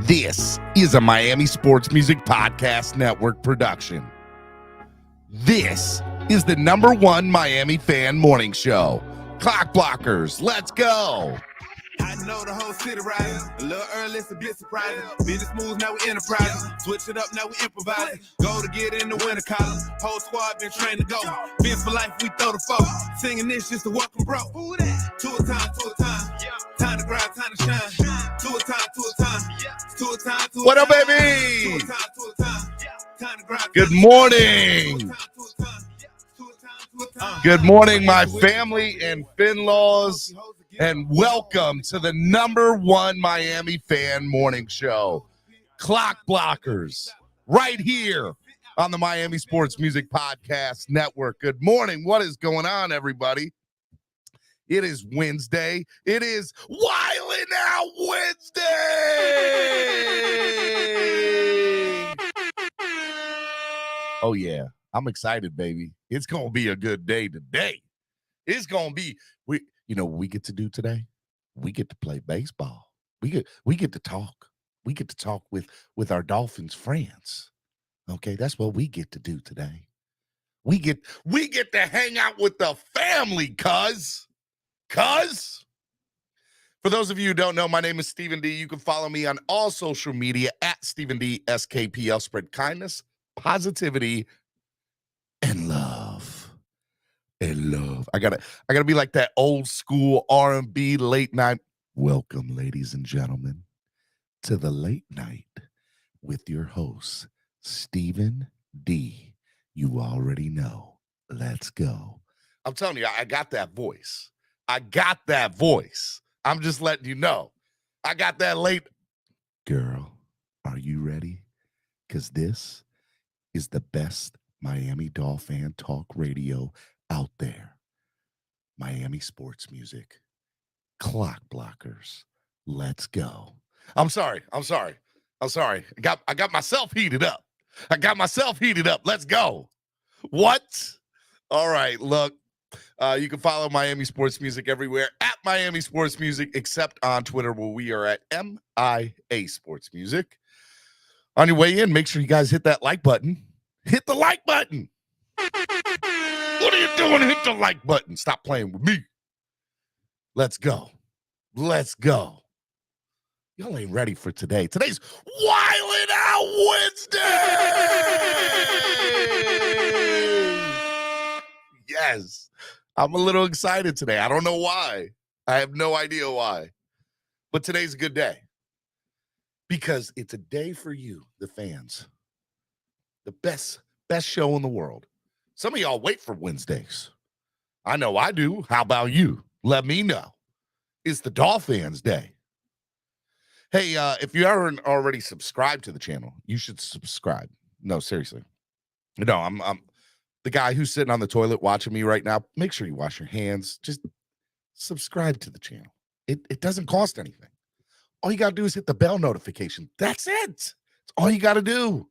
This is a Miami Sports Music Podcast Network production. This is the #1 Miami fan morning show. Clock Blockers, let's go. I know the whole city riding. A little early, it's a bit surprising. Business moves, now we enterprising. Switch it up, now we improvising. Go to get in the winter collar. Whole squad been trained to go. Phins for life, we throw the foe. Singing this just to welcome bro. Two a time. Time to grind, time to shine. Two a time. What up, baby? Two a time. Time to grind. Good morning. Good morning, my family and Fin-laws, and welcome to the #1 Miami fan morning show, Clock Blockers, right here on the Miami Sports Music Podcast Network. Good morning. What is going on, everybody? It is Wednesday. It is Wildin' Out Wednesday. Oh, yeah. I'm excited, baby. It's going to be a good day today. It's going to be, what we get to do today? We get to play baseball. We get to talk. We get to talk with our Dolphins friends. Okay, that's what we get to do today. We get to hang out with the family, cuz. For those of you who don't know, my name is Stephen D. You can follow me on all social media at Stephen D. SKPL. Spread kindness, positivity, and love. I gotta be like that old school R&B late night. Welcome, ladies and gentlemen, to the late night with your host, Stephen D. You already know. Let's go. I'm telling you, I got that voice. I'm just letting you know. I got that late. Girl, are you ready? Because this is the best Miami Dolphin talk radio out there. Miami sports music. Clock Blockers. Let's go. I'm sorry. I got myself heated up. Let's go. What? All right, look. You can follow Miami Sports Music everywhere at Miami Sports Music, except on Twitter, where we are at MIA Sports Music. On your way in, make sure you guys hit that like button. Hit the like button. What are you doing? Hit the like button. Stop playing with me. Let's go. Y'all ain't ready for today. Today's Wildin' Out Wednesday. Yes. I'm a little excited today. I don't know why. I have no idea why. But today's a good day. Because it's a day for you, the fans. The best show in the world. Some of y'all wait for Wednesdays. I know I do. How about you? Let me know. It's the Dolphins Day. Hey, if you aren't already subscribed to the channel, you should subscribe. No, seriously. No, I'm the guy who's sitting on the toilet watching me right now. Make sure you wash your hands. Just subscribe to the channel. It doesn't cost anything. All you got to do is hit the bell notification. That's it. That's all you got to do.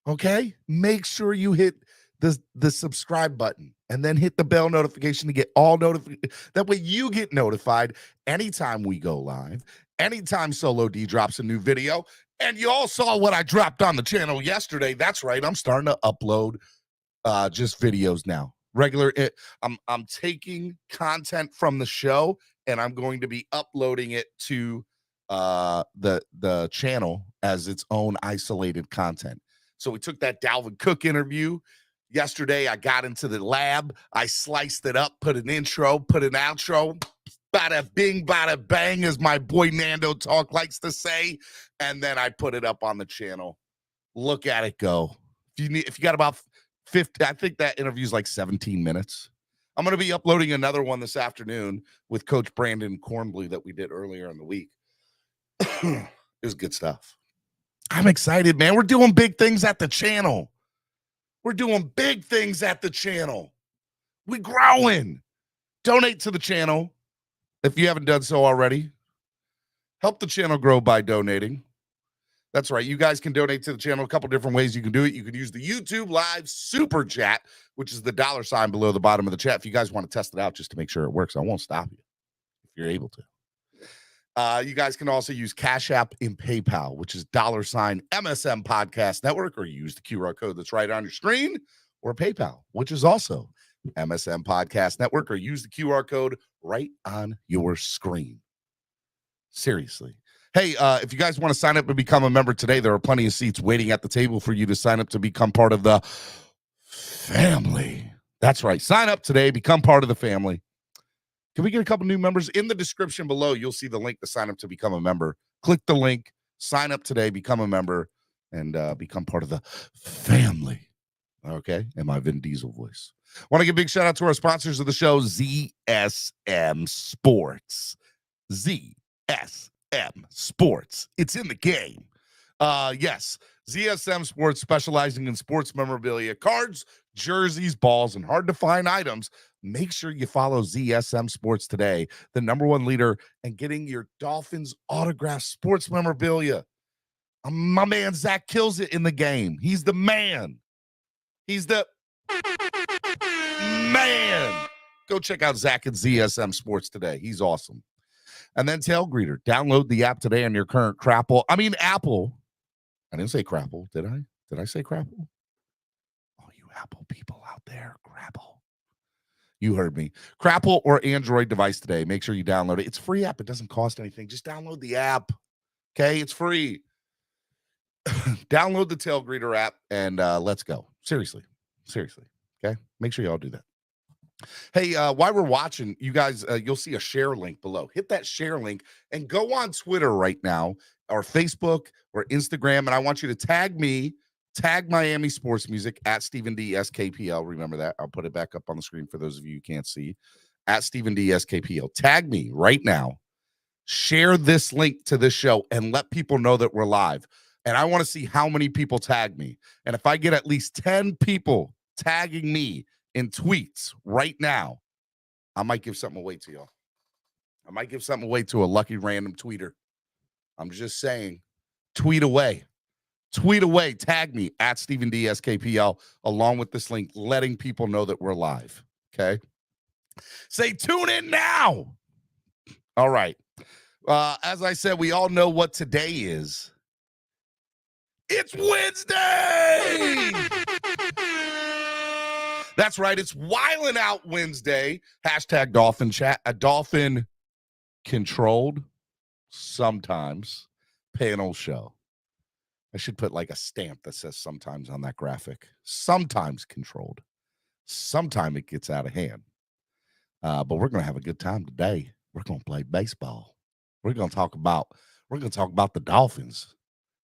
Okay? Make sure you hit the subscribe button and then hit the bell notification to get all notifications. That way you get notified anytime we go live, anytime Solo D drops a new video. And you all saw what I dropped on the channel yesterday. That's right. I'm starting to upload just videos now. I'm taking content from the show and I'm going to be uploading it to the channel as its own isolated content. So we took that Dalvin Cook interview yesterday. I got into the lab. I sliced it up, put an intro, put an outro. Bada bing, bada bang, as my boy Nando Talk likes to say. And then I put it up on the channel. Look at it go. If you got about 50, I think that interview is like 17 minutes. I'm going to be uploading another one this afternoon with Coach Brandon Cornblue that we did earlier in the week. It was good stuff. I'm excited, man. We're doing big things at the channel. We're growing. Donate to the channel if you haven't done so already. Help the channel grow by donating. That's right. You guys can donate to the channel a couple different ways. You can do it. You can use the YouTube Live Super Chat, which is the $ below the bottom of the chat. If you guys want to test it out just to make sure it works, I won't stop you if you're able to. You guys can also use Cash App and PayPal, which is $MSM Podcast Network, or use the QR code that's right on your screen, or PayPal, which is also MSM Podcast Network, or use the QR code right on your screen. Seriously. Hey, if you guys want to sign up and become a member today, there are plenty of seats waiting at the table for you to sign up to become part of the family. That's right. Sign up today, become part of the family. Can we get a couple new members? In the description below, you'll see the link to sign up to become a member. Click the link, sign up today, become a member, and become part of the family. Okay? In my Vin Diesel voice. Want to give a big shout out to our sponsors of the show, ZSM Sports. ZSM Sports. It's in the game. Yes, ZSM Sports, specializing in sports memorabilia, cards, jerseys, balls, and hard-to-find items. Make sure you follow ZSM Sports today, the #1 leader in getting your Dolphins autographed sports memorabilia. My man Zach kills it in the game. He's the man. He's the man. Go check out Zach at ZSM Sports today. He's awesome. And then Tail Greeter. Download the app today on your current Apple. I didn't say Crapple, did I? Did I say Crapple? Oh, you Apple people out there, Crapple. You heard me. Crapple or Android device today. Make sure you download it. It's a free app. It doesn't cost anything. Just download the app. Okay? It's free. Download the Tail Greeter app and let's go. Seriously. Okay? Make sure y'all do that. Hey, while we're watching, you guys, you'll see a share link below. Hit that share link and go on Twitter right now, or Facebook, or Instagram, and I want you to tag me, tag Miami Sports Music at Stephen D. SKPL. Remember that. I'll put it back up on the screen for those of you who can't see. At Stephen D. SKPL. Tag me right now. Share this link to this show and let people know that we're live. And I want to see how many people tag me. And if I get at least 10 people tagging me in tweets right now, I might give something away to y'all. I might give something away to a lucky random tweeter. I'm just saying, tweet away, tag me at Stephen D. SKPL along with this link, letting people know that we're live. Okay. Say tune in now. All right. As I said, we all know what today is. It's Wednesday. That's right. It's Wildin' Out Wednesday. Hashtag Dolphin Chat. A Dolphin controlled, sometimes panel show. I should put like a stamp that says sometimes on that graphic. Sometimes controlled. Sometimes it gets out of hand. But we're going to have a good time today. We're going to play baseball. We're going to talk about the Dolphins.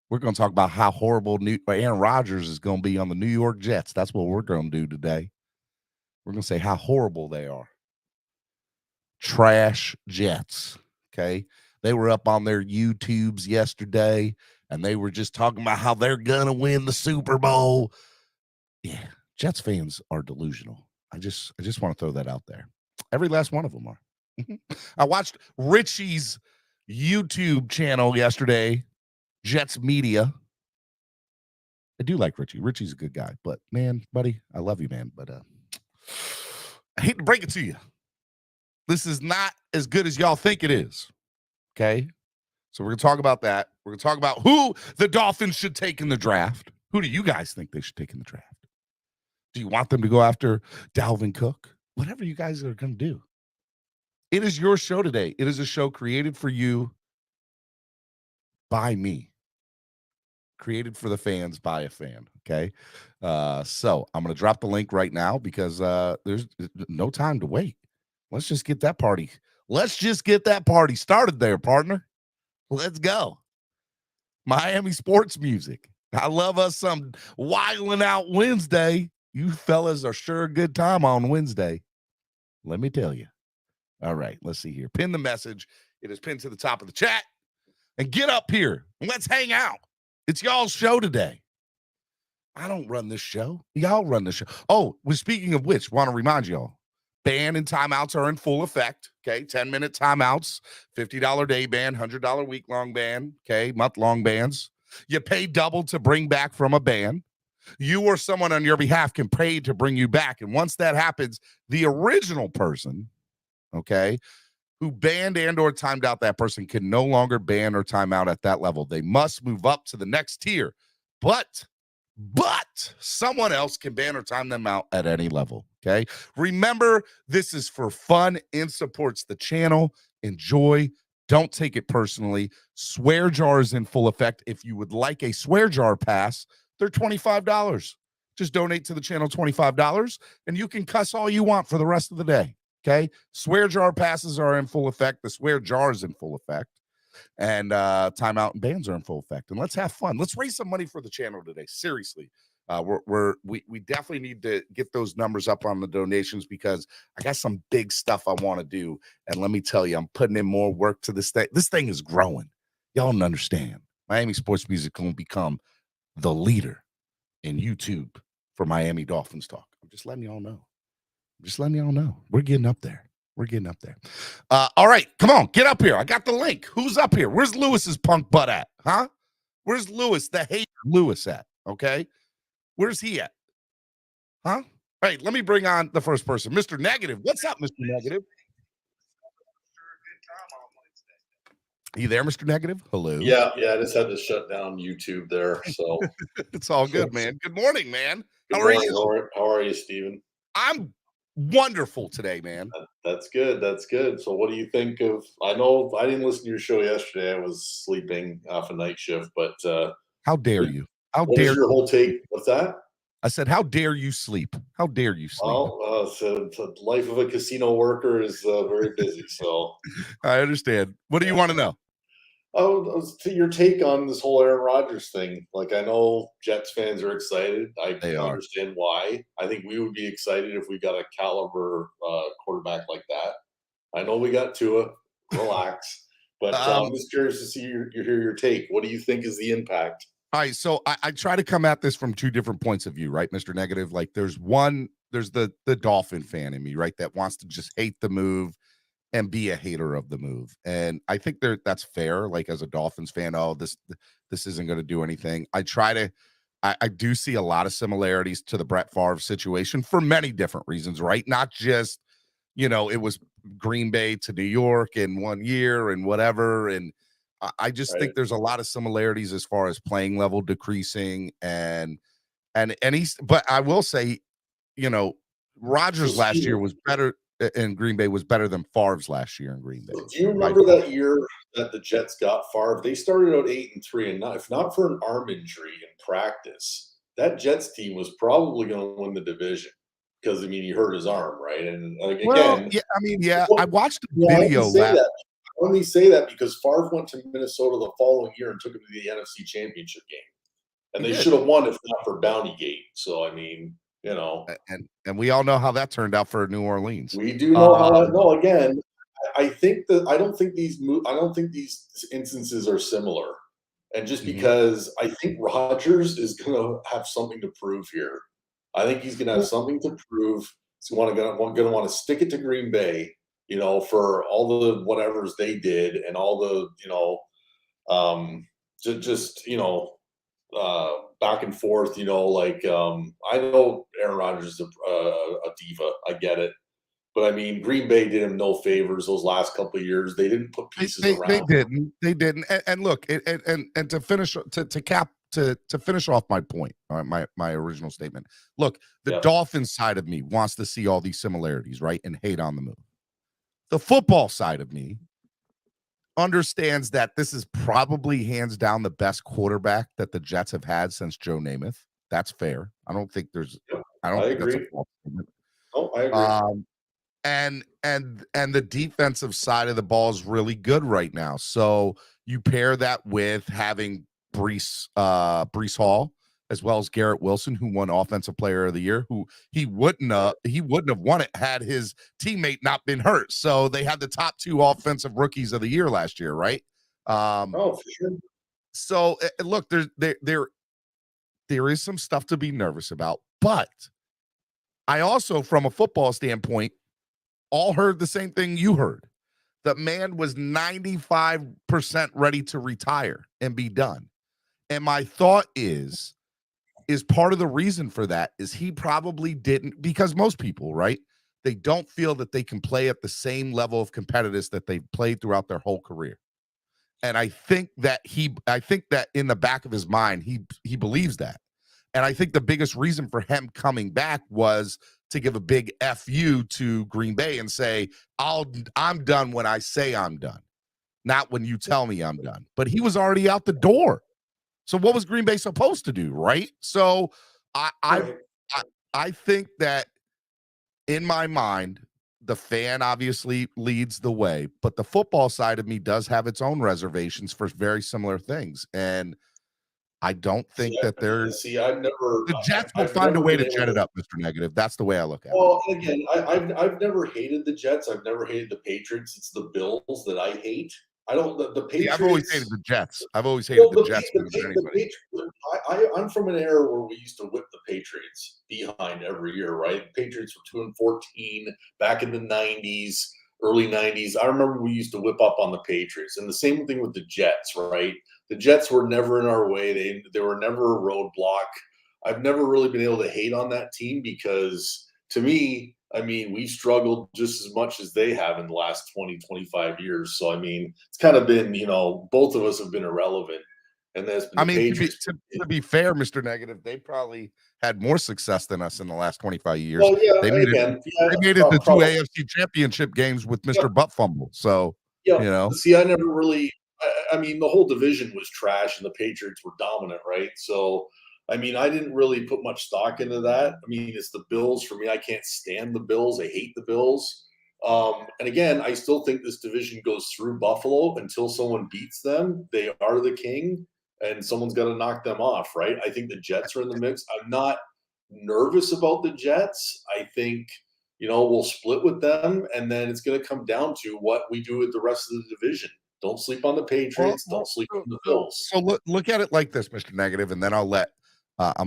We're going to talk about how horrible Aaron Rodgers is going to be on the New York Jets. That's what we're going to do today. We're going to say how horrible they are. Trash Jets. Okay. They were up on their YouTubes yesterday, and they were just talking about how they're going to win the Super Bowl. Yeah. Jets fans are delusional. I just want to throw that out there. Every last one of them are. I watched Richie's YouTube channel yesterday, Jets Media. I do like Richie. Richie's a good guy, but man, buddy, I love you, man. But I hate to break it to you. This is not as good as y'all think it is. Okay. So we're going to talk about that. We're going to talk about who the Dolphins should take in the draft. Who do you guys think they should take in the draft? Do you want them to go after Dalvin Cook? Whatever you guys are going to do. It is your show today. It is a show created for you by me. Created for the fans by a fan. Okay. So I'm going to drop the link right now because there's no time to wait. Let's just get that party. Let's just get that party started there, partner. Let's go. Miami Sports Music. I love us some Wildin' Out Wednesday. You fellas are sure a good time on Wednesday. Let me tell you. All right, let's see here. Pin the message. It is pinned to the top of the chat. And get up here and let's hang out. It's y'all's show today. I don't run this show. Y'all run the show. Oh, well, speaking of which, want to remind y'all, ban and timeouts are in full effect. Okay, 10-minute timeouts, $50 day ban, $100 week-long ban, okay, month-long bans. You pay double to bring back from a ban. You or someone on your behalf can pay to bring you back. And once that happens, the original person, okay, who banned and or timed out that person can no longer ban or time out at that level. They must move up to the next tier. But someone else can ban or time them out at any level, okay? Remember, this is for fun and supports the channel. Enjoy. Don't take it personally. Swear jar is in full effect. If you would like a swear jar pass, they're $25. Just donate to the channel $25, and you can cuss all you want for the rest of the day, okay? Swear jar passes are in full effect. The swear jar is in full effect. And timeout and bans are in full effect. And let's have fun. Let's raise some money for the channel today. Seriously, we definitely need to get those numbers up on the donations because I got some big stuff I want to do. And let me tell you, I'm putting in more work to this thing. This thing is growing. Y'all don't understand. Miami Sports Music will become the leader in YouTube for Miami Dolphins talk. I'm just letting y'all know. We're getting up there. All right, come on, get up here. I got the link. Who's up here? Where's Lewis's punk butt at? Huh? Where's Lewis, the hater Lewis at? Okay. Where's he at? Huh? All right, let me bring on the first person. Mr. Negative. What's up, Mr. Negative? Are you there, Mr. Negative? Hello. Yeah, I just had to shut down YouTube there. So it's all good, man. Good morning, man. How are you? How are you, Steven? I'm wonderful today, man. That's good. So what do you think of, I know I didn't listen to your show yesterday. I was sleeping off a night shift, but how dare you? What was your whole take? What's that? I said, how dare you sleep? How dare you sleep? Well, so the life of a casino worker is very busy. So I understand. What do you want to know? Your take on this whole Aaron Rodgers thing. Like, I know Jets fans are excited. I understand why. I think we would be excited if we got a caliber quarterback like that. I know we got Tua. Relax. But I'm just curious to see your take. What do you think is the impact? All right, so I try to come at this from two different points of view, right, Mr. Negative? Like, there's the Dolphin fan in me, right, that wants to just hate the move and be a hater of the move. And I think that's fair. Like, as a Dolphins fan, this isn't going to do anything. I do see a lot of similarities to the Brett Favre situation for many different reasons, right? Not just, it was Green Bay to New York in 1 year and whatever. And I just think there's a lot of similarities as far as playing level decreasing and but I will say, Rodgers last year was better in Green Bay was better than Favre's last year in Green Bay. So do you remember that year that the Jets got Favre? They started out 8-3, and if not for an arm injury in practice, that Jets team was probably going to win the division because he hurt his arm, right? And I watched the video. I only say that because Favre went to Minnesota the following year and took him to the NFC Championship game, and they should have won if not for Bountygate. So and we all know how that turned out for New Orleans. We do know how that. No, again, I don't think these instances are similar, and just because I think Rodgers is going to have something to prove here. I think he's going to have something to prove. He's going to want to stick it to Green Bay. For all the whatevers they did and all the, back and forth, I know Aaron Rodgers is a diva. I get it. But Green Bay did him no favors those last couple of years. They didn't put pieces around. They didn't. And look, and to finish, to finish off my point, my original statement. Look, the Dolphins side of me wants to see all these similarities, right? And hate on the move. The football side of me understands that this is probably hands down the best quarterback that the Jets have had since Joe Namath. That's fair. I don't think that's a false statement. Oh, I agree. And the defensive side of the ball is really good right now. So you pair that with having Breece Hall, as well as Garrett Wilson, who won Offensive Player of the Year, who he wouldn't have won it had his teammate not been hurt. So they had the top two offensive rookies of the year last year, right? For sure. So look, there is some stuff to be nervous about, but I also, from a football standpoint, all heard the same thing you heard. The man was 95% ready to retire and be done. And my thought is part of the reason for that is he probably didn't, because most people, right? they don't feel that they can play at the same level of competitiveness that they've played throughout their whole career. And I think that in the back of his mind, he believes that. And I think the biggest reason for him coming back was to give a big FU to Green Bay and say, I'm done when I say I'm done, not when you tell me I'm done. But he was already out the door. So what was Green Bay supposed to do, right? So I think that in my mind, the fan obviously leads the way, but the football side of me does have its own reservations for very similar things. And I don't think that there's the Jets will find a way to jet it up, Mr. Negative. That's the way I look at it. Well, again, I've never hated the Jets. I've never hated the Patriots. It's the Bills that I hate. I don't the Patriots. I've always hated the Jets. I've always hated the Jets more than anybody. I'm from an era where we used to whip the Patriots behind every year, right? The Patriots were 2-14 back in the 90s, early 90s. I remember we used to whip up on the Patriots. And the same thing with the Jets, right? The Jets were never in our way. They were never a roadblock. I've never really been able to hate on that team because to me, I mean, we struggled just as much as they have in the last 20, 25 years. So, I mean, it's kind of been, both of us have been irrelevant. And that's been to be fair, Mr. Negative, they probably had more success than us in the last 25 years. Well, yeah, they made it the two AFC championship games with Mr. Butt Fumble. So, See, I never really – I mean, the whole division was trash and the Patriots were dominant, right? So – I mean, I didn't really put much stock into that. I mean, it's the Bills for me. I can't stand the Bills. I hate the Bills. And again, I still think this division goes through Buffalo until someone beats them. They are the king, and someone's got to knock them off, right? I think the Jets are in the mix. I'm not nervous about the Jets. I think, we'll split with them, and then it's going to come down to what we do with the rest of the division. Don't sleep on the Patriots. Don't sleep on the Bills. So look at it like this, Mr. Negative, and then I'm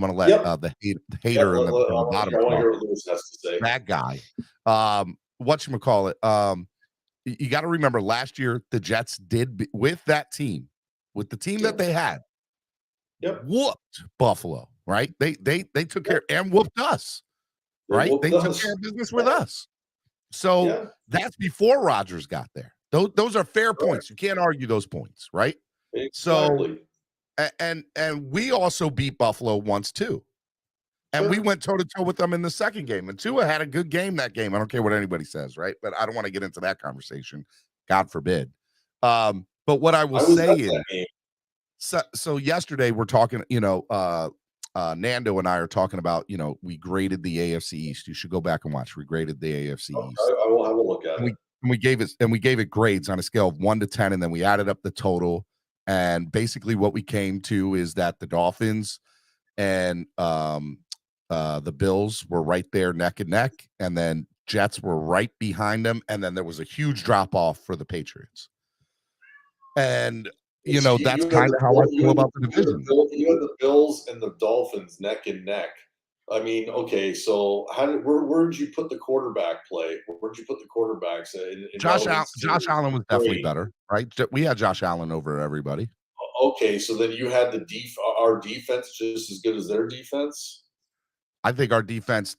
going to let the hater in the bottom talk. That guy. Whatchamacallit? You got to remember last year the Jets did with the team that they had, whooped Buffalo, right? They took care and whooped us, right? They took care of business with us. So that's before Rodgers got there. Those are fair points. You can't argue those points, right? Exactly. So. And we also beat Buffalo once too. And we went toe-to-toe with them in the second game. And Tua had a good game that game. I don't care what anybody says, right? But I don't want to get into that conversation. God forbid. But what I will say is, so yesterday we're talking, Nando and I are talking about, we graded the AFC East. You should go back and watch. We graded the AFC East. I will have a look at it. We gave it grades on a scale of 1 to 10, and then we added up the total. And basically what we came to is that the Dolphins and the Bills were right there neck and neck, and then Jets were right behind them, and then there was a huge drop-off for the Patriots. And, that's kind of how I feel about the division. You had the Bills and the Dolphins neck and neck. I mean, okay, so where did you put the quarterback play? Where did you put the quarterbacks? Josh Allen was definitely better, right? We had Josh Allen over everybody. Okay, so then you had our defense just as good as their defense? I think our defense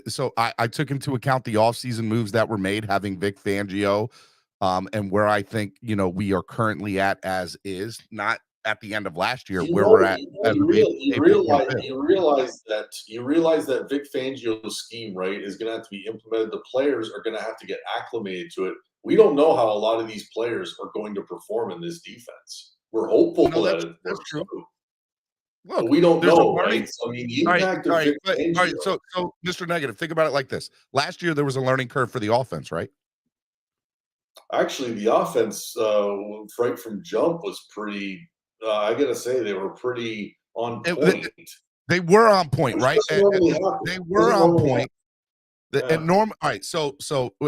so I took into account the offseason moves that were made, having Vic Fangio, and where I think, we are currently at as is, not at the end of last year, we're at. You realize that Vic Fangio's scheme, right, is going to have to be implemented. The players are going to have to get acclimated to it. We don't know how a lot of these players are going to perform in this defense. We're hopeful that that's true. Look, we don't know, right? So, I mean, the impact of Vic Fangio. All right, so Mr. Negative, think about it like this. Last year there was a learning curve for the offense, right? Actually, the offense right from jump was pretty. I gotta say, they were pretty on point. They were on point, right? They were on point. All right, so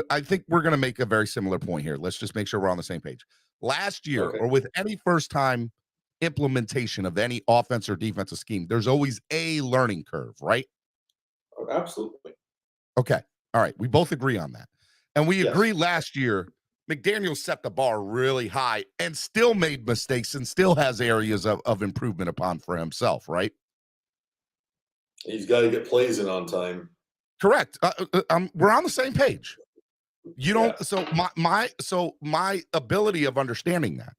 I think we're going to make a very similar point here. Let's just make sure we're on the same page. Last year, or with any first-time implementation of any offense or defensive scheme, there's always a learning curve, right? Oh, absolutely. Okay, all right, we both agree on that. And we agree last year, McDaniel set the bar really high and still made mistakes and still has areas of improvement upon for himself, right? He's got to get plays in on time. Correct. We're on the same page. You don't. Yeah. So my ability of understanding that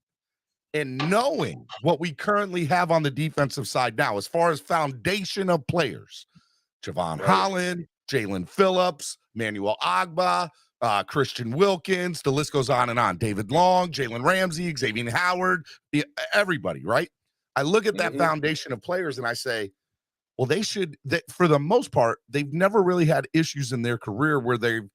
and knowing what we currently have on the defensive side now, as far as foundation of players, Javon Holland, Jalen Phillips, Manuel Agba, Christian Wilkins, the list goes on and on. David Long, Jalen Ramsey, Xavier Howard, everybody, right? I look at that foundation of players and I say, well, for the most part, they've never really had issues in their career where they've,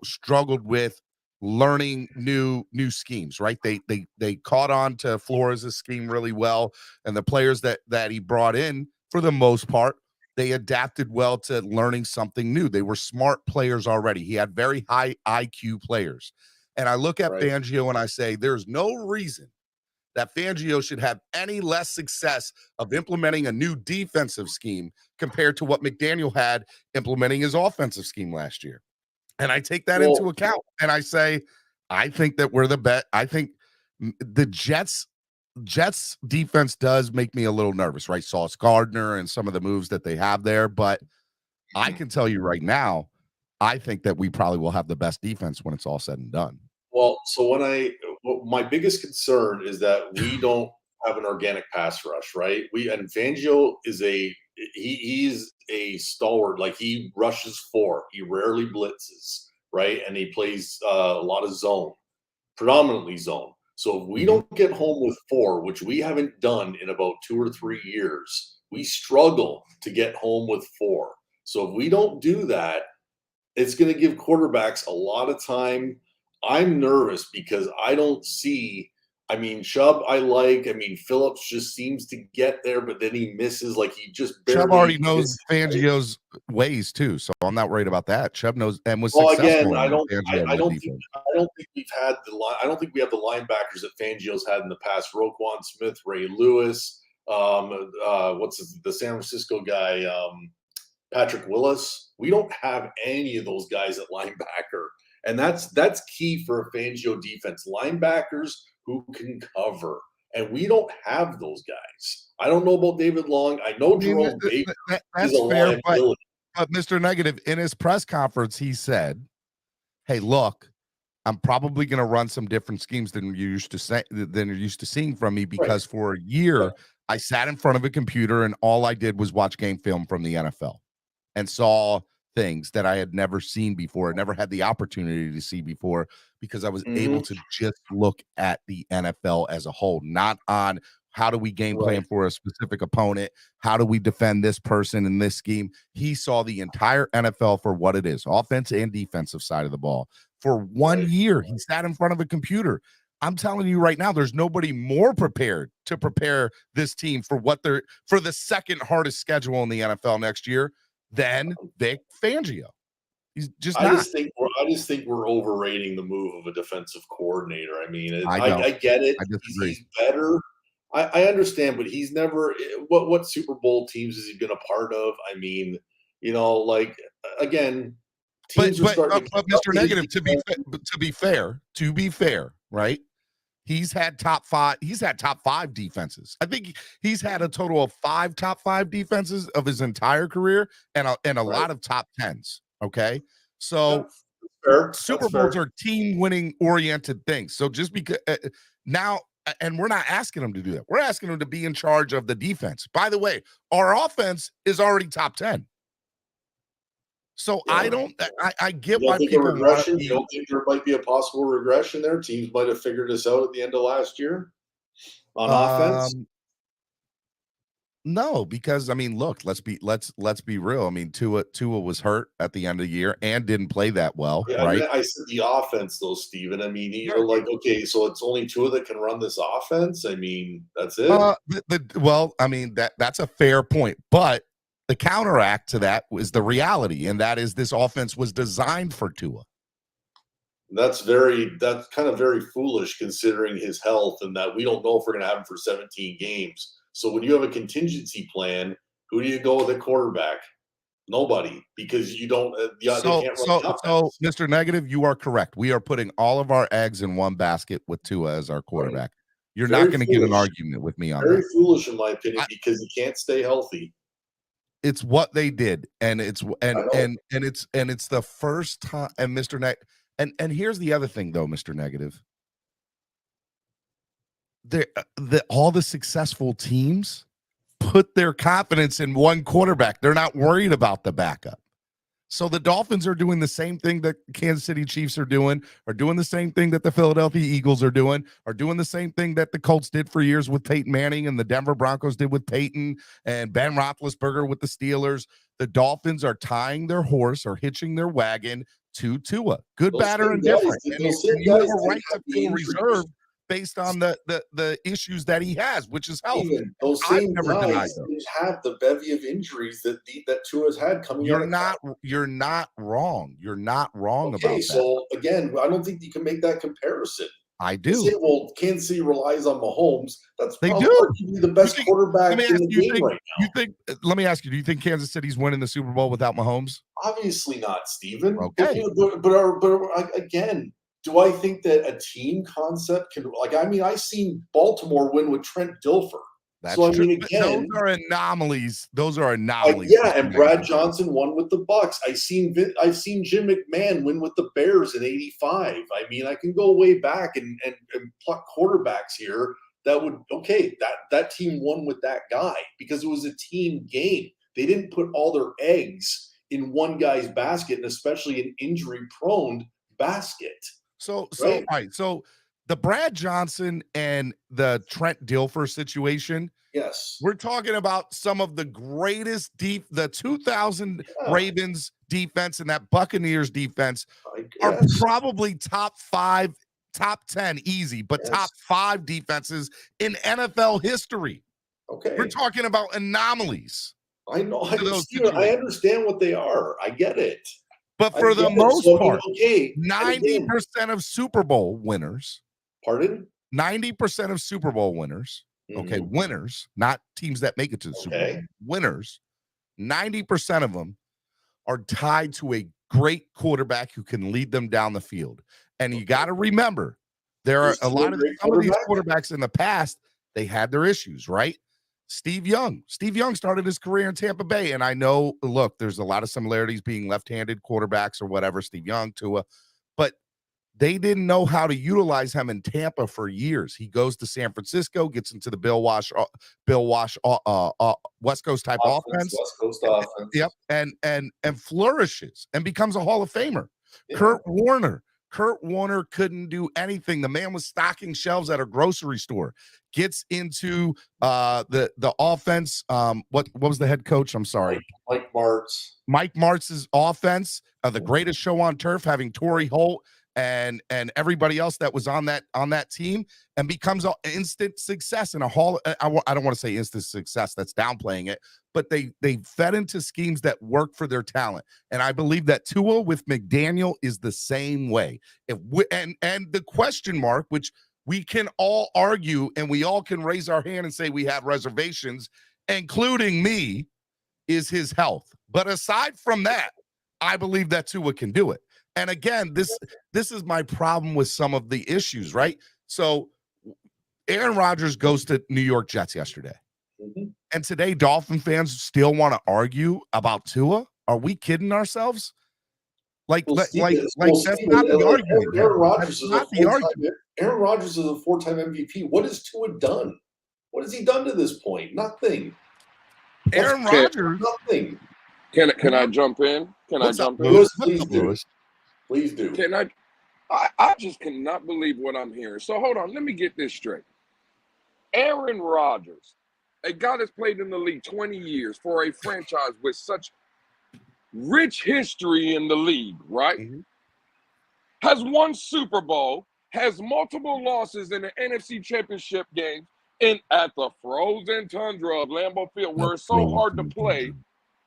struggled with learning new schemes, right? They caught on to Flores' scheme really well, and the players that he brought in, for the most part, they adapted well to learning something new. They were smart players already. He had very high IQ players. And I look at Fangio and I say, there's no reason that Fangio should have any less success of implementing a new defensive scheme compared to what McDaniel had implementing his offensive scheme last year. And I take that into account. And I say, I think that we're the bet. I think the Jets defense does make me a little nervous, right? Sauce Gardner and some of the moves that they have there. But I can tell you right now, I think that we probably will have the best defense when it's all said and done. Well, so my biggest concern is that we don't have an organic pass rush, right? And Fangio is he's a stalwart. Like, he rushes 4. He rarely blitzes, right? And he plays a lot of zone, predominantly zone. So if we don't get home with 4, which we haven't done in about 2 or 3 years, we struggle to get home with 4. So if we don't do that, it's going to give quarterbacks a lot of time. I'm nervous because I don't see. I mean, Chubb, Phillips just seems to get there, but then he misses. Like, he just barely. Chubb already knows Fangio's ways too, so I'm not worried about that. Chubb knows and was successful. Again, I don't think we've had I don't think we have the linebackers that Fangio's had in the past. Roquan Smith, Ray Lewis, the San Francisco guy, Patrick Willis. We don't have any of those guys at linebacker. And that's key for a Fangio defense. Linebackers who can cover. And we don't have those guys. I don't know about David Long. I know Jerome Baker is a liability. But Mr. Negative, in his press conference, he said, hey, look, I'm probably going to run some different schemes than you're used to seeing from me, because for a year I sat in front of a computer and all I did was watch game film from the NFL and saw things that I had never seen before, never had the opportunity to see before, because I was able to just look at the NFL as a whole, not on how do we game plan for a specific opponent, how do we defend this person in this scheme. He saw the entire NFL for what it is, offense and defensive side of the ball. For 1 year, he sat in front of a computer. I'm telling you right now, there's nobody more prepared to prepare this team for the second hardest schedule in the NFL next year than Vic Fangio. He's just not. I just think we're overrating the move of a defensive coordinator. I mean, I get it. He's better. I understand, but he's never. What Super Bowl teams has he been a part of? I mean, again, teams are starting. But Mr. Negative, to be fair, right? He's had top 5 defenses. I think he's had a total of 5 top 5 defenses of his entire career, and a lot of top 10s. Okay, so Super Bowls are team winning oriented things. So just because now, and we're not asking him to do that. We're asking him to be in charge of the defense. By the way, our offense is already top 10. So I get why people regression. You don't think there might be a possible regression there? Teams might have figured this out at the end of last year on offense. No, because I mean, look, let's be real. I mean, Tua was hurt at the end of the year and didn't play that well, right? I said the offense, though, Steven. I mean, you're like, okay, so it's only Tua that can run this offense. I mean, that's it. Well, I mean that's a fair point, but the counteract to that was the reality, and that is this offense was designed for Tua. That's kind of very foolish considering his health, and that we don't know if we're going to have him for 17 games. So when you have a contingency plan, who do you go with at quarterback? Nobody, because you don't. So, Mr. Negative, you are correct. We are putting all of our eggs in one basket with Tua as our quarterback. You're not going to get an argument with me on that. Very foolish, in my opinion, because he can't stay healthy. It's what they did, and it's the first time. And Mr. And here's the other thing, though, Mr. Negative. All the successful teams put their confidence in one quarterback. They're not worried about the backup. So the Dolphins are doing the same thing that Kansas City Chiefs are doing the same thing that the Philadelphia Eagles are doing the same thing that the Colts did for years with Peyton Manning and the Denver Broncos did with Peyton and Ben Roethlisberger with the Steelers. The Dolphins are tying their horse or hitching their wagon to Tua. Good, bad, or indifferent. And you have a right to feel reserved based on the issues that he has, which is health. Those same guys have the bevy of injuries that Tua's had coming. You're not wrong. You're not wrong about that. Okay, so again, I don't think you can make that comparison. I do. Say, well, Kansas City relies on Mahomes. That's they probably do. The best quarterback in the game right now. Let me ask you, do you think Kansas City's winning the Super Bowl without Mahomes? Obviously not, Steven. Okay. But again, do I think that a team concept can I seen Baltimore win with Trent Dilfer. That's true. Those are anomalies. And Brad Johnson won with the Bucks. I've seen Jim McMahon win with the Bears in '85. I can go way back and pluck quarterbacks here. That team won with that guy because it was a team game. They didn't put all their eggs in one guy's basket, and especially an injury-prone basket. So the Brad Johnson and the Trent Dilfer situation. Yes. We're talking about some of the greatest the 2000 Ravens defense and that Buccaneers defense are probably top 5, top 10 easy, but top 5 defenses in NFL history. Okay. We're talking about anomalies. I know. I understand what they are. I get it. But for the most part, 90% of Super Bowl winners. Pardon? 90% of Super Bowl winners. Okay, winners, not teams that make it to the Super Bowl. Winners, 90% of them are tied to a great quarterback who can lead them down the field. And you got to remember, there are some of these quarterbacks in the past, they had their issues, right? Steve Young started his career in Tampa Bay. And I know, look, there's a lot of similarities being left-handed quarterbacks or whatever, Steve Young, Tua, but they didn't know how to utilize him in Tampa for years. He goes to San Francisco, gets into the Bill Walsh West Coast type offense. West Coast offense. Yep. And flourishes and becomes a Hall of Famer. Yeah. Kurt Warner couldn't do anything. The man was stocking shelves at a grocery store. Gets into the offense. What was the head coach? I'm sorry. Mike Martz. Mike Martz's offense, the greatest show on turf, having Torrey Holt and everybody else that was on that team, and becomes an instant success in a hall. I don't want to say instant success. That's downplaying it. But they fed into schemes that work for their talent. And I believe that Tua with McDaniel is the same way. And the question mark, which we can all argue and we all can raise our hand and say we have reservations, including me, is his health. But aside from that, I believe that Tua can do it. And again, this is my problem with some of the issues, right? So Aaron Rodgers goes to New York Jets yesterday. And today, Dolphin fans still want to argue about Tua? Are we kidding ourselves? That's not the argument. Aaron Rodgers is a 4-time MVP. What has Tua done? What has he done to this point? Nothing. Aaron Rodgers. Nothing. Can I jump in? Please do. I just cannot believe what I'm hearing. So hold on, let me get this straight. Aaron Rodgers, a guy that's played in the league 20 years for a franchise with such rich history in the league, right? Has won Super Bowl, has multiple losses in the NFC Championship game, and at the frozen tundra of Lambeau Field, where it's so hard to play,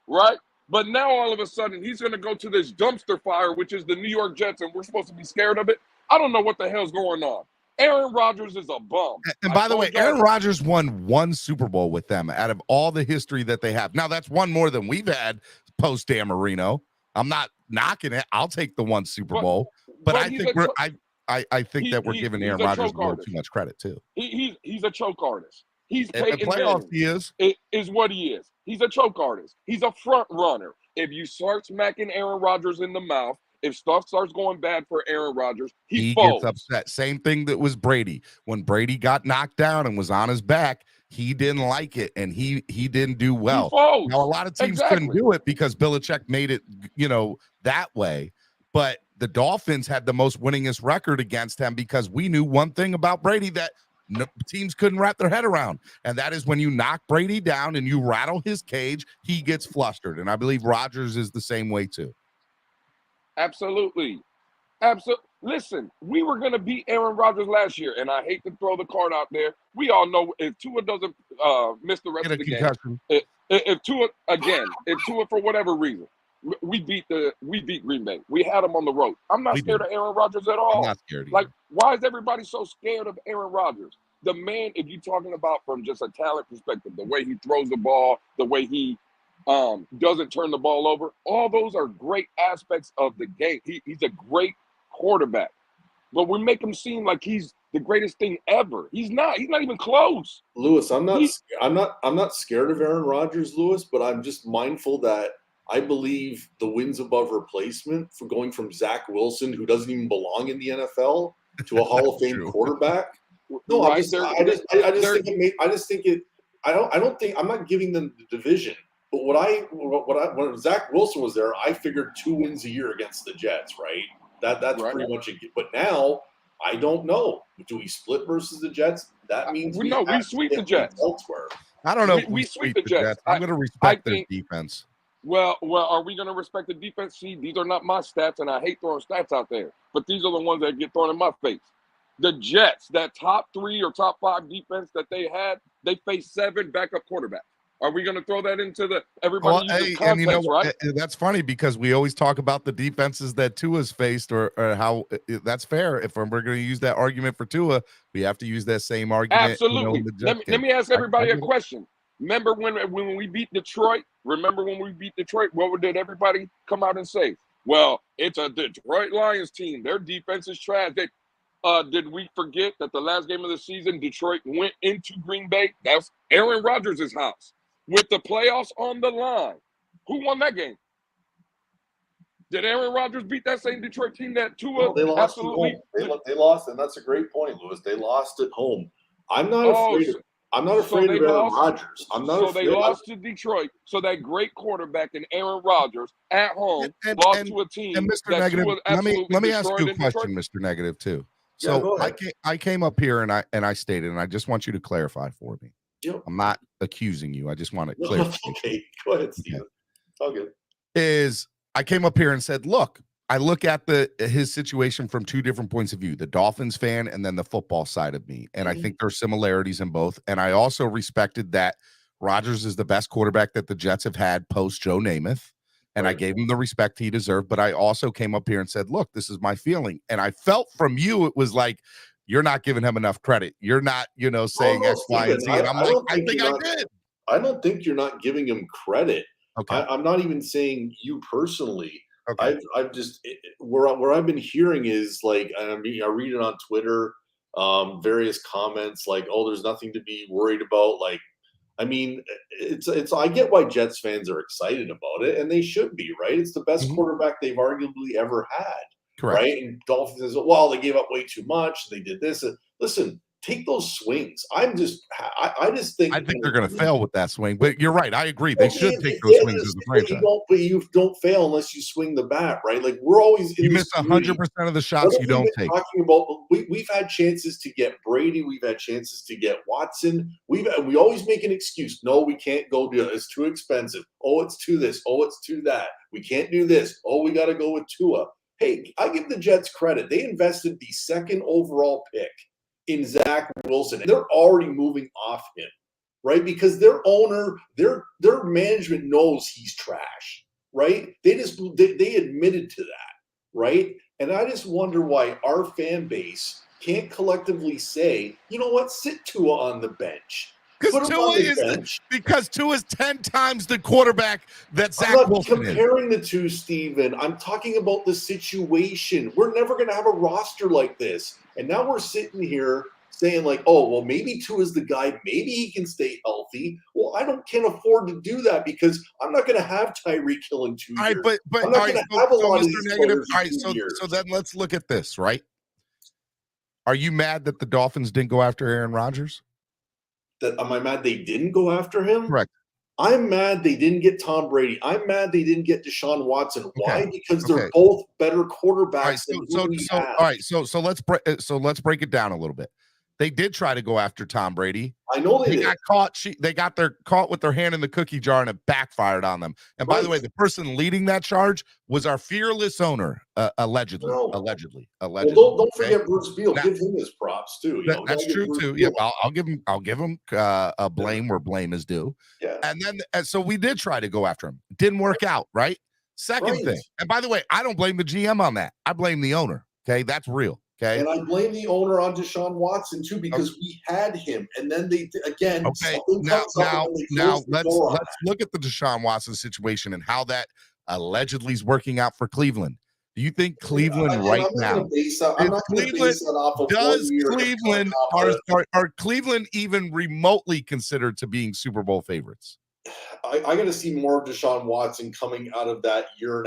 right? But now all of a sudden he's going to go to this dumpster fire, which is the New York Jets, and we're supposed to be scared of it. I don't know what the hell's going on. Aaron Rodgers is a bum. And by the way, Aaron Rodgers won 1 Super Bowl with them out of all the history that they have. Now, that's one more than we've had post Dan Marino. I'm not knocking it. I'll take the 1 Super Bowl. But I think I think that we're giving Aaron Rodgers a little too much credit too. He's a choke artist. He's In Peyton playoffs, Manning. he is. It is what he is. He's a choke artist. He's a front runner. If you start smacking Aaron Rodgers in the mouth, if stuff starts going bad for Aaron Rodgers, he gets folds. upset. Same thing that was Brady. When Brady got knocked down and was on his back, he didn't like it, and he didn't do well. He folds. Now, a lot of teams couldn't do it because Belichick made it, that way. But the Dolphins had the most winningest record against him because we knew one thing about Brady that teams couldn't wrap their head around, and that is when you knock Brady down and you rattle his cage, he gets flustered. And I believe Rodgers is the same way too. Absolutely. Listen, we were going to beat Aaron Rodgers last year, and I hate to throw the card out there. We all know if Tua doesn't miss the rest of the game, if Tua for whatever reason, we beat Green Bay. We had them on the road. I'm not scared of Aaron Rodgers at all. I'm not scared either. Like, why is everybody so scared of Aaron Rodgers? The man, if you're talking about from just a talent perspective, the way he throws the ball, the way he doesn't turn the ball over, all those are great aspects of the game. He's a great quarterback, but we make him seem like he's the greatest thing ever. He's not even close. Lewis, I'm not scared of Aaron Rodgers, Lewis, but I'm just mindful that I believe the wins above replacement for going from Zach Wilson, who doesn't even belong in the NFL, to a Hall of Fame quarterback. No, right. I don't think I'm not giving them the division. But when Zach Wilson was there, I figured 2 wins a year against the Jets, right? That's right. Pretty much a – but now I don't know. Do we split versus the Jets? That means we sweep the Jets elsewhere. I don't know if we sweep the Jets. I'm going to respect their defense. Well, are we going to respect the defense? See, these are not my stats, and I hate throwing stats out there. But these are the ones that get thrown in my face. The Jets, that top 3 or top 5 defense that they had, they faced 7 backup quarterbacks. Are we going to throw that into everybody uses context, right? That's funny because we always talk about the defenses that Tua's faced or how that's fair. If we're going to use that argument for Tua, we have to use that same argument. Absolutely. Let me ask everybody a question. Remember when we beat Detroit? What did everybody come out and say? Well, it's a Detroit Lions team. Their defense is trash. Did we forget that the last game of the season, Detroit went into Green Bay? That's Aaron Rodgers' house. With the playoffs on the line. Who won that game? Did Aaron Rodgers beat that same Detroit team that Tua? No, they lost absolutely. They lost, and that's a great point, Lewis. They lost at home. I'm not afraid of Aaron Rodgers. They lost to Detroit. So that great quarterback in Aaron Rodgers at home lost to a team. And Mr. Negative, let me ask you a question, Mr. Negative, too. So I came up here and I stated, and I just want you to clarify for me. Yep. I'm not accusing you. I just want to clarify. Okay, go ahead, Steven. It's all good. I came up here and said, look, I look at his situation from 2 different points of view, the Dolphins fan and then the football side of me. And I think there's similarities in both. And I also respected that Rodgers is the best quarterback that the Jets have had post Joe Namath. And I gave him the respect he deserved. But I also came up here and said, look, this is my feeling. And I felt from you, it was like, you're not giving him enough credit. You're not, saying X, Y, and Z. And I'm like, I think I did. I don't think you're not giving him credit. Okay. I'm not even saying you personally. Okay. I've just where I've been hearing is like, I read it on Twitter, various comments like, oh, there's nothing to be worried about. Like, I mean, it's I get why Jets fans are excited about it, and they should be, right? It's the best quarterback they've arguably ever had. Correct. Right? And Dolphins says, well, they gave up way too much. They did this. Listen, take those swings. I just think they're going to fail with that swing. But you're right. I agree. They should take those swings as a franchise. But you don't fail unless you swing the bat, right? Like we're always you miss 100% of the shots you don't take. Talking about we've had chances to get Brady. We've had chances to get Watson. We always make an excuse. No, we can't go do it. It's too expensive. Oh, it's too this. Oh, it's too that. We can't do this. Oh, we got to go with Tua. Hey, I give the Jets credit. They invested the 2nd overall pick in Zach Wilson, and they're already moving off him, right? Because their owner, their management knows he's trash, right? They admitted to that, right? And I just wonder why our fan base can't collectively say, you know what, sit Tua on the bench. Because Tua is 10 times the quarterback that Zach Wilson is. I'm not comparing the two, Steven. I'm talking about the situation. We're never going to have a roster like this. And now we're sitting here saying like, oh, well, maybe Tua is the guy. Maybe he can stay healthy. Well, can't afford to do that because I'm not going to have Tyreek Hill in 2 All right, years. but I'm not going to have a lot of Mr. these Negative. players All in right, 2 years. so then let's look at this, right? Are you mad that the Dolphins didn't go after Aaron Rodgers? Am I mad they didn't go after him? Correct. I'm mad they didn't get Tom Brady. I'm mad they didn't get Deshaun Watson. Why? Because they're Okay. both better quarterbacks All right, than who we have. all right, so let's break it down a little bit. They did try to go after Tom Brady. I know they did. Got caught. They got caught with their hand in the cookie jar, and it backfired on them. And by the way, the person leading that charge was our fearless owner, allegedly. No. Allegedly. Well, don't forget Bruce Beal. Give him his props too. That's true too. Yep, I'll give him a blame where blame is due. Yeah. And then so we did try to go after him. Didn't work out, right? Second thing. And by the way, I don't blame the GM on that. I blame the owner. Okay, that's real. Okay. And I blame the owner on Deshaun Watson too because we had him, and then they again. Okay. Now let's look at the Deshaun Watson situation and how that allegedly is working out for Cleveland. Do you think Cleveland are Cleveland even remotely considered to being Super Bowl favorites? I got to see more of Deshaun Watson coming out of that 1.5 year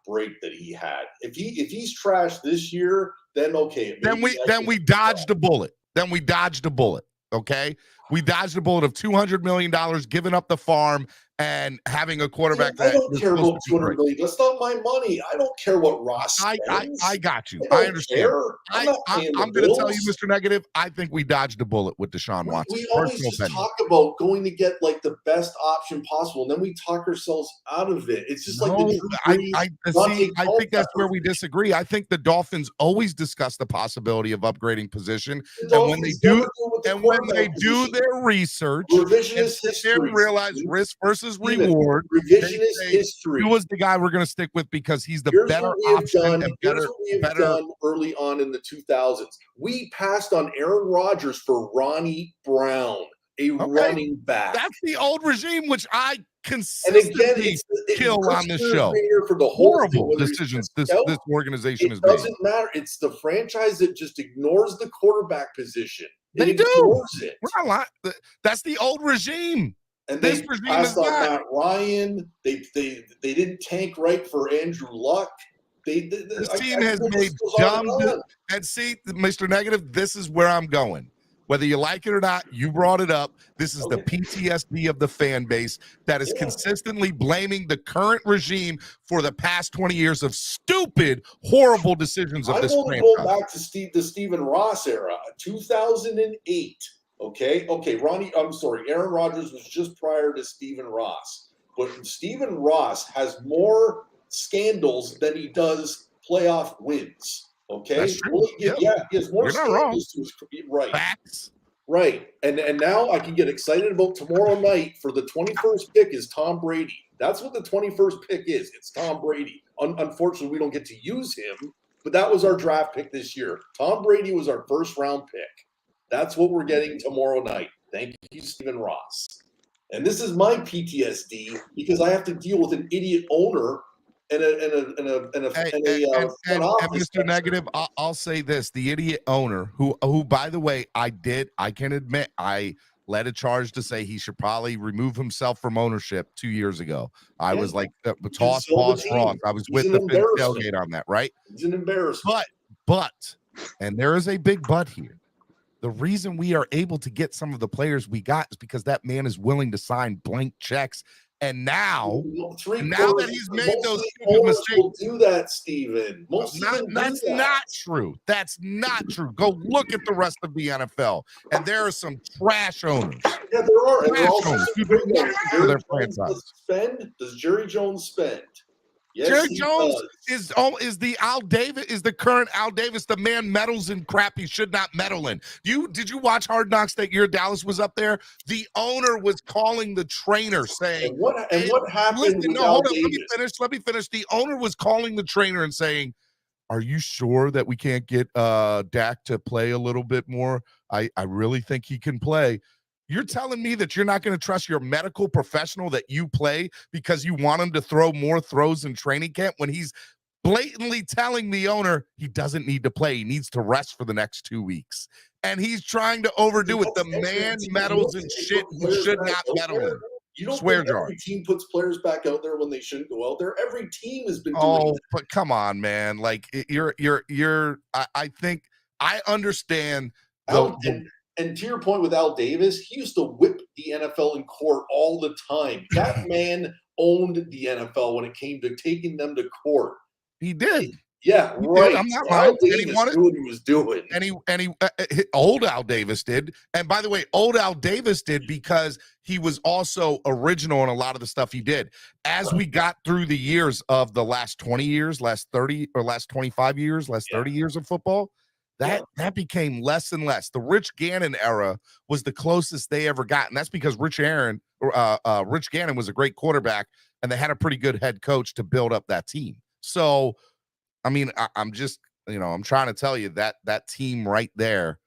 break that he had. If he's trashed this year, then okay. Then we dodged a bullet. Okay, we dodged a bullet of $200 million, giving up the farm and having a quarterback. I don't care about $200 million. That's not my money. I don't care what Ross spends. I got you. I understand. I'm going to tell you, Mr. Negative. I think we dodged a bullet with Deshaun Watson. We always just talk about going to get like the best option possible, and then we talk ourselves out of it. It's just I think that's where we disagree. I think the Dolphins always discuss the possibility of upgrading position, and when they do their research, and realize risk versus reward. Revisionist history. Who was the guy we're going to stick with because he's the better option and better early on in the 2000s. We passed on Aaron Rodgers for Ronnie Brown, a running back. That's the old regime, which I consistently kill on this show. For the horrible decisions this organization has made. It doesn't matter. It's the franchise that just ignores the quarterback position. They do. We're not lying. That's the old regime. And this regime passed on Matt Ryan. They didn't tank right for Andrew Luck. This team has made dumb. And see, Mr. Negative, this is where I'm going. Whether you like it or not, you brought it up. This is the PTSD of the fan base that is consistently blaming the current regime for the past 20 years of stupid, horrible decisions of this franchise. I'm going back to the Stephen Ross era, 2008. Okay, Aaron Rodgers was just prior to Stephen Ross. But Stephen Ross has more scandals than he does playoff wins. Okay, that's true. He has more scandals to his career. Right. Facts. Right. And now I can get excited about tomorrow night for the 21st pick is Tom Brady. That's what the 21st pick is. It's Tom Brady. Unfortunately, we don't get to use him, but that was our draft pick this year. Tom Brady was our first round pick. That's what we're getting tomorrow night. Thank you, Stephen Ross. And this is my PTSD because I have to deal with an idiot owner and Mr. Negative, I'll say this: the idiot owner, who by the way, I can admit, I led a charge to say he should probably remove himself from ownership 2 years ago. I was like, toss wrong. I was with the Phins tailgate on that, right? It's an embarrassment. But, and there is a big but here. The reason we are able to get some of the players we got is because that man is willing to sign blank checks. And now that he's made those stupid mistakes, will do that, Steven. That's not true. That's not true. Go look at the rest of the NFL, and there are some trash owners. Yeah, there are. Trash owners who do not for their franchise. Does Jerry Jones spend? Yes, Jerry Jones is the current Al Davis. The man meddles in crap he should not meddle in. Did you watch Hard Knocks that year Dallas was up there? The owner was calling the trainer saying, what happened? Listen, no, hold on, let me finish. The owner was calling the trainer and saying, are you sure that we can't get Dak to play a little bit more? I really think he can play. You're telling me that you're not going to trust your medical professional that you play because you want him to throw more throws in training camp when he's blatantly telling the owner he doesn't need to play. He needs to rest for the next 2 weeks. And he's trying to overdo it. The man meddles in shit he should not meddle in. You don't Swear think jar. every team puts players back out there when they shouldn't go out there? Every team has been doing Oh, that. but come on, man. Like I think I understand And to your point with Al Davis, he used to whip the NFL in court all the time. That man owned the NFL when it came to taking them to court. he did. Yeah, He right. did. I'm not So Al lying. And he Davis wanted- knew what he was doing. And he old Al Davis did. And by the way, old Al Davis did because he was also original in a lot of the stuff he did. As we got through the years of the last 20 years, last 30 or last 25 years, last 30 years of football, that became less and less. The Rich Gannon era was the closest they ever got. And that's because Rich Gannon was a great quarterback and they had a pretty good head coach to build up that team. So, I mean, I'm just, I'm trying to tell you that team right there.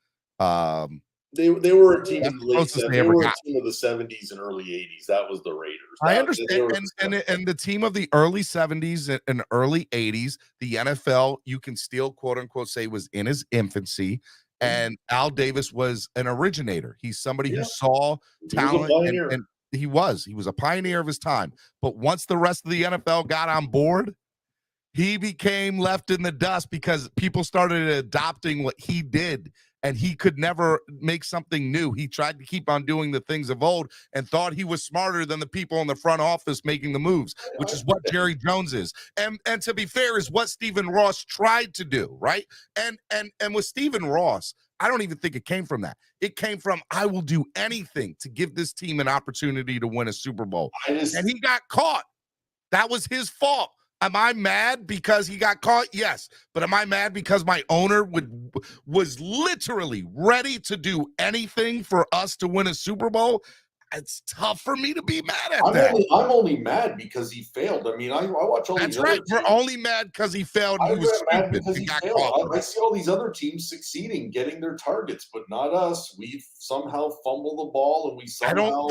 They were a team in the late closest 70s. they They ever were a got. team of the 70s and early 80s. That was the Raiders. I They understand. were- And the team of the early 70s and early 80s, the NFL, you can still quote unquote say was in his infancy. And Al Davis was an originator. He's somebody who saw talent and he was a pioneer of his time. But once the rest of the NFL got on board, he became left in the dust because people started adopting what he did, and he could never make something new. He tried to keep on doing the things of old and thought he was smarter than the people in the front office making the moves, which is what Jerry Jones is. And to be fair, is what Stephen Ross tried to do, right? And with Stephen Ross, I don't even think it came from that. It came from, I will do anything to give this team an opportunity to win a Super Bowl. And he got caught. That was his fault. Am I mad because he got caught? Yes. But am I mad because my owner was literally ready to do anything for us to win a Super Bowl? It's tough for me to be mad at that. I'm only mad because he failed. I mean, I watch all these. That's right. We're only mad because he failed. And he was stupid because and he got failed. caught. I see all these other teams succeeding, getting their targets, but not us. We somehow fumble the ball, and we somehow.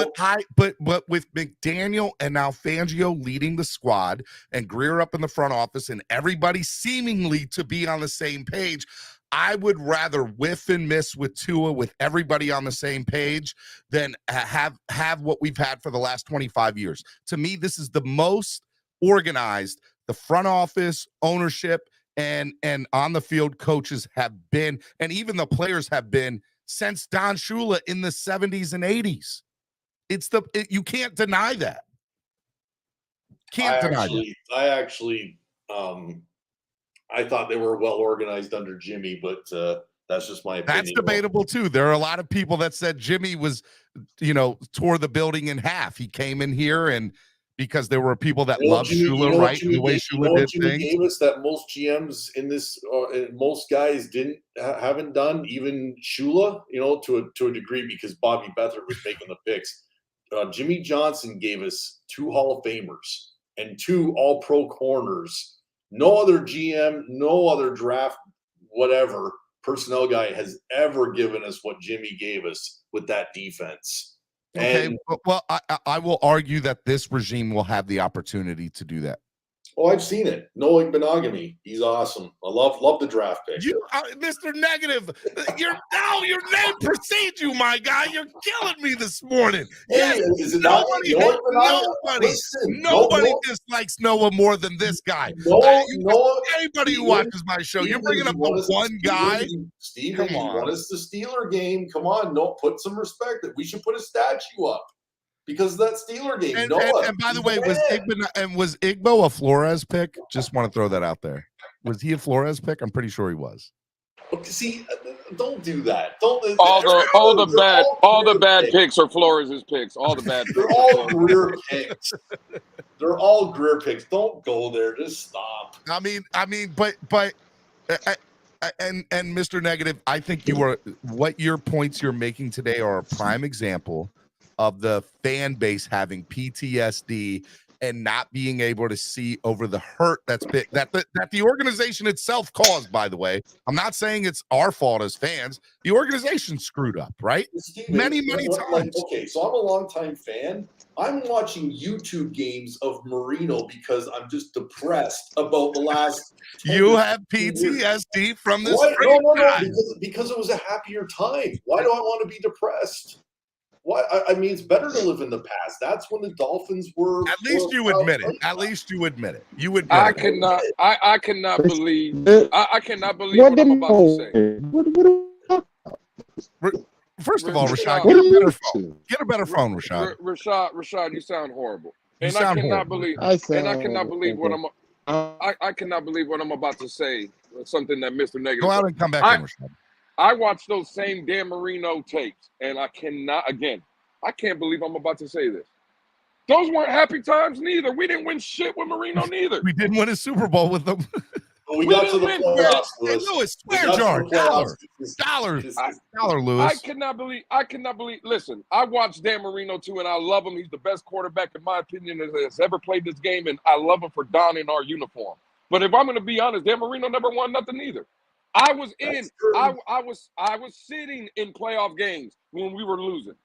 But with McDaniel and now Fangio leading the squad and Greer up in the front office and everybody seemingly to be on the same page, I would rather whiff and miss with Tua with everybody on the same page than have what we've had for the last 25 years. To me, this is the most organized the front office, ownership, and on the field coaches have been, and even the players have been since Don Shula in the 70s and 80s. You can't deny that. I thought they were well organized under Jimmy, but that's just my opinion. That's debatable too. There are a lot of people that said Jimmy was, tore the building in half. He came in here and because there were people that loved Shula, right? The way Shula did things. Gave us that most GMs in this, most guys haven't done, even Shula, to a degree because Bobby Beathard was making the picks. Jimmy Johnson gave us 2 Hall of Famers and 2 All-Pro corners. No other GM, no other draft, whatever personnel guy has ever given us what Jimmy gave us with that defense. Okay, well, I will argue that this regime will have the opportunity to do that. Oh, I've seen it. Noah Benogamy. He's awesome. I love the draft pick. You, Mr. Negative, your name precedes you, my guy. You're killing me this morning. Hey, is it nobody dislikes Noah more than this guy. Anybody who watches my show, you're bringing up the one guy. Steven, you want us the Steeler game? Come on, no, put some respect. We should put a statue up. Because of that Steeler game. And by the way, was Igbo a Flores pick? Just want to throw that out there. Was he a Flores pick? I'm pretty sure he was. Okay, see, don't do that. Don't. All the bad picks are Flores' picks. All the bad picks. They're all Greer picks. They're all Greer picks. Don't go there. Just stop. I mean, but and Mr. Negative, I think what your points you're making today are a prime example of the fan base having PTSD and not being able to see over the hurt that the organization itself caused, by the way. I'm not saying it's our fault as fans. The organization screwed up, right? Steven, Many times. Okay, so I'm a longtime fan. I'm watching YouTube games of Marino because I'm just depressed about the last. You have PTSD from this. No, because it was a happier time. Why do I want to be depressed? Why? I mean, it's better to live in the past. That's when the Dolphins were. At least you admit it. At least you admit it. You admit I it. cannot. I cannot believe. I cannot believe what I'm about to say. First of all, Rashad, get a better phone, Rashad. Rashad, you sound horrible. And I cannot believe what I'm. I cannot believe what I'm about to say. Something that Mr. Negative. Go out and come back in, Rashad. I watched those same Dan Marino tapes, and I can't believe I'm about to say this. Those weren't happy times neither. We didn't win shit with Marino neither. We didn't win a Super Bowl with them. We got to the playoffs, Lewis, swear jar, dollar, Lewis. I cannot believe. Listen, I watched Dan Marino too, and I love him. He's the best quarterback, in my opinion, that has ever played this game, and I love him for donning our uniform. But if I'm going to be honest, Dan Marino never won nothing either. I was sitting in playoff games when we were losing.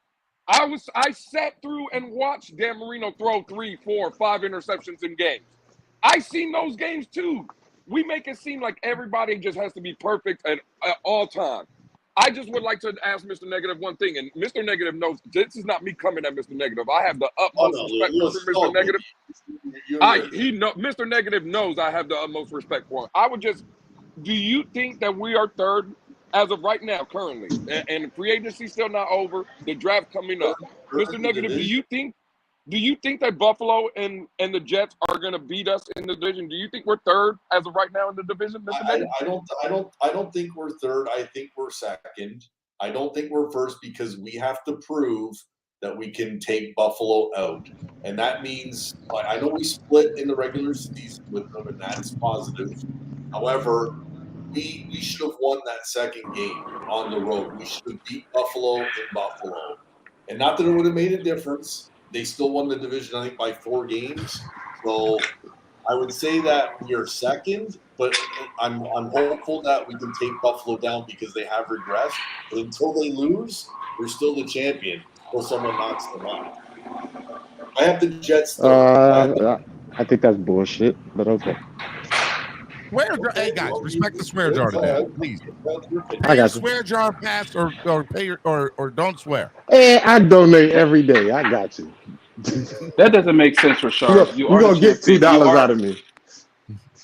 I sat through and watched Dan Marino throw 3, 4, 5 interceptions in games. I seen those games too. We make it seem like everybody just has to be perfect at all times. I just would like to ask Mr. Negative one thing, and Mr. Negative knows this is not me coming at Mr. Negative. I have the utmost respect for Mr. Negative. Mr. Negative knows I have the utmost respect for him. I would just. Do you think that we are third as of right now, currently, and free agency still not over, the draft coming up? Mr. Negative, do you think that Buffalo and the Jets are going to beat us in the division? Do you think we're third as of right now in the division, Mr. Negative? I don't think we're third. I think we're second. I don't think we're first because we have to prove that we can take Buffalo out, and that means I know we split in the regular season with them, and that's positive. However, we should have won that second game on the road. We should have beat Buffalo in Buffalo. And not that it would have made a difference. They still won the division, I think, by 4 games. So I would say that we are second, but I'm hopeful that we can take Buffalo down because they have regressed. But until they lose, we're still the champion until someone knocks them out. I have the Jets. I think that's bullshit, but okay. Hey guys, respect the swear jar today, please. I got you. Swear jar pass or pay or don't swear. Hey, I donate every day. I got you. That doesn't make sense, Rashard. You're gonna get $2 out of me.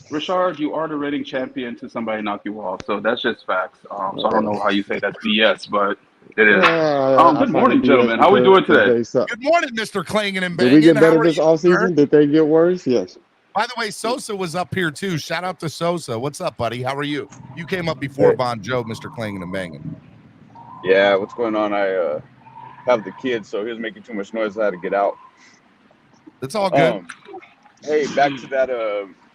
Rashard, you are the reigning champion to somebody knock you off, so that's just facts. So I don't know how you say that's BS, but it is. Good morning, gentlemen. How are we doing today? Good morning, Mr. Clangin and Bangin. Did we get better this offseason? Did they get worse? Yes. By the way, Sosa was up here too. Shout out to Sosa. What's up, buddy? How are you? You came up before Bon Joe, Mr. Clangin and Bangin. Yeah, what's going on? I have the kids, so he was making too much noise. I had to get out. It's all good. Hey, back to that.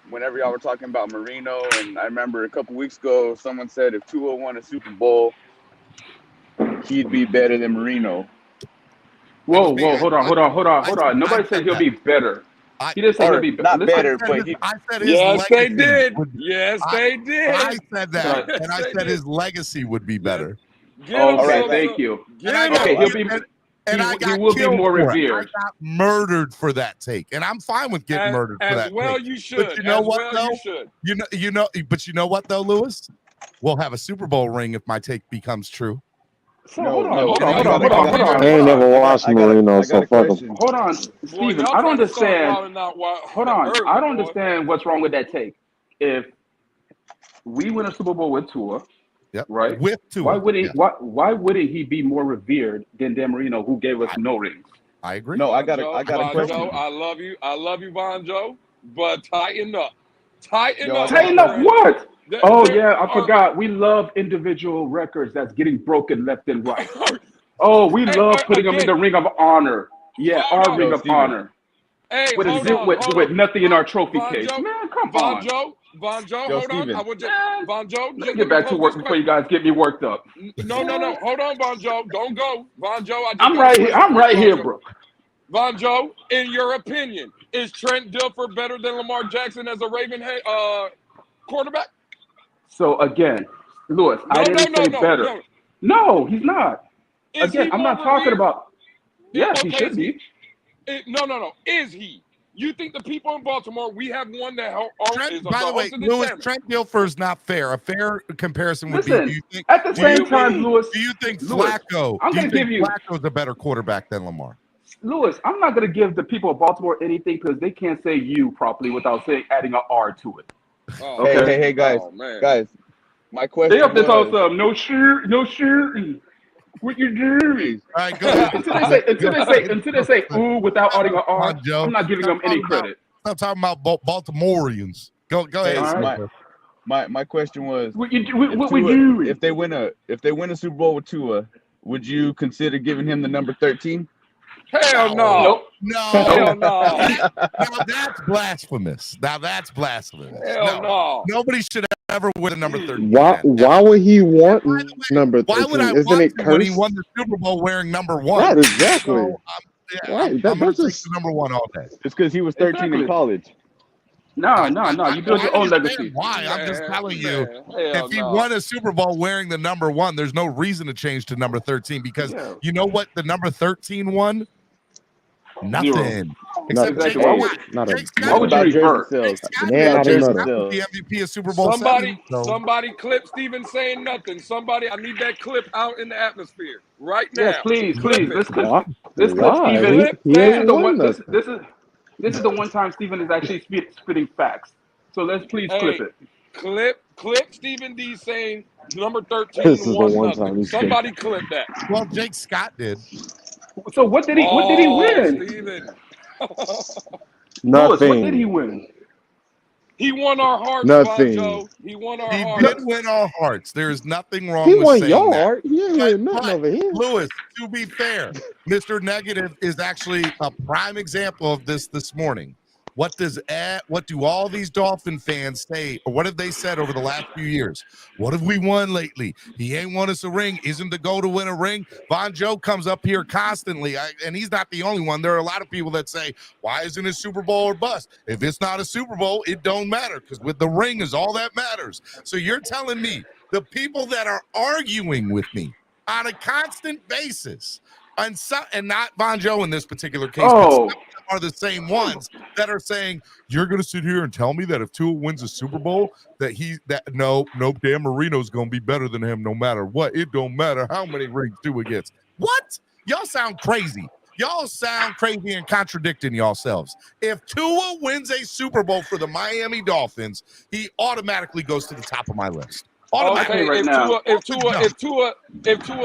Whenever y'all were talking about Marino, and I remember a couple weeks ago, someone said if Tua won a Super Bowl, he'd be better than Marino. Whoa, hold on. Nobody said he'll be better. He didn't say he'll be not better, but I said his yes, they did. Yes, they did. I said that, and I said his legacy would be better. Okay, thank you. Okay, he'll be. He will be more revered. I got murdered for that take, and I'm fine with getting murdered for that. Well, take. you should. But you know what, though? But you know what, though, Lewis? We'll have a Super Bowl ring if my take becomes true. Hold on. I ain't never watched Marino, so fuck him. Hold on, Steven. I don't understand. Hold on. I don't understand what's wrong with that take. If we win a Super Bowl with Tua, right? With Tua, why wouldn't he be more revered than Dan Marino, who gave us no rings? I agree. No, I got a question. Joe, I love you, Bon Joe, but tighten up. Tighten up what? Yeah, I forgot. We love individual records that's getting broken left and right. Oh, we love putting them in the Ring of Honor. Yeah, our Ring of Honor. Hey, with nothing in our trophy case. Man, come on. Bon Joe, hold on. I would just Bon Joe. Let me get back to work before you guys get me worked up. No. Hold on, Bon Joe. Don't go. Bon Joe, I'm right here, bro. Von Joe, in your opinion, is Trent Dilfer better than Lamar Jackson as a Raven quarterback? So again, Lewis, I didn't say better. No, he's not. Again, I'm not talking about. Yes, he should be. No. Is he? You think the people in Baltimore, we have one that is by the way, Lewis, Trent Dilfer is not fair. A fair comparison would be, at the same time, Lewis. Do you think Flacco? I'm going to give you Flacco's a better quarterback than Lamar? Lewis, I'm not going to give the people of Baltimore anything because they can't say you properly without adding an R to it. Oh, okay. Hey, guys, guys. My question. They up there talking some no shirt. What you doing? All right, go ahead. Until they say ooh without adding an R, I'm not giving them any credit. I'm talking about Baltimoreans. Go ahead. Right. My question was, what we doing? If they win a Super Bowl with Tua, would you consider giving him the number 13? Hell no. No. Hell no. Now that's blasphemous. Hell no. Nobody should ever win a number 13. Why would he want number 13? Why would I Isn't want it to cursed? when he won the Super Bowl wearing number 1? Right, exactly. So, right. I'm going to take the number 1 all day. It's because he was 13 in college. No. You build your own legacy. Why? I'm just telling you, if he won a Super Bowl wearing the number 1, there's no reason to change to number 13 because you know what the number 13 won? Nothing. Except Jake Why would you revert? The MVP of Super Bowl. Somebody clip Steven saying nothing. Somebody, I need that clip out in the atmosphere right now. Yes, please. Let's clip Steven. This is the one time Steven is actually spitting facts. So let's please clip it. Clip Stephen D saying number 13 won nothing. Somebody clip that. Well, Jake Scott did. So what did he win? Steven. Nothing. What did he win? He won our hearts, Nothing. Joe. He won our hearts. He did win our hearts. There is nothing wrong with saying your that. Heart. He ain't win nothing over here. Lewis, to be fair, Mr. Negative is actually a prime example of this morning. What do all these Dolphin fans say, or what have they said over the last few years? What have we won lately? He ain't won us a ring. Isn't the goal to win a ring? Von Joe comes up here constantly, and he's not the only one. There are a lot of people that say, why isn't it Super Bowl or bust? If it's not a Super Bowl, it don't matter, because with the ring is all that matters. So you're telling me the people that are arguing with me on a constant basis, and not Von Joe in this particular case, but are the same ones that are saying you're going to sit here and tell me that if Tua wins a Super Bowl no Dan Marino's going to be better than him no matter what. It don't matter how many rings Tua gets. What? Y'all sound crazy. Y'all sound crazy and contradicting yourselves. If Tua wins a Super Bowl for the Miami Dolphins, he automatically goes to the top of my list. Okay, if Tua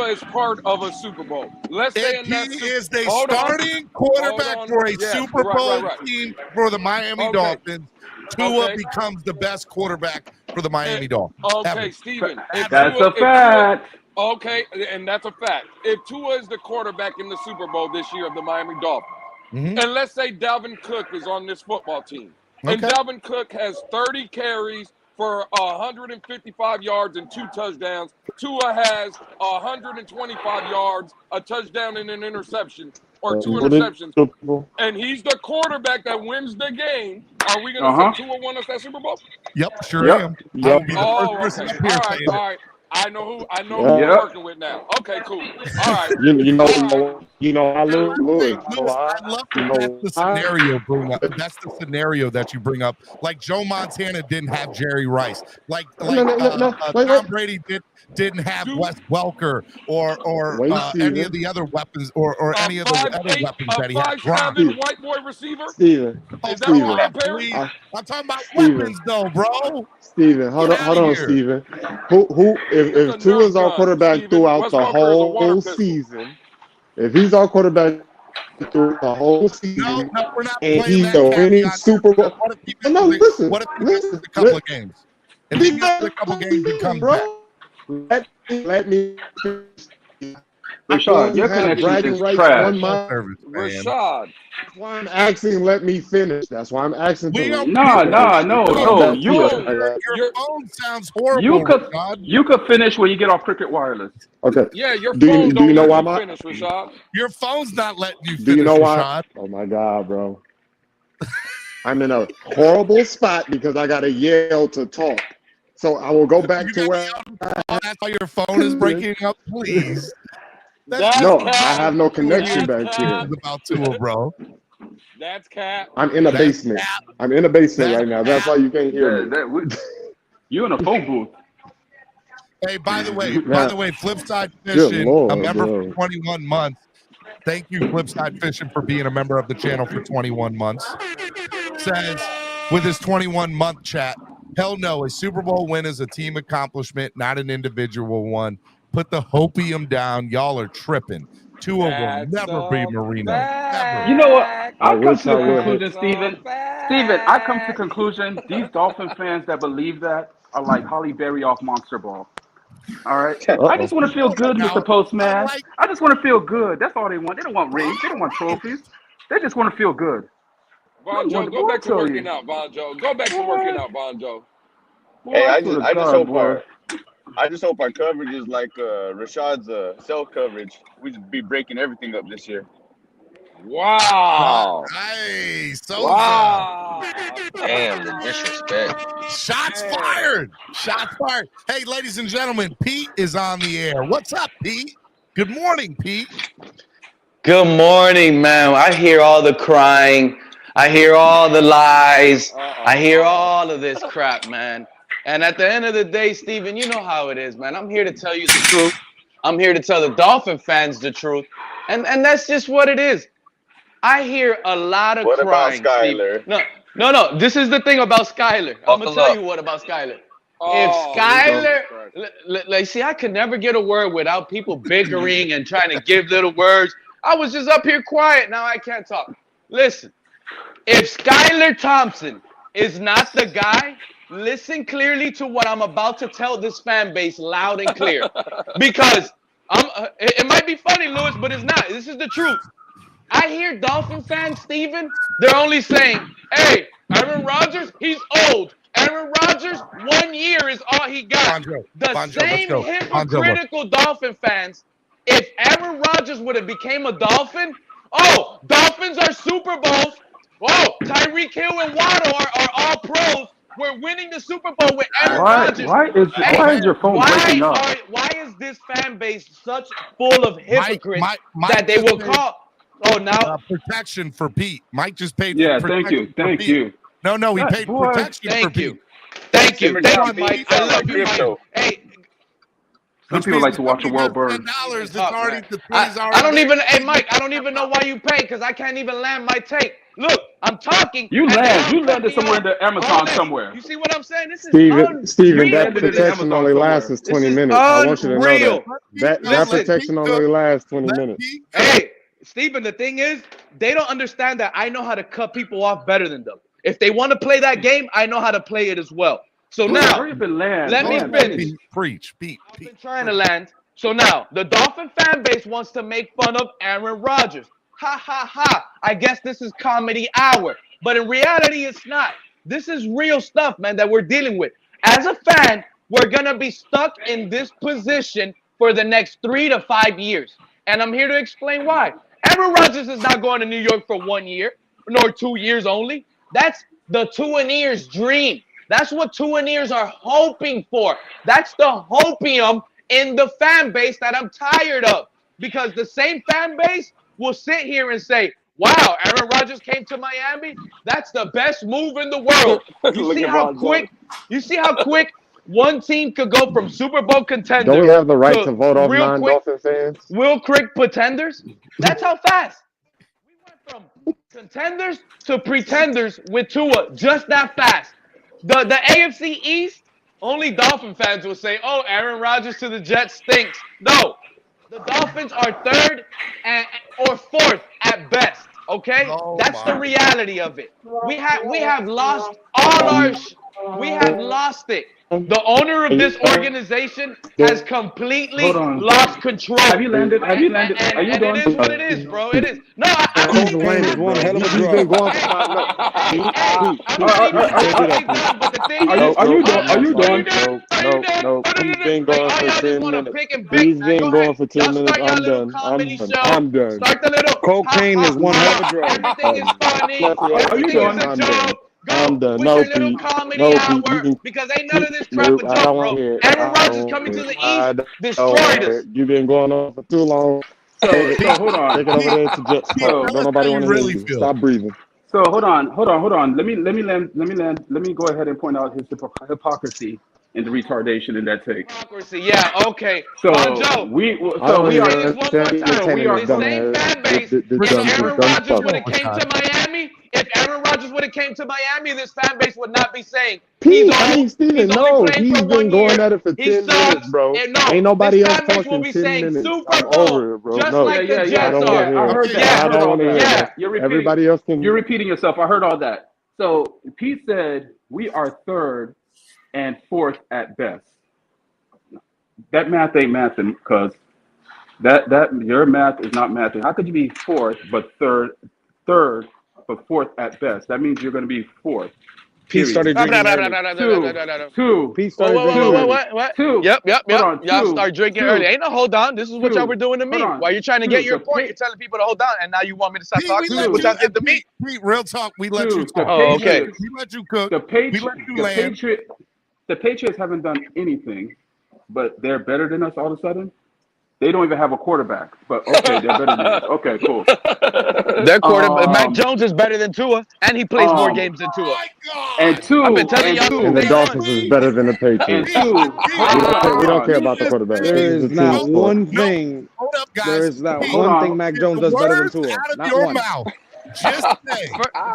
is part of a Super Bowl, let's say if he is the starting quarterback for a Super Bowl team for the Miami Dolphins, Tua becomes the best quarterback for the Miami Dolphins. Okay, Steven. That's a fact. Okay, and that's a fact. If Tua is the quarterback in the Super Bowl this year of the Miami Dolphins, and let's say Dalvin Cook is on this football team, and Dalvin Cook has 30 carries for 155 yards and 2 touchdowns. Tua has 125 yards, a touchdown and an interception, or 2 interceptions. And he's the quarterback that wins the game. Are we going to say Tua won us that Super Bowl? Yep, sure am. Yep. All right. I know who we're working with now. Okay, cool. All right. I love that's the scenario bring up. That's the scenario that you bring up. Like Joe Montana didn't have Jerry Rice. Like Tom Brady didn't have Wes Welker or any of the other weapons or any of the other weapons that he had. 5'7" white boy receiver. Steven. Is that what I'm comparing? I'm talking about weapons though, bro. Steven, hold on, Steven. If Tua is our quarterback throughout the whole season, if he's our quarterback through the whole season, we're not and he's the winning Super Bowl. What if he misses a couple of games? If he misses a couple games, he comes back. Let me. Rashad, your have connection bragging is rights trash. on my. Service, man. Rashad. That's why I'm asking. Let me finish. That's why I'm asking. We To don't- No, finish. no. Your phone sounds horrible, Rashad. You could finish when you get off Cricket Wireless. Okay. Yeah, your Do phone you don't know let why you my finish, Rashad. Your phone's not letting you finish, Do you know why? Rashad. Oh my God, bro. I'm in a horrible spot because I got to yell to talk. So I will go back to where. Oh, that's why your phone is breaking up, please. No, I have no connection back here. About Tua, bro. That's cap. I'm in a basement. I'm in a basement right now. That's why you can't hear me. You in a phone booth. Hey, by the way, Flipside Good Fishing, Lord, a member bro. for 21 months. Thank you, Flipside Fishing, for being a member of the channel for 21 months. Says with his 21-month chat, hell no, a Super Bowl win is a team accomplishment, not an individual one. Put the hopium down. Y'all are tripping. Tua will never be Marino. Never. You know what? I come wish to the I would. conclusion, Steven. I come to the conclusion these Dolphin fans that believe that are like Holly Berry off Monster Ball. All right? I just want to feel good, Mr. Postman. I just want to feel good. That's all they want. They don't want rings. They don't want trophies. They just want to feel good. Bonjo, go back to working out, Bonjo. Go back to working out, Bonjo. Hey, I just hope our coverage is like Rashad's cell coverage. We just be breaking everything up this year. Wow. Hey, wow. Damn, the disrespect. Shots fired. Shots fired. Hey, ladies and gentlemen, Pete is on the air. What's up, Pete? Good morning, Pete. Good morning, man. I hear all the crying. I hear all the lies. I hear all of this crap, man. And at the end of the day, Steven, you know how it is, man. I'm here to tell you the truth. I'm here to tell the Dolphin fans the truth. And that's just what it is. I hear a lot of crying. What about Skyler? No. This is the thing about Skyler. I'm going to tell you what about Skyler. If Skyler, see, I could never get a word without people bickering and trying to give little words. I was just up here quiet. Now I can't talk. Listen, if Skyler Thompson is not the guy, listen clearly to what I'm about to tell this fan base loud and clear. Because it might be funny, Lewis, but it's not. This is the truth. I hear Dolphin fans, Steven, they're only saying, hey, Aaron Rodgers, he's old. Aaron Rodgers, 1 year is all he got. Same hypocritical Dolphin fans, if Aaron Rodgers would have became a Dolphin, Dolphins are Super Bowls. Tyreek Hill and Waddle are all pros. We're winning the Super Bowl with Aaron Rodgers. Why is your phone breaking up? Why is this fan base such full of hypocrites that they will call? Protection for Pete. Mike just paid. Yeah, thank you. No, he paid protection for Pete. Thank you, Mike. I love you, Mike. Hey, some people like to watch the world burn. I don't even. Hey, Mike, I don't even know why you pay because I can't even land my take. Look, I'm talking. You landed somewhere in the Amazon somewhere. You see what I'm saying? This is Steven, that protection only lasts 20 minutes. I want you to know that. That protection only lasts 20 minutes. Hey, Steven, the thing is, they don't understand that I know how to cut people off better than them. If they want to play that game, I know how to play it as well. So now, let me finish. Preach, Pete. I've been trying to land. So now, the Dolphin fan base wants to make fun of Aaron Rodgers. Ha, ha, ha. I guess this is comedy hour. But in reality, it's not. This is real stuff, man, that we're dealing with. As a fan, we're going to be stuck in this position for the next 3 to 5 years. And I'm here to explain why. Aaron Rodgers is not going to New York for 1 year, nor 2 years only. That's the Tuaneers' dream. That's what Tuaneers are hoping for. That's the hopium in the fan base that I'm tired of. Because the same fan base will sit here and say, wow, Aaron Rodgers came to Miami? That's the best move in the world. You see how quick one team could go from Super Bowl contenders. Don't we have the right to vote off non-Dolphin fans? Real quick pretenders. That's how fast. We went from contenders to pretenders with Tua just that fast. The AFC East, only Dolphin fans will say, oh, Aaron Rodgers to the Jets stinks. No. The Dolphins are third or fourth at best. Okay, that's the reality of it. We have lost all We have lost it. The owner of this organization has completely lost control. Have you landed? Have you landed? And, Are you and done? it is what it is, bro. It is. No, I He's believe landed, bro. He's been going for my no. but the thing Are you done? Are you done? No. He's been going for 10 minutes. He's been going for 10 minutes. I'm done. I'm done. Start the little cocaine is one hell of a drug. Everything is funny. Are you done? I'm done. With No, your little Pete. comedy No, hour, Pete. You can, because ain't none of this no, crap a I joke, don't bro. want to hear it. Aaron Rodgers coming to the East destroyed us. You've been going on for too long. So hold on. Take it over there to Jets. Don't nobody want to hear you. Stop breathing. So hold on. Let me go ahead and point out his hypocrisy and the retardation in that take. Hypocrisy, yeah, okay. So Joe, we are the same fan base. If Aaron Rodgers would have came to Miami, this fan base would not be saying Steven, no, he's been going at it for 10 minutes, bro. Ain't nobody else talking 10 minutes. I'm over it, bro. Just No, like the Jets I heard that. I don't want to hear that. Everybody else can. You're repeating yourself. I heard all that. So Pete said we are third and fourth at best. That math ain't mathing, because that your math is not mathing. How could you be fourth but third but fourth at best? That means you're going to be fourth. Pete started drinking Two. Pete started drinking. What? Two. Yep. On, y'all start drinking early. Ain't no hold on. This is what y'all were doing to me. While you're trying to get your point, you're telling people to hold on, and now you want me to stop talking. What y'all did to me? Pete, real talk. We let you talk. Oh, okay. We let you cook. We let you land. The Patriots haven't done anything, but they're better than us all of a sudden. They don't even have a quarterback, but okay, they're better than us. Okay, cool. Their quarterback, Mac Jones, is better than Tua, and he plays more games than Tua. And two, I've been telling y'all. And the Dolphins is better than the Patriots. And two, we don't care about the quarterback. There is not one thing. Hold up, guys. There is not one thing Mac Jones does better than Tua. Out of Not your one. mouth. Just say.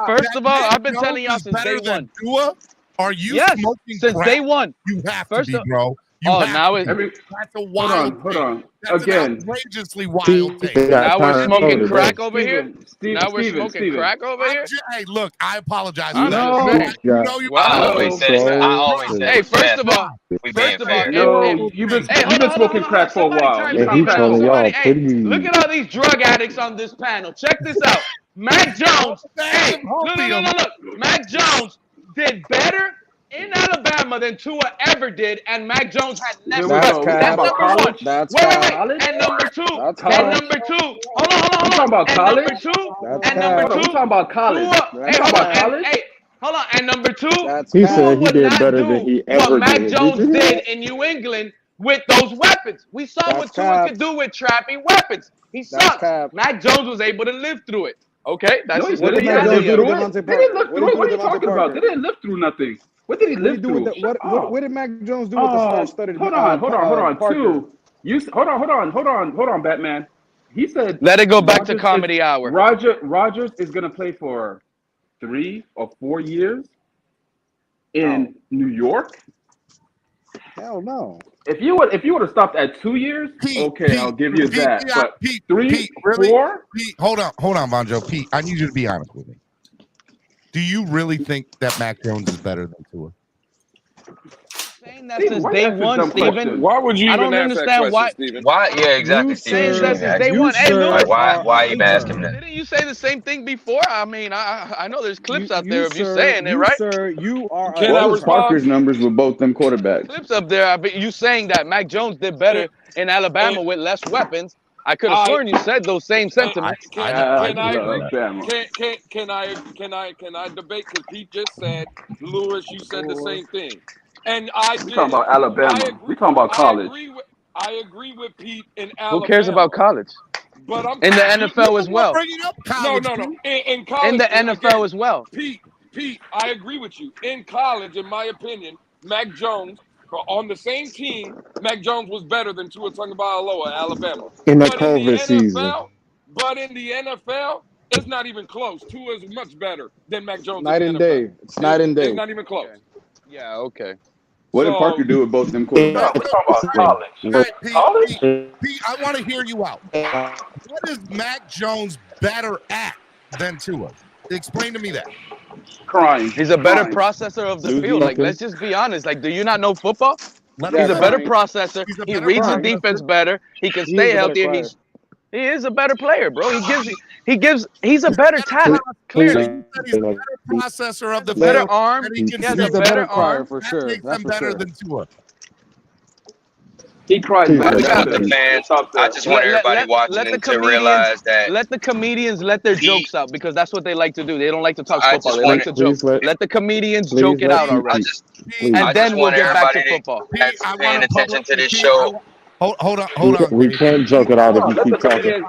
First of all, I've been telling y'all since day one. Tua? Are you smoking since crack? day one. You have to be, bro. Now that's a wild. Hold on. That's Again, an outrageously wild take. Now we're smoking crack over here. Now we're smoking crack over here. Hey, look, I apologize. I always say. Hey, first of all, you've been smoking crack for a while. Look at all these drug addicts on this panel. Check this out. Mac Jones. Look. Mac Jones did better in Alabama than Tua ever did, and Mac Jones had never. That's number one. Wait. And number two. Hold on. talking about college? Number two. We're talking about college. Hold on. And number two. He said he did better than he ever did. What Mac Jones did in New England with those weapons. We saw what Tua could do with trapping weapons. He sucked. Mac Jones was able to live through it. Okay, that's just what did Mac Jones do? They didn't live through it. What are you talking about? They didn't live through nothing. What did he live through? What did Mac Jones do with the star-studded? Hold on. Hold on, Batman. He said, "Let it go back to comedy hour." Rodgers is going to play for 3 or 4 years in New York. Hell no. If you would have stopped at 2 years, I'll give you that. But Pete, 3, really? 4. Pete, hold on, Vonjo. Pete, I need you to be honest with me. Do you really think that Mac Jones is better than Tua? Saying that since day one, Steven. Why would you even ask that question, Steven? Why? Yeah, exactly, Steven. Saying that since day one. Hey, Lewis. Why even ask him that? Didn't you say the same thing before? I mean, I know there's clips out there of you saying it, right? Sir, you are. What was Parker's numbers with both them quarterbacks? Clips up there. You saying that Mac Jones did better in Alabama with less weapons. I could have sworn you said those same sentiments. Can I debate? Because Pete just said, Lewis, you said the same thing. And we talking about Alabama. We talking about college. I agree with Pete in Alabama. Who cares about college? But in the NFL as well. No. In college. In the NFL as well. Pete, I agree with you. In college, in my opinion, Mac Jones, on the same team, Mac Jones was better than Tua Tagovailoa at Alabama. In the COVID season. But in the NFL, it's not even close. Tua is much better than Mac Jones. Night and day. It's night and day. It's not even close. Okay. Yeah, okay. What did Parker do with both them quarterbacks? We're talking about college. Pete, I want to hear you out. What is Mac Jones better at than Tua? Explain to me that. Crying. He's a better processor of the field. Like, let's just be honest. Like, do you not know football? He's a better processor. He reads the defense better. He can stay healthier. He is a better player, bro. He's a better talent. Clearly, he's a better processor of the better field. arm. He has a better arm for sure. Makes him better than Tua. He cries better than the fans. I just want everybody watching to realize that. Let the comedians let their jokes out because that's what they like to do. They don't like to talk football. They like to joke. Let the comedians joke it out already. And then we'll get back to football. That's paying attention to this show. Hold on. We can't joke it out if you keep talking.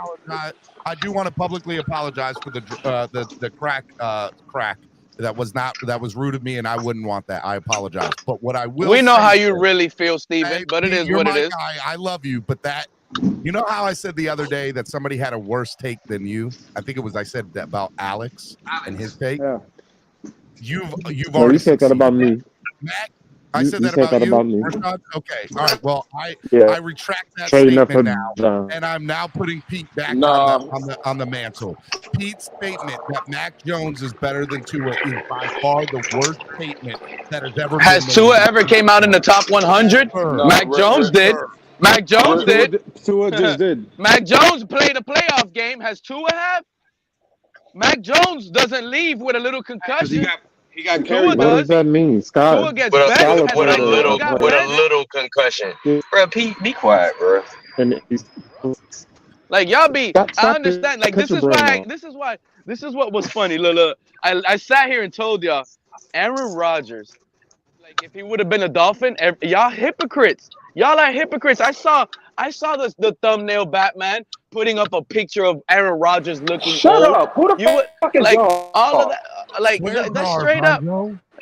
I do want to publicly apologize for the crack that was rude of me, and I wouldn't want that. I apologize. But what I will, we know how you really feel, Steven, but it is what it is. I love you, but you know how I said the other day that somebody had a worse take than you? I think I said that about Alex and his take. Yeah. You've No, already you said that about me. Matt, I said that about you. Okay. All right. Well, I retract that statement now, and I'm now putting Pete back on the mantle. Pete's statement that Mac Jones is better than Tua is by far the worst statement that has ever been made. Has Tua ever came out in the top 100? No, Mac Jones did. Mac Jones did. Tua just did. Mac Jones played a playoff game. Has Tua have? Mac Jones doesn't leave with a little concussion. He got carried. What does that mean, Scott? Tua gets better with a little concussion. Bro, Pete, be quiet, bro. Like y'all be, I understand. Like this is what was funny. Look, I sat here and told y'all, Aaron Rodgers, like if he would have been a Dolphin, y'all hypocrites. Y'all are hypocrites. I saw the thumbnail Batman putting up a picture of Aaron Rodgers looking Shut old. up. Who the fuck is y'all? All of that, like that's straight up.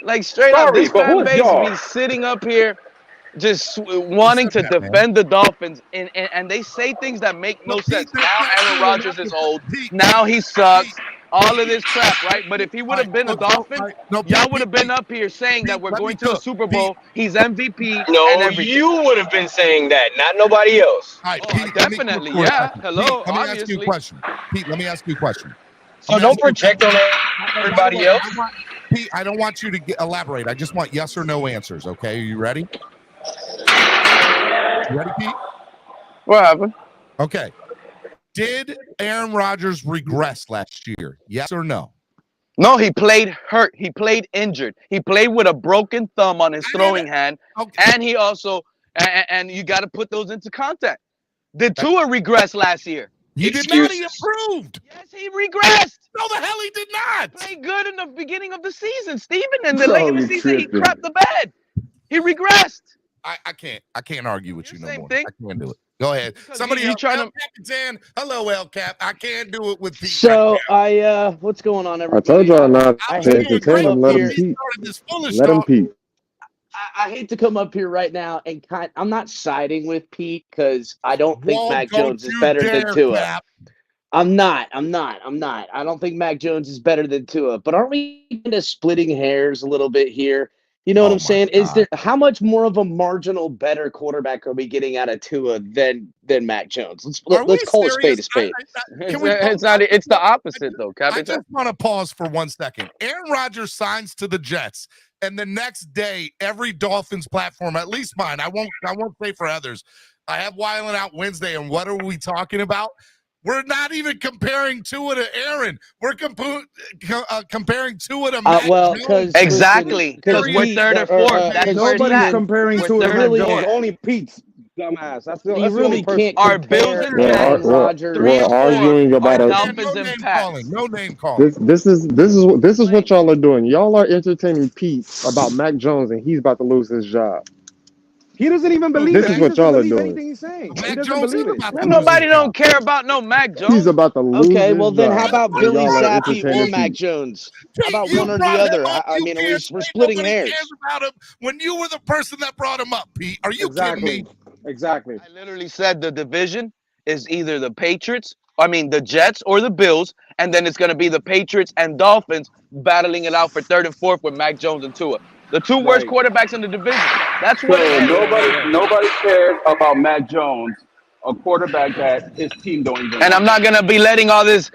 Like straight up, this fan base be sitting up here just wanting to defend the Dolphins, and they say things that make no sense. Now Aaron Rodgers is old. Now he sucks. All of this crap, right? But if he would have been a Dolphin, y'all would have been up here saying that we're going to the Super Bowl. He's MVP. No, you would have been saying that, not nobody else. All right, Pete, definitely, yeah. Hello, Pete, let me ask you a question. Pete, let me ask you a question. So don't project on everybody else. Pete, I don't want you to elaborate. I just want yes or no answers, okay? Are you ready? You ready, Pete? What happened? Okay. Did Aaron Rodgers regress last year? Yes or no? No, he played hurt. He played injured. He played with a broken thumb on his throwing hand. Okay. And he also, and you got to put those into context. Did Tua regress last year? He did not. He improved. Yes, he regressed. No, the hell he did not. He played good in the beginning of the season, Steven. And the late in the season, he crapped the bed. He regressed. I can't argue with you no more. Thing. I can't do it. Go ahead. Somebody else trying to. Hello, El Cap. I can't do it with Pete. So what's going on, everybody? I told y'all not to entertain him. Let him Pete. Let him Pete. I hate to come up here right now and I'm not siding with Pete because I don't think Mac Jones is better than Tua. Cap. I'm not. I don't think Mac Jones is better than Tua. But aren't we kind of splitting hairs a little bit here? You know what I'm saying? God. Is there how much more of a marginal better quarterback are we getting out of Tua than Mac Jones? Let's call a spade a spade. It's the opposite though, Captain. I just want to pause for 1 second. Aaron Rodgers signs to the Jets, and the next day, every Dolphins platform, at least mine, I won't say for others. I have Wiling Out Wednesday, and what are we talking about? We're not even comparing Tua to Aaron. We're comparing Tua to Mac Jones. Exactly. Because we're third or fourth. That's where nobody's comparing Tua to Mac Jones. Only Pete's dumbass. That's the only can't our Bills and Pats. Rodgers. We're arguing about Dolphins and Pats. No name calling. This is what y'all are doing. Y'all are entertaining Pete about Mac Jones, and he's about to lose his job. He doesn't even believe it. This is what y'all are doing. Anything he's saying. Mac Jones is about to nobody don't care about no Mac Jones. He's about to lose. Okay, well then how about job. Billy Zappi or Mac Jones? How about one or the other? I mean, we're splitting hairs. About him when you were the person that brought him up, Pete. Are you kidding me? Exactly. I literally said the division is either the the Jets or the Bills, and then it's going to be the Patriots and Dolphins battling it out for third and fourth with Mac Jones and Tua. The two worst quarterbacks in the division. That's what nobody cares about Mac Jones a quarterback that his team don't even. And I'm not gonna be letting all these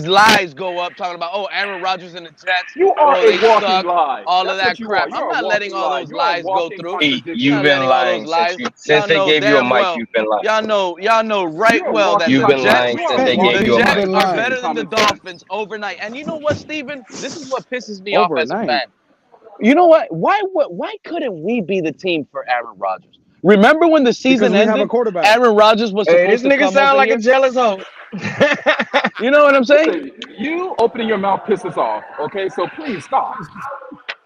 lies go up talking about Aaron Rodgers and the Jets. You are they a walking suck, lie. all That's of that what you crap. are. I'm not letting all those lies go through. You've been lying since they gave you a mic. You've been lying. Y'all know right well that you've the been Jets, lying since they gave the you a Jets mic. are better than the Dolphins overnight. And you know what, Steven? This is what pisses me off as a fan. You know what? Why couldn't we be the team for Aaron Rodgers? Remember when the season ended? Aaron Rodgers was supposed to come over here. This nigga sound like a jealous hoe. You know what I'm saying? You opening your mouth pisses off. Okay, so please stop.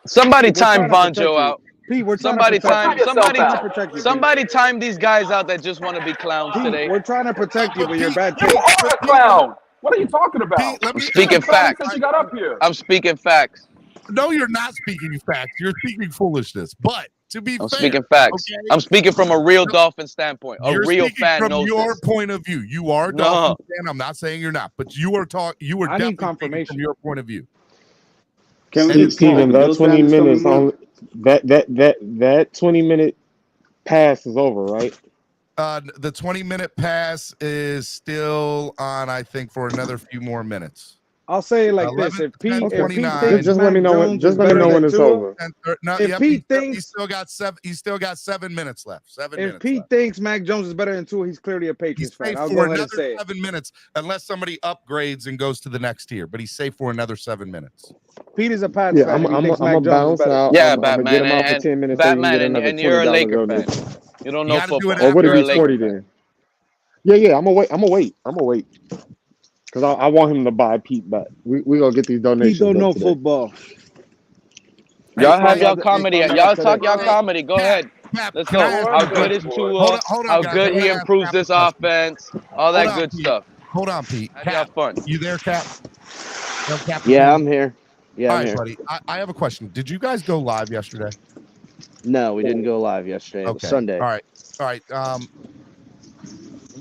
Somebody time Vonjo out. Pete, we're somebody trying to time somebody time these guys out that just want to be clowns Pete, today. We're trying to protect you, but you're bad. You are a clown. What are you talking about? I'm speaking facts. Since you got up here. I'm speaking facts. No, you're not speaking facts. You're speaking foolishness. But to be fair, speaking facts. Okay? I'm speaking from a real Dolphin standpoint. You're real fan from knows your this. point of view. You are a Dolphin fan. I'm not saying you're not, but you are definitely speaking from your point of view. Steven, that 20 minutes on that 20-minute pass is over, right? The 20-minute pass is still on, I think, for another few more minutes. I'll say it like this: if Pete thinks just let me know when it's over. If Pete thinks he's still got 7 minutes left. If Pete thinks Mac Jones is better than Tua, he's clearly a Patriots fan. I'll go ahead and say 7 minutes, unless somebody upgrades and goes to the next tier. But he's safe for another 7 minutes. Pete is a Pats fan. I'm gonna bounce out. Yeah, I'm Batman, get him out for 10 minutes. Batman, and you're a Laker fan. You don't know football. Or would it be 40 then? Yeah. I'm gonna wait. Because I want him to buy Pete back. We gonna get these donations. He don't know football. Y'all have y'all comedy. Y'all talk y'all comedy. Go ahead. Let's go. How good is Tua? How good he improves this offense? All that good stuff. Hold on, Pete. Have fun. You there, Cap? Yeah, I'm here. Yeah, all I'm right, here. buddy. I have a question. Did you guys go live yesterday? No, we didn't go live yesterday. It was Sunday. All right.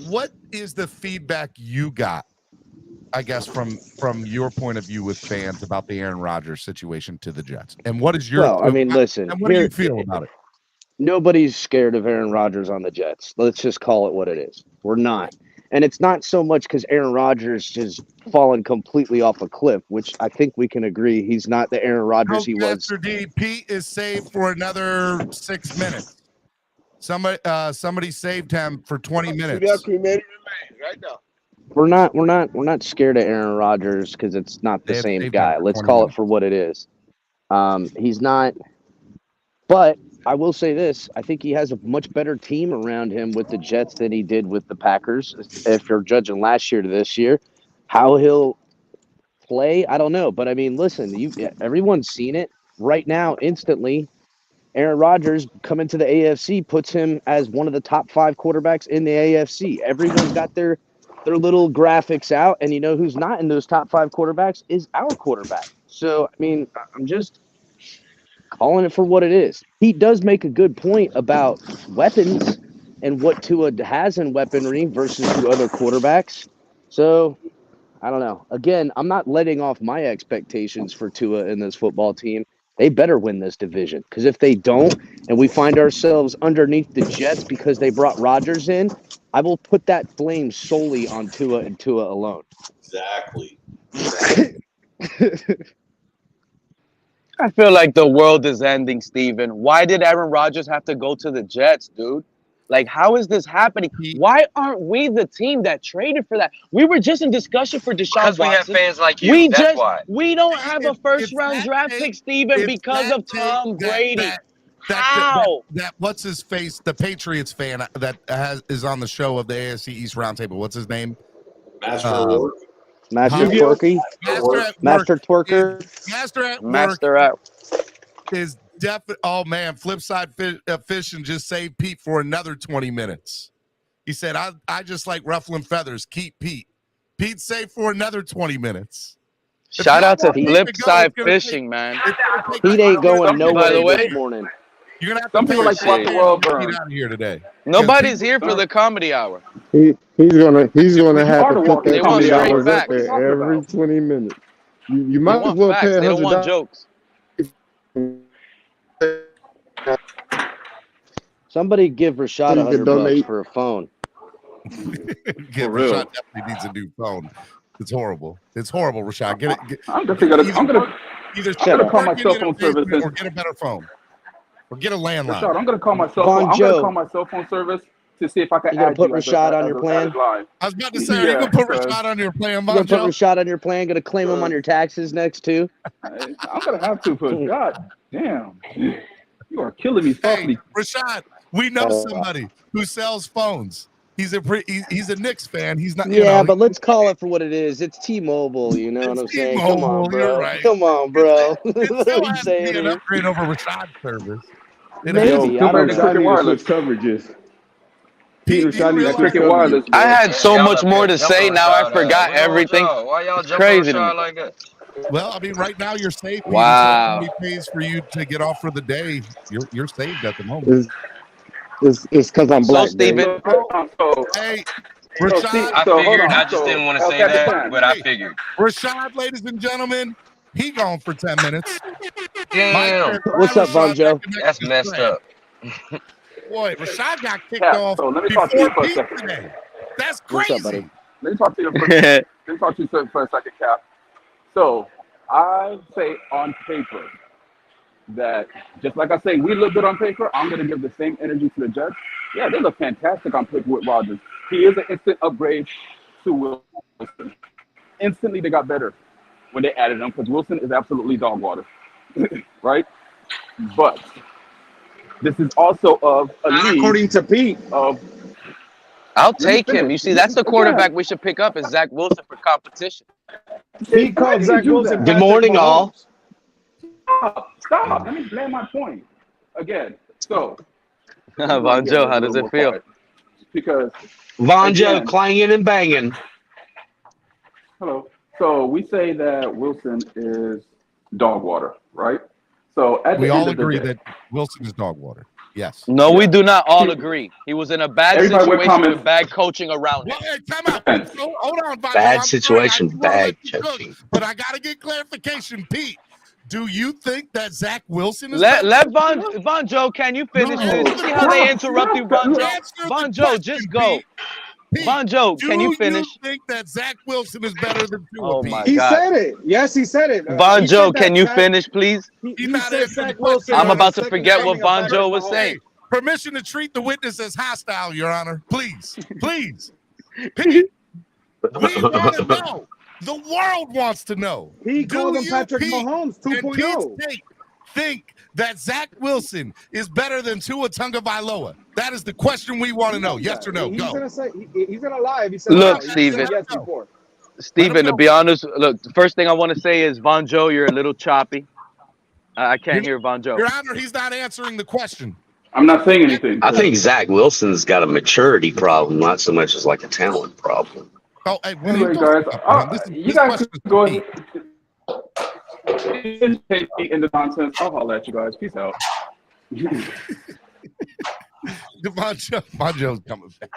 What is the feedback you got, I guess, from your point of view with fans about the Aaron Rodgers situation to the Jets? And what is your listen. And what do you feel about it? Nobody's scared of Aaron Rodgers on the Jets. Let's just call it what it is. We're not. And it's not so much because Aaron Rodgers has fallen completely off a cliff, which I think we can agree he's not the Aaron Rodgers he was. Mr. D, Pete is saved for another 6 minutes. Somebody saved him for 20 minutes. Right now. We're not scared of Aaron Rodgers because it's not the same guy. Let's call it for what it is. He's not. But I will say this: I think he has a much better team around him with the Jets than he did with the Packers. If you're judging last year to this year, how he'll play, I don't know. But I mean, listen, everyone's seen it right now. Instantly, Aaron Rodgers coming to the AFC puts him as one of the top 5 quarterbacks in the AFC. Everyone's got their little graphics out, and you know who's not in those top 5 quarterbacks is our quarterback. So, I mean, I'm just calling it for what it is. He does make a good point about weapons and what Tua has in weaponry versus the other quarterbacks. So, I don't know. Again, I'm not letting off my expectations for Tua in this football team. They better win this division, because if they don't and we find ourselves underneath the Jets because they brought Rodgers in, I will put that blame solely on Tua and Tua alone. Exactly. I feel like the world is ending, Steven. Why did Aaron Rodgers have to go to the Jets, dude? Like, how is this happening? Why aren't we the team that traded for that? We were just in discussion for Deshaun Watson. Because we have fans like you. That's why. We don't have a first-round draft pick, Steven, because of Tom Brady. How? That what's his face? The Patriots fan that is on the show of the AFC East Roundtable. What's his name? Master Twerker. Master at is definitely. Oh man, Flipside Fish and just saved Pete for another 20 minutes. He said, "I just like ruffling feathers. Keep Pete. Pete safe for another 20 minutes." Shout out to Flipside Fishing, man. Pete ain't going nowhere this morning. You're gonna have Some people like to watch the world Pete burn. out of here today. Nobody's here for the comedy hour. He's gonna have to put that They want $20 straight up facts. there every 20 minutes. You They might as want well facts. pay They don't want $100. jokes. Somebody give Rashad You can $100 donate. for a phone. For real. Rashad definitely needs a new phone. It's horrible. It's horrible, Rashad. I'm gonna call my cell phone service or get a better phone. Or get a landline. Rashad, I'm gonna call my cell phone. I'm gonna call my cell phone service to see if I can add put Rashad on your plan. I was about to say, are you gonna put Rashad on your plan, Von? You're gonna put Rashad on your plan. Gonna claim him on your taxes next too. I'm gonna have to put. God damn, you are killing me softly. Hey, Rashad, we know somebody who sells phones. He's a Knicks fan. He's not. Yeah, but let's call it for what it is. It's T-Mobile. You know what I'm saying? Come on, bro. Right. Come on, bro. It still has to be an upgrade over Rashad's service. Maybe. I don't know coverages. I had so much more to say. Now I forgot everything. Why y'all crazy to like that? Well, I mean, right now you're safe. Wow. He pays for you to get off for the day. You're saved at the moment. It's because I'm black. So, Steven. Hey, Rashad. I figured. I just didn't want to say that, but I figured. Rashad, ladies and gentlemen, he gone for 10 minutes. Damn. What's up, Von Joe? That's messed up. Boy, Rashad got kicked off before Pete today. That's crazy. What's up, buddy? Let me talk to you for a second, Cap. So I say on paper that just like I say, we look good on paper. I'm going to give the same energy to the Jets. Yeah, they look fantastic on paper with Rodgers. He is an instant upgrade to Wilson. Instantly, they got better when they added him because Wilson is absolutely dog water, right? But this is also of a league. According to Pete. I'll take him. You see, that's the quarterback we should pick up is Zach Wilson for competition. He called Zach Wilson. Good morning, all. Stop. Let me land my point again. So, Von Joe, how does it feel? Because Von Joe clanging and banging. Hello. So we say that Wilson is dog water, right? So at we the all end of agree the day, that Wilson is dog water. Yes. No, we do not all agree. He was in a bad situation with bad coaching around him. Well, hey, time out. So, hold on, bad situation, bad coaching. But I got to get clarification, Pete. Do you think that Zach Wilson is let Von Joe, can you finish this? See how they interrupt you, Von Joe? Von Joe, just go. Pete, Von Joe, can you finish? Do you think that Zach Wilson is better than Tua? Oh my He God. said it. Yes, he said it. Von Joe, can you finish, please? He said Zach Wilson. I'm about to forget what Von Joe was saying. Permission to treat the witness as hostile, Your Honor. Please. Please. Pete, we want to know. The world wants to know. He called him Patrick Mahomes 2.0. Think that Zach Wilson is better than Tua Tagovailoa? That is the question we want to know. Yes or no? He's Go. Gonna say he's gonna lie if he says look, no. Steven. Yes before. Steven, to be honest, look, the first thing I want to say is Von Joe, you're a little choppy. I can't hear Von Joe. Your Honor, he's not answering the question. I'm not saying anything. I think Zach Wilson's got a maturity problem, not so much as like a talent problem. Oh, hey, anyway, guys, you guys go ahead. In the nonsense, I'll holler at you guys. Peace out. Von Joe's coming back.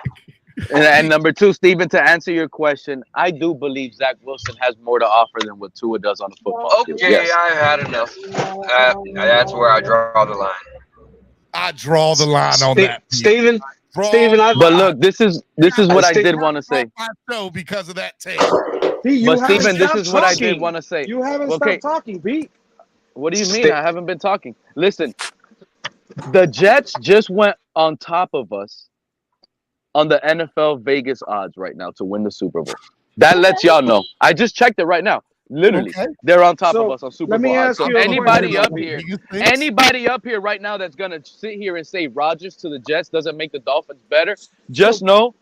And number two, Steven, to answer your question, I do believe Zach Wilson has more to offer than what Tua does on the football field. Okay, yes. I've had enough. That's where I draw the line. I draw the line on that. Steven, but look, this is what I did want to say. Because of that tape. But Steven, this is what I did want to say. You haven't stopped talking, Pete. What do you mean? I haven't been talking. Listen, the Jets just went on top of us on the NFL Vegas odds right now to win the Super Bowl. That lets y'all know. I just checked it right now. Literally, they're on top of us on Super Bowl odds. So anybody up here right now that's gonna sit here and say Rodgers to the Jets doesn't make the Dolphins better, just know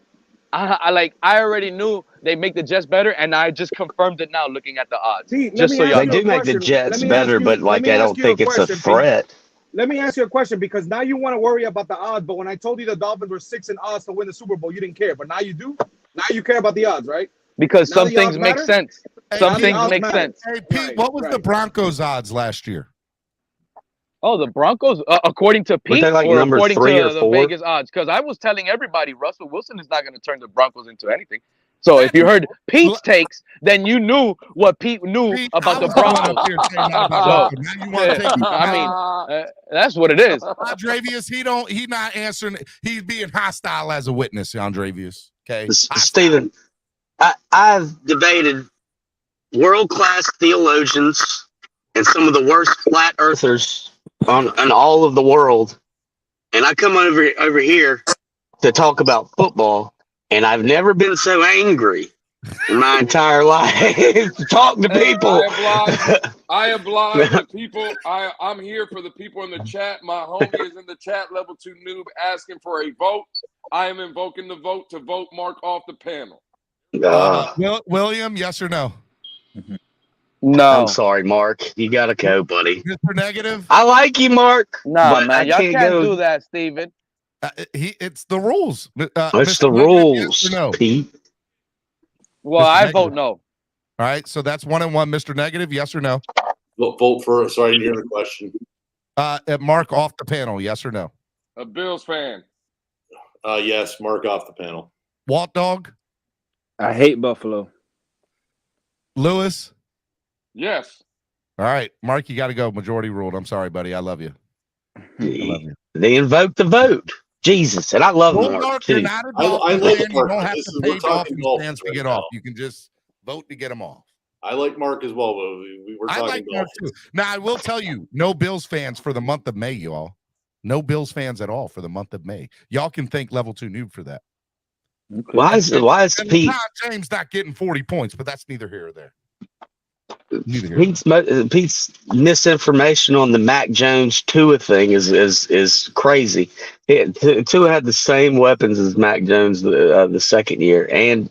I already knew they make the Jets better, and I just confirmed it now looking at the odds. Just so y'all they do make the Jets better, but like I don't think it's a threat. Let me ask you a question, because now you want to worry about the odds, but when I told you the Dolphins were 6 in odds to win the Super Bowl, you didn't care. But now you do. Now you care about the odds, right? Because some things make sense. Some things make sense. Hey, Pete, what was the Broncos odds last year? Oh, the Broncos, according to Pete, like or number according 3 to or the 4? Vegas odds? Because I was telling everybody Russell Wilson is not going to turn the Broncos into anything. So if you heard Pete's takes, then you knew what Pete knew about the Broncos. I mean, that's what it is. Andrevius, he not answering. He's being hostile as a witness, Andrevius. Okay, Steven, I've debated world-class theologians and some of the worst flat earthers on all of the world, and I come over here to talk about football, and I've never been so angry in my entire life to talk to people. I oblige the people. I'm here for the people in the chat. My homie is in the chat, level 2 noob, asking for a vote. I am invoking the vote to vote Mark off the panel. William, yes or no? No. I'm sorry, Mark. You gotta go, buddy. Mr. Negative? I like you, Mark. Nah, but man. I Y'all can't go. do that, Steven. It's the rules. It's Mr. the Negative, rules, yes or no? Pete. Well, Mr. I Negative. vote no. All right, so that's 1-1. Mr. Negative, yes or no? Vote for. Sorry, I didn't hear the question. Mark off the panel, yes or no? A Bills fan. Yes, Mark off the panel. Walt Dog? I hate Buffalo. Lewis? Yes. All right, Mark, you got to go. Majority ruled. I'm sorry, buddy. I love you. I love you. They invoked the vote. Jesus, and I love Mark, Mark you're too. not a Dolphins like fan. You Mark. don't have This to is- pay we're talking Dolphins fans to Dolphins get right off. now. You can just vote to get them off. I like Mark as well, but we're I talking like Mark Dolphins. too. Now, I will tell you, no Bills fans for the month of May, y'all. No Bills fans at all for the month of May. Y'all can thank level 2 noob for that. Okay. Why is And Pete? LeBron James not getting 40 points, but that's neither here or there. Neither here. Pete's misinformation on the Mac Jones Tua thing is crazy. Tua had the same weapons as Mac Jones the second year, and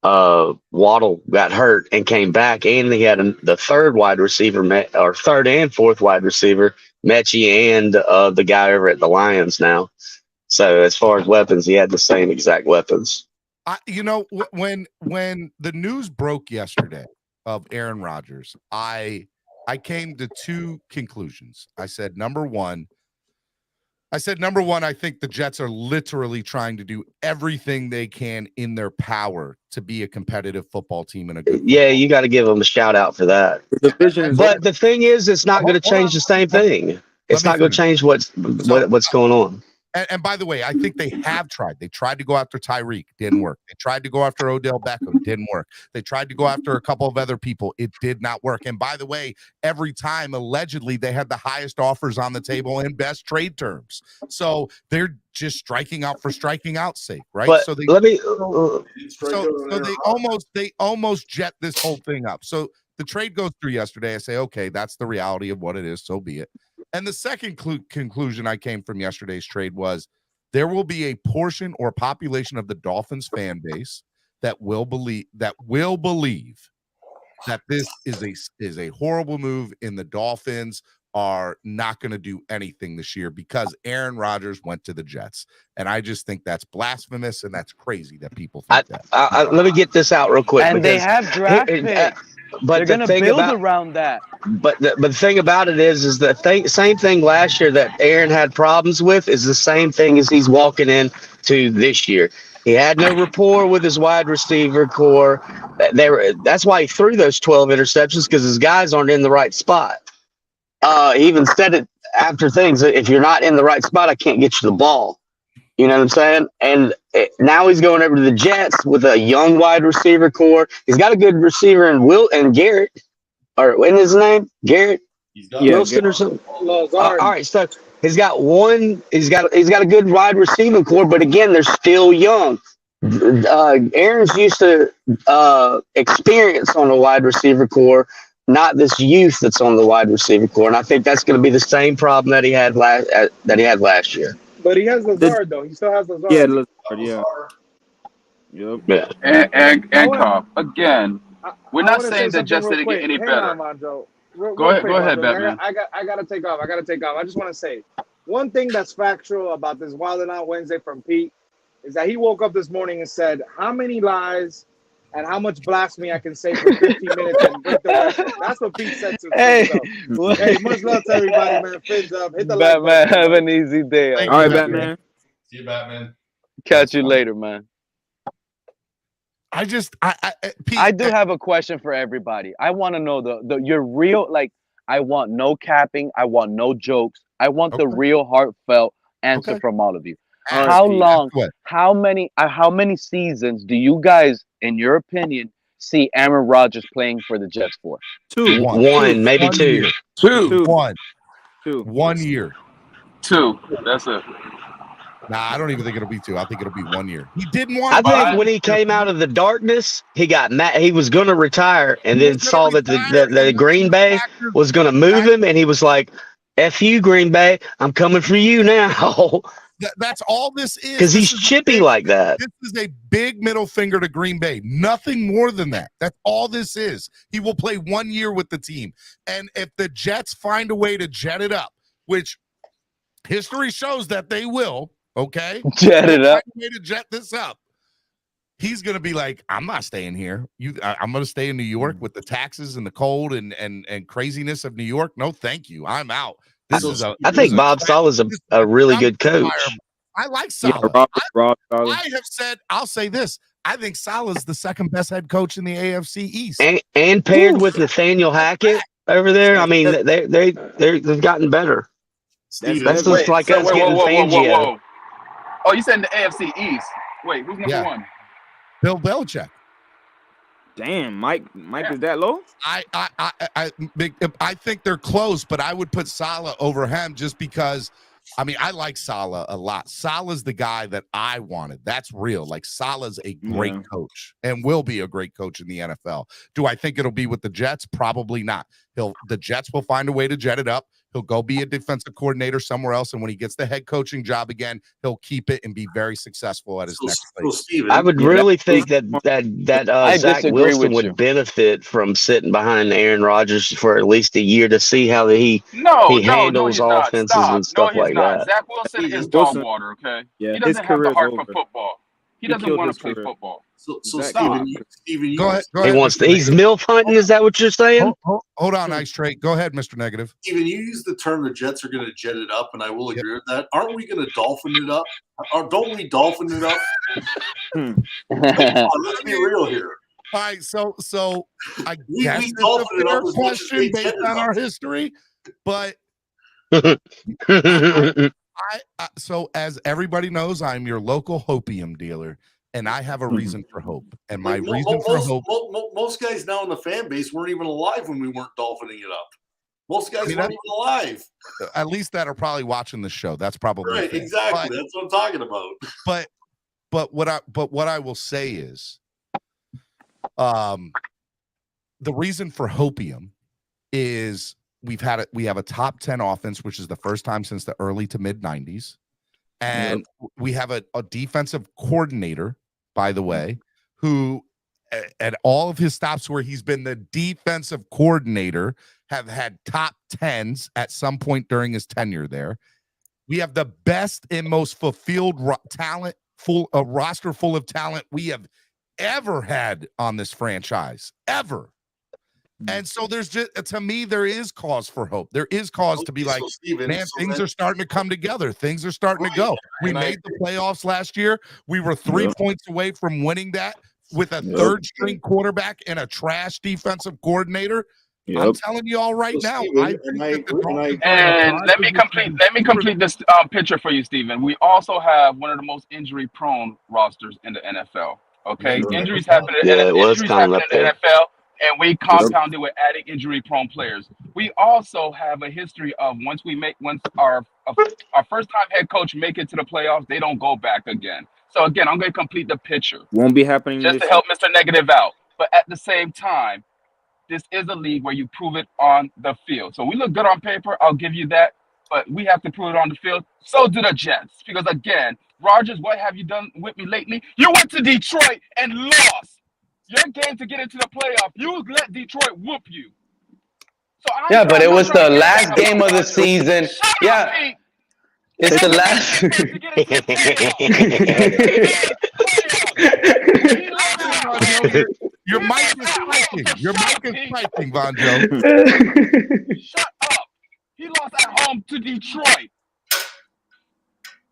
Waddle got hurt and came back, and he had the third wide receiver, or third and fourth wide receiver, Mechie, and the guy over at the Lions now. So as far as weapons, he had the same exact weapons. When the news broke yesterday of Aaron Rodgers, I came to two conclusions. I said, number one, I think the Jets are literally trying to do everything they can in their power to be a competitive football team and a good. Yeah, you got to give them a shout out for that. But the thing is, it's not going to change the same thing. It's not going to change what's going on. And by the way, I think they have tried. They tried to go after Tyreek, didn't work. They tried to go after Odell Beckham, didn't work. They tried to go after a couple of other people, it did not work. And by the way, every time allegedly they had the highest offers on the table and best trade terms. So they're just striking out for striking out's sake, right? But so they they almost jet this whole thing up. So the trade goes through yesterday. I say, okay, that's the reality of what it is. So be it. And the second conclusion I came from yesterday's trade was there will be a portion or population of the Dolphins fan base that will believe that this is a horrible move, and the Dolphins are not going to do anything this year because Aaron Rodgers went to the Jets. And I just think that's blasphemous, and that's crazy that people think that. Let me get this out real quick. And they have draft picks. But they're going to build around that. But the thing about it is the same thing last year that Aaron had problems with is the same thing as he's walking into this year. He had no rapport with his wide receiver core. That's why he threw those 12 interceptions, because his guys aren't in the right spot. He even said it after things. If you're not in the right spot, I can't get you the ball. You know what I'm saying? And now he's going over to the Jets with a young wide receiver core. He's got a good receiver in Garrett, or in his name, Garrett Wilson or something. All right, so he's got a good wide receiving core, but again, they're still young. Aaron's used to experience on the wide receiver core, not this youth that's on the wide receiver core, and I think that's going to be the same problem that he had last year. But he has Lazard, though. He still has Lazard. Yeah, Lazard, yeah. Yep. Yeah. And Cobb. Again, we're not saying that Jets didn't get any better. Go ahead, Batman. I gotta take off. I just want to say one thing that's factual about this Wild 'N Out Wednesday from Pete is that he woke up this morning and said how many lies and how much blasphemy I can say for 15 minutes and break the record. That's what Pete said to himself. Hey, much love to everybody, man. Phins up. Hit the Batman, like button. have an easy day. All right, Batman. See you, Batman. Catch you later, man. Pete, I do have a question for everybody. I want to know your real, I want no capping. I want no jokes. I want the real heartfelt answer from all of you. how long? How many seasons do you guys, in your opinion, see Aaron Rodgers playing for the Jets for? One, maybe two. One year. Two. That's it. Nah, I don't even think it'll be two. I think it'll be 1 year. He didn't want. I think when he came out of the darkness, he got mad. He was going to retire, and then saw that the Green Bay was going to move him, and he was like, "F you, Green Bay, I'm coming for you now." That's all this is. Because he's chippy like that. This is a big middle finger to Green Bay. Nothing more than that. That's all this is. He will play 1 year with the team, and if the Jets find a way to jet it up, which history shows that they will. Okay, jet it up. Way to jet this up. He's gonna be like, I'm not staying here. I'm gonna stay in New York with the taxes and the cold and craziness of New York. No, thank you. I'm out. I think Bob Saleh's a really good coach. I like Saleh. Yeah, I have said, I'll say this. I think Saleh's the second best head coach in the AFC East, and paired with Nathaniel Hackett over there. I mean, they've gotten better. That's just like us getting Fangio. Oh, you said in the AFC East. Wait, who's number one? Bill Belichick. Damn, Mike is that low? I think they're close, but I would put Saleh over him just because. I mean, I like Saleh a lot. Saleh's the guy that I wanted. That's real. Like, Saleh's a great coach and will be a great coach in the NFL. Do I think it'll be with the Jets? Probably not. The Jets will find a way to jet it up. He'll go be a defensive coordinator somewhere else, and when he gets the head coaching job again, he'll keep it and be very successful at his next place. I would really think that Zach Wilson would benefit from sitting behind Aaron Rodgers for at least a year to see how he handles offenses and stuff like that. Zach Wilson is dog water, okay? Yeah, he doesn't have the heart for football. He doesn't want to play football. So Steven, go ahead. He's MILF hunting. Is that what you're saying? Hold on, Ice Trade. Go ahead, Mr. Negative. Steven, you use the term the Jets are going to jet it up, and I will agree with that. Aren't we going to dolphin it up? Don't we dolphin it up? Let's be real here. All right, so I We guess dolphin it's it a fair up as much as question they based jet it on up. our history, but so as everybody knows, I'm your local hopium dealer, and I have a reason for hope. And my reason for hope. Most guys now in the fan base weren't even alive when we weren't dolphining it up. Most guys weren't even alive. At least that are probably watching the show. That's probably Right, fair. exactly. That's what I'm talking about. But what I will say is, the reason for hopium is we have a top 10 offense, which is the first time since the early to mid 90s. And we have a defensive coordinator, by the way, who at all of his stops where he's been the defensive coordinator have had top 10s at some point during his tenure there. We have the best and most fulfilled talent, roster full of talent we have ever had on this franchise, ever. And so there's just, to me, there is cause for hope. There is cause to be like, man, things are starting to come together. Things are starting to go. We made the playoffs last year. We were 3 points away from winning that with a third string quarterback and a trash defensive coordinator. I'm telling you all right now. And let me complete this picture for you, Steven. We also have one of the most injury-prone rosters in the NFL. Okay, injuries happen in the NFL. And we compounded with adding injury-prone players. We also have a history of once our first-time head coach make it to the playoffs, they don't go back again. So again, I'm going to complete the picture. Won't be happening just to help Mr. Negative out. But at the same time, this is a league where you prove it on the field. So we look good on paper. I'll give you that. But we have to prove it on the field. So do the Jets. Because again, Rodgers, what have you done with me lately? You went to Detroit and lost. Your game to get into the playoff, you let Detroit whoop you. So but it was the last game of the season. Yeah, it's the last. Your mic is spiking. Your mic is spiking, Vonjo. Shut up. He lost at home to Detroit.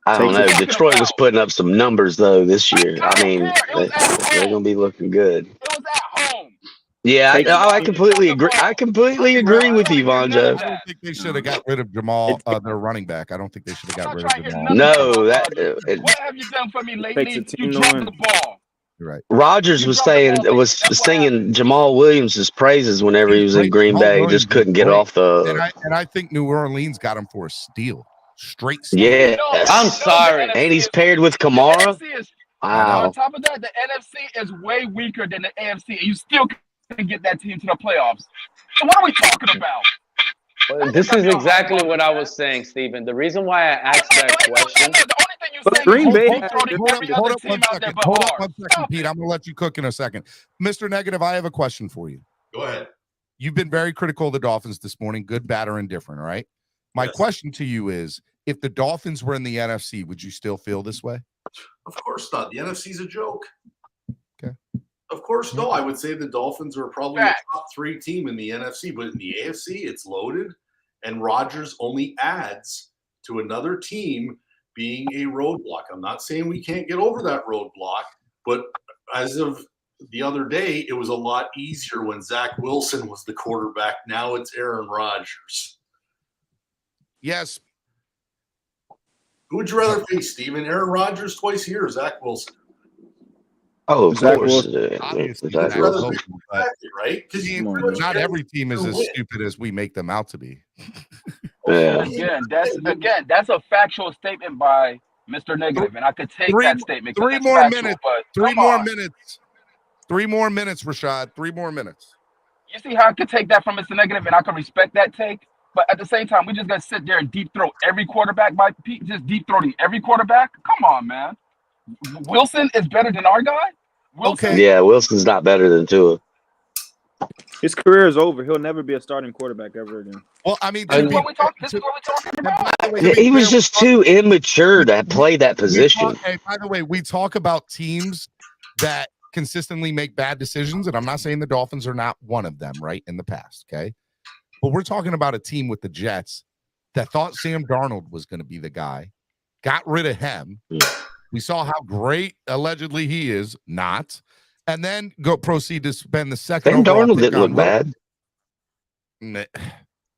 I don't know. Detroit was putting up some numbers though this year. I mean, they're gonna be looking good. It was at home. Yeah, I completely agree. I completely agree with you, Von Jeff. I don't think they should have got rid of Jamal, their running back. I don't think they should have got rid of Jamal. No, what have you done for me lately? You to dropped win. the ball. You're right. Rodgers was singing Jamal Williams' praises whenever he was in Green Bay. He just couldn't get off the. And I think New Orleans got him for a steal, straight steal. Yeah, I'm sorry. And he's paired with Kamara. Wow. On top of that, the NFC is way weaker than the AFC, and you still can get that team to the playoffs. So what are we talking about? Well, this is exactly what I was saying, Stephen. The reason why I asked that question. Green Bay. Hold up 1 second. Hold up 1 second, Pete. I'm going to let you cook in a second. Mr. Negative, I have a question for you. Go ahead. You've been very critical of the Dolphins this morning, good, bad, or indifferent, all right? My question to you is, if the Dolphins were in the NFC, would you still feel this way? Of course not. The NFC's a joke. Okay. Of course, no. I would say the Dolphins are probably a top 3 team in the NFC, but in the AFC, it's loaded, and Rodgers only adds to another team being a roadblock. I'm not saying we can't get over that roadblock, but as of the other day, it was a lot easier when Zach Wilson was the quarterback. Now it's Aaron Rodgers. Yes. Who would you rather face, Steven? Aaron Rodgers twice a year or Zach Wilson? Oh, of course. Obviously, right? Because not every team is as stupid as we make them out to be. Yeah. Again, that's a factual statement by Mr. Negative, and I could take that statement. 3 more minutes. 3 more minutes. 3 more minutes, Rashad. 3 more minutes. You see how I could take that from Mr. Negative, and I can respect that take. But at the same time, we just got to sit there and deep throat every quarterback by Pete, just deep throating every quarterback. Come on, man. Wilson is better than our guy? Wilson? Okay. Yeah, Wilson's not better than Tua. His career is over. He'll never be a starting quarterback ever again. Well, I mean, this is what we're talking about. He was just too immature to play that position. By the way, we talk about teams that consistently make bad decisions, and I'm not saying the Dolphins are not one of them, right, in the past, okay? But we're talking about a team with the Jets that thought Sam Darnold was going to be the guy, got rid of him. We saw how great allegedly he is, not, and then proceed to spend the second. Sam Darnold didn't look bad.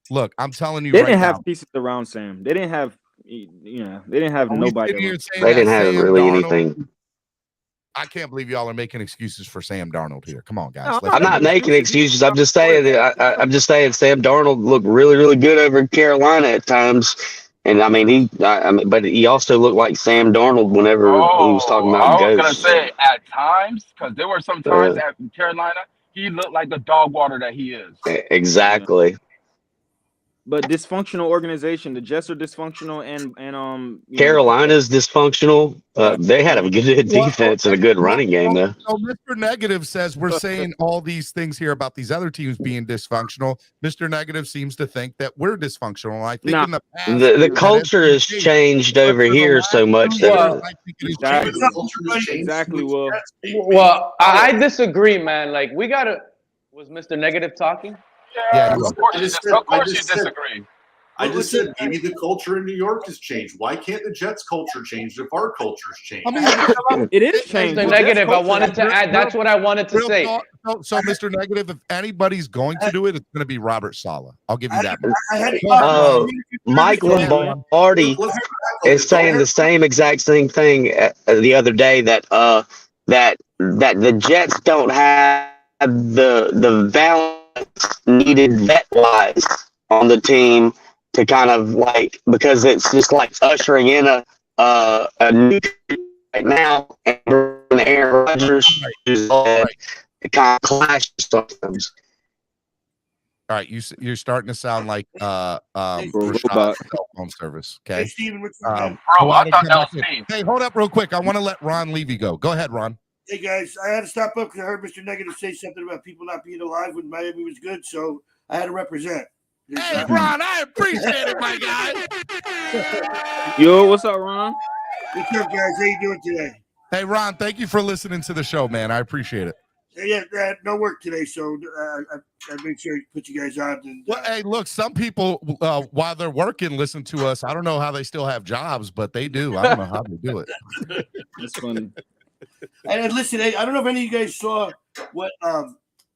Look, I'm telling you, they didn't have pieces around Sam. They didn't have, they didn't have nobody. They didn't have really anything. I can't believe y'all are making excuses for Sam Darnold here. Come on, guys. I'm not making excuses. I'm just saying that I'm just saying Sam Darnold looked really, really good over in Carolina at times. And I mean, but he also looked like Sam Darnold whenever he was talking about I was ghosts. gonna say at times, because there were some times at Carolina he looked like the dog water that he is. Exactly. But dysfunctional organization. The Jets are dysfunctional, and Carolina's dysfunctional. They had a good defense and a good running game, though. So Mr. Negative says we're saying all these things here about these other teams being dysfunctional. Mr. Negative seems to think that we're dysfunctional. I think in the past, the culture has changed over here so much that exactly. Well, I disagree, man. Like we gotta. Was Mr. Negative talking? Yeah, of course you disagree. I just said maybe the culture in New York has changed. Why can't the Jets culture change if our culture's changed? I mean, it is changed. Mr. Negative, I wanted to add. That's what I wanted to say. So, Mr. Negative, if anybody's going to do it, it's going to be Robert Saleh. I'll give you that. Mike Lombardi is saying the same exact same thing the other day that the Jets don't have the balance needed vet wise on the team to kind of like, because it's just like ushering in a new right now, and Aaron Rodgers it kind of clashes sometimes. All right, you're starting to sound like Rashad's cell phone service. Okay, hey, Steven, what's I thought that was me. Hey, hold up real quick. I want to let Ron Levy go. Go ahead, Ron. Hey guys, I had to stop up because I heard Mr. Negative say something about people not being alive when Miami was good, so I had to represent. Hey, Ron, I appreciate it, my guy. Yo, what's up, Ron? What's up, guys? How you doing today? Hey, Ron, thank you for listening to the show, man. I appreciate it. Yeah, no work today, so I made sure to put you guys on. And, well, hey, look, some people, while they're working, listen to us. I don't know how they still have jobs, but they do. I don't know how they do it. It's funny. And listen, I don't know if any of you guys saw what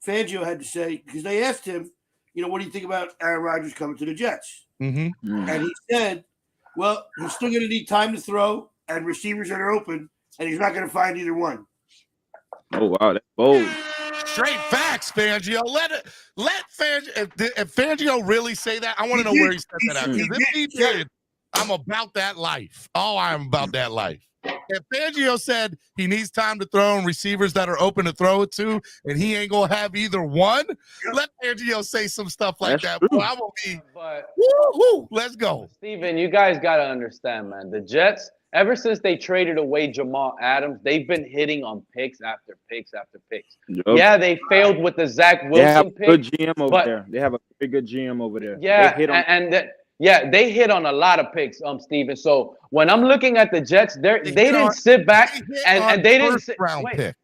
Fangio had to say, because they asked him, what do you think about Aaron Rodgers coming to the Jets? Mm-hmm. And he said, well, he's still going to need time to throw and receivers that are open, and he's not going to find either one. Oh, wow, that's bold. Straight facts, Fangio. Let Fangio. If Fangio really say that, I want to know where he said that at. Because if he did, I'm about that life. Oh, I'm about that life. If Fangio said he needs time to throw and receivers that are open to throw it to, and he ain't gonna have either one, let Fangio say some stuff like that. Boy, I will be. Woo-hoo, let's go, Steven, you guys gotta understand, man. The Jets, ever since they traded away Jamal Adams, they've been hitting on picks after picks after picks. Yep. Yeah, they failed with the Zach Wilson pick. They have a good GM over there. They have a very good GM over there. Yeah, they hit on a lot of picks, Steven. So when I'm looking at the Jets, they didn't sit back and they didn't sit. Wait.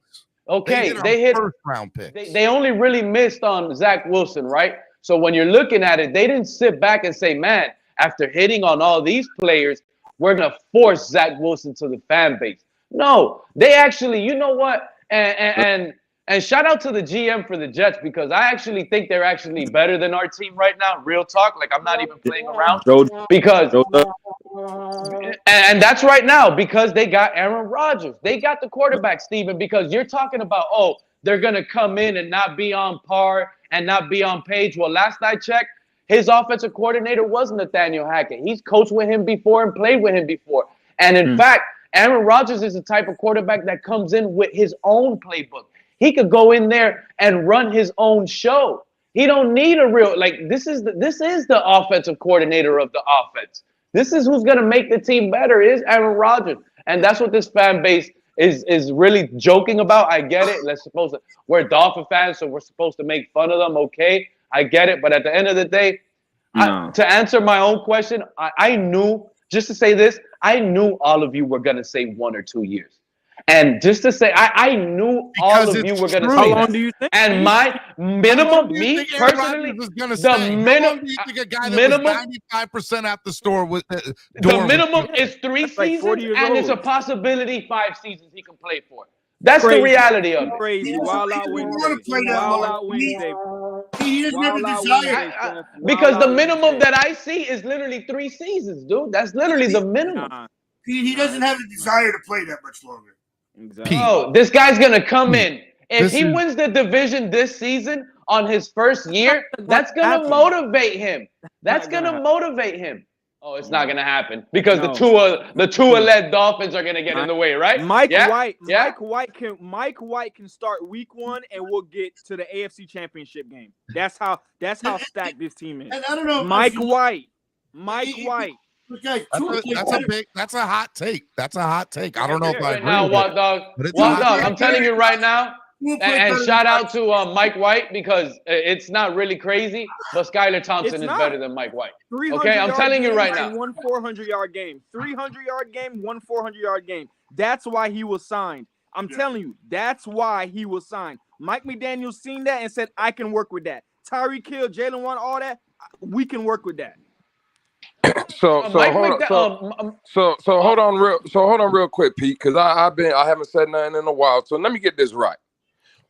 Okay, they hit first round picks. They only really missed on Zach Wilson, right? So when you're looking at it, they didn't sit back and say, man, after hitting on all these players, we're going to force Zach Wilson to the fan base. No, they actually, you know what? And shout out to the GM for the Jets, because I actually think they're actually better than our team right now. Real talk. Like, I'm not even playing around. Because, and that's right now, because they got Aaron Rodgers. They got the quarterback, Steven, because you're talking about, oh, they're going to come in and not be on par and not be on page. Well, last I checked, his offensive coordinator was Nathaniel Hackett. He's coached with him before and played with him before. And in fact, Aaron Rodgers is the type of quarterback that comes in with his own playbook. He could go in there and run his own show. He don't need a real, like, this is the offensive coordinator of the offense. This is who's going to make the team better, is Aaron Rodgers. And that's what this fan base is really joking about. I get it. We're Dolphin fans, so we're supposed to make fun of them. Okay, I get it. But at the end of the day, to answer my own question, I knew, just to say this, I knew all of you were going to say 1 or 2 years. And just to say, I knew all of you were going to say How long that. do you think? And my minimum, me personally, the minimum, you think a guy that was 95% at the store with the minimum is 3 seasons, and it's a possibility 5 seasons he can play for. That's the reality of it. Crazy. Wild out Wednesday. Wild out Wednesday. He doesn't have a desire. Because the minimum that I see is literally 3 seasons, dude. That's literally the minimum. He doesn't have the desire to play that much longer. Exactly. Oh, this guy's gonna come in. If he wins the division this season on his first year, that's gonna motivate him. That's gonna motivate him. Oh, it's not gonna happen because the Tua-led Dolphins are gonna get in the way, right? Mike White can start week 1 and we'll get to the AFC Championship game. That's how stacked this team is. And I don't know, Mike White. That's a hot take. That's a hot take. I don't know if I agree. Now, Wild Dog, I'm telling you right now, and shout out to Mike White, because it's not really crazy, but Skylar Thompson is better than Mike White. Okay, I'm telling you right now. 1 400-yard game. 300-yard game, 1 400-yard game. That's why he was signed. I'm telling you, that's why he was signed. Mike McDaniel seen that and said, I can work with that. Tyreek Hill, Jalen Warren, all that, we can work with that. So hold on real quick, Pete, because I haven't said nothing in a while. So let me get this right.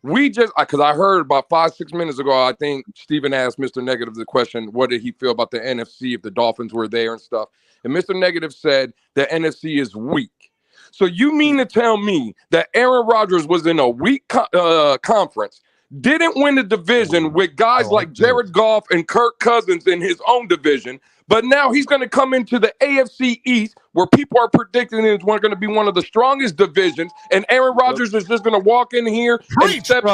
Because I heard about 5-6 minutes ago, I think Steven asked Mr. Negative the question, what did he feel about the NFC if the Dolphins were there and stuff? And Mr. Negative said the NFC is weak. So you mean to tell me that Aaron Rodgers was in a weak conference, didn't win the division with guys like Jared Goff and Kirk Cousins in his own division, but now he's going to come into the AFC East where people are predicting it's going to be one of the strongest divisions, and Aaron Rodgers is just going to walk in here and step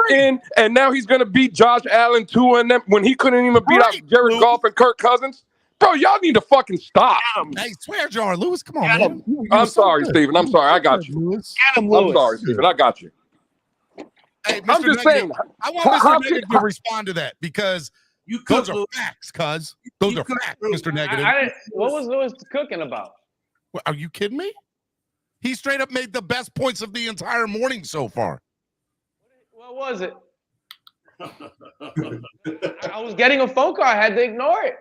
in, and now he's going to beat Josh Allen, Tua, and them when he couldn't even beat out Jared Goff and Kirk Cousins? Bro, y'all need to fucking stop. Hey, swear jar, Lewis. Come on, man. I'm sorry, Steven. I'm sorry. I got you. Get him, Lewis. I'm sorry, Steven. I got you. Hey, Mr. I'm just saying. I want Mr. Negative to respond to that because those are facts, cuz. Those are facts, Mr. Negative. What was Lewis cooking about? What, are you kidding me? He straight up made the best points of the entire morning so far. What was it? I was getting a phone call. I had to ignore it.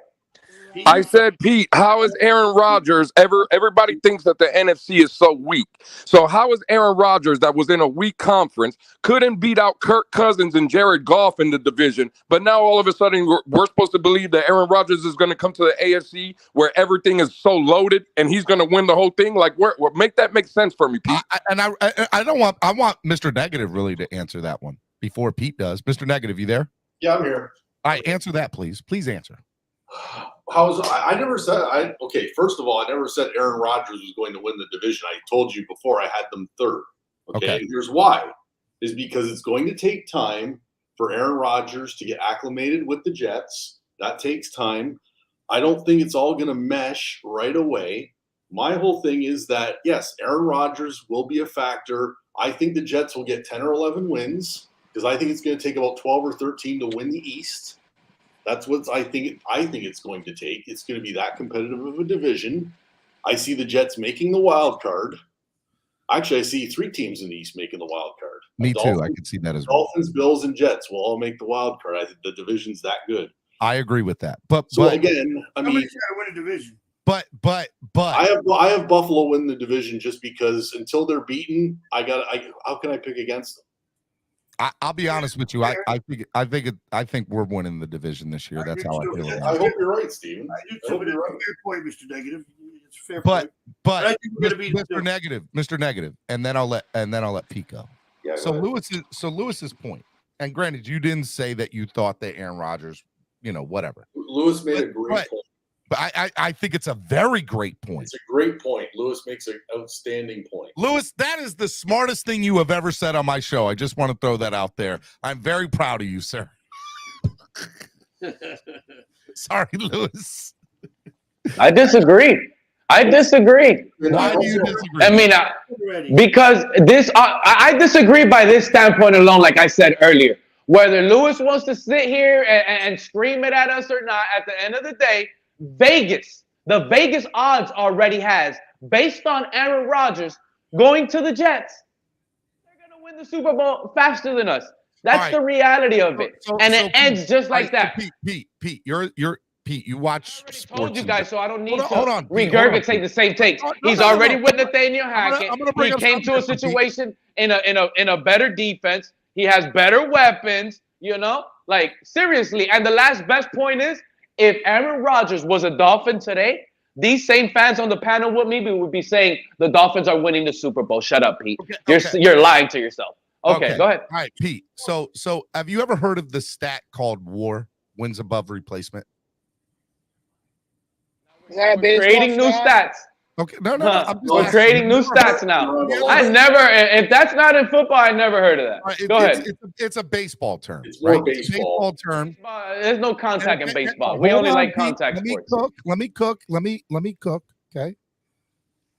I said, Pete, how is Aaron Rodgers everybody thinks that the NFC is so weak. So how is Aaron Rodgers, that was in a weak conference, couldn't beat out Kirk Cousins and Jared Goff in the division, but now all of a sudden we're supposed to believe that Aaron Rodgers is going to come to the AFC where everything is so loaded and he's going to win the whole thing? Like, make that make sense for me, Pete. I want Mr. Negative really to answer that one before Pete does. Mr. Negative, you there? Yeah, I'm here. All right, answer that, please. Please answer. I never said okay, first of all, I never said Aaron Rodgers was going to win the division. I told you before I had them third. Okay. And here's why. Is because it's going to take time for Aaron Rodgers to get acclimated with the Jets. That takes time. I don't think it's all going to mesh right away. My whole thing is that, yes, Aaron Rodgers will be a factor. I think the Jets will get 10 or 11 wins because I think it's going to take about 12 or 13 to win the East. That's what I think it's going to take. It's going to be that competitive of a division. I see the Jets making the wild card. Actually, I see 3 teams in the East making the wild card. Me too. I can see that as well. Dolphins, Bills, and Jets will all make the wild card. I think the division's that good. I agree with that. But again, I mean, somebody's got to win a division. But I have Buffalo win the division just because until they're beaten, how can I pick against them? I'll be honest with you. I think we're winning the division this year. That's how I feel about it. I hope you're right, Steven. I hope you're right. Fair point, Mr. Negative. It's a fair point. But I think we're going to be Mr. Negative, and then I'll let Pete go. Yeah, so Lewis's point, and granted, you didn't say that you thought that Aaron Rodgers, whatever. Lewis made a great point. But I think it's a very great point. It's a great point. Lewis makes an outstanding point. Lewis, that is the smartest thing you have ever said on my show. I just want to throw that out there. I'm very proud of you, sir. Sorry, Lewis. I disagree. Why do you disagree? I mean, because I disagree by this standpoint alone, like I said earlier. Whether Lewis wants to sit here and scream it at us or not, at the end of the day, the Vegas odds already has, based on Aaron Rodgers going to the Jets, they're going to win the Super Bowl faster than us. That's the reality of it. It ends just like that. Pete, Pete, you watch sports. I told you guys, so I don't need to regurgitate regurgitate the same takes. He's already with Nathaniel Hackett. He came to a situation in a better defense. He has better weapons, like seriously. And the last best point is, if Aaron Rodgers was a Dolphin today, these same fans on the panel with me would be saying the Dolphins are winning the Super Bowl. Shut up, Pete. You're lying to yourself. Okay, go ahead. All right, Pete. So have you ever heard of the stat called WAR, wins above replacement? We're creating new stats. Okay, no. We're creating new stats now. If that's not in football, I never heard of that. Go ahead. It's a baseball term. It's right? baseball term. There's no contact in baseball. We only like contact sports. Let me cook. Okay.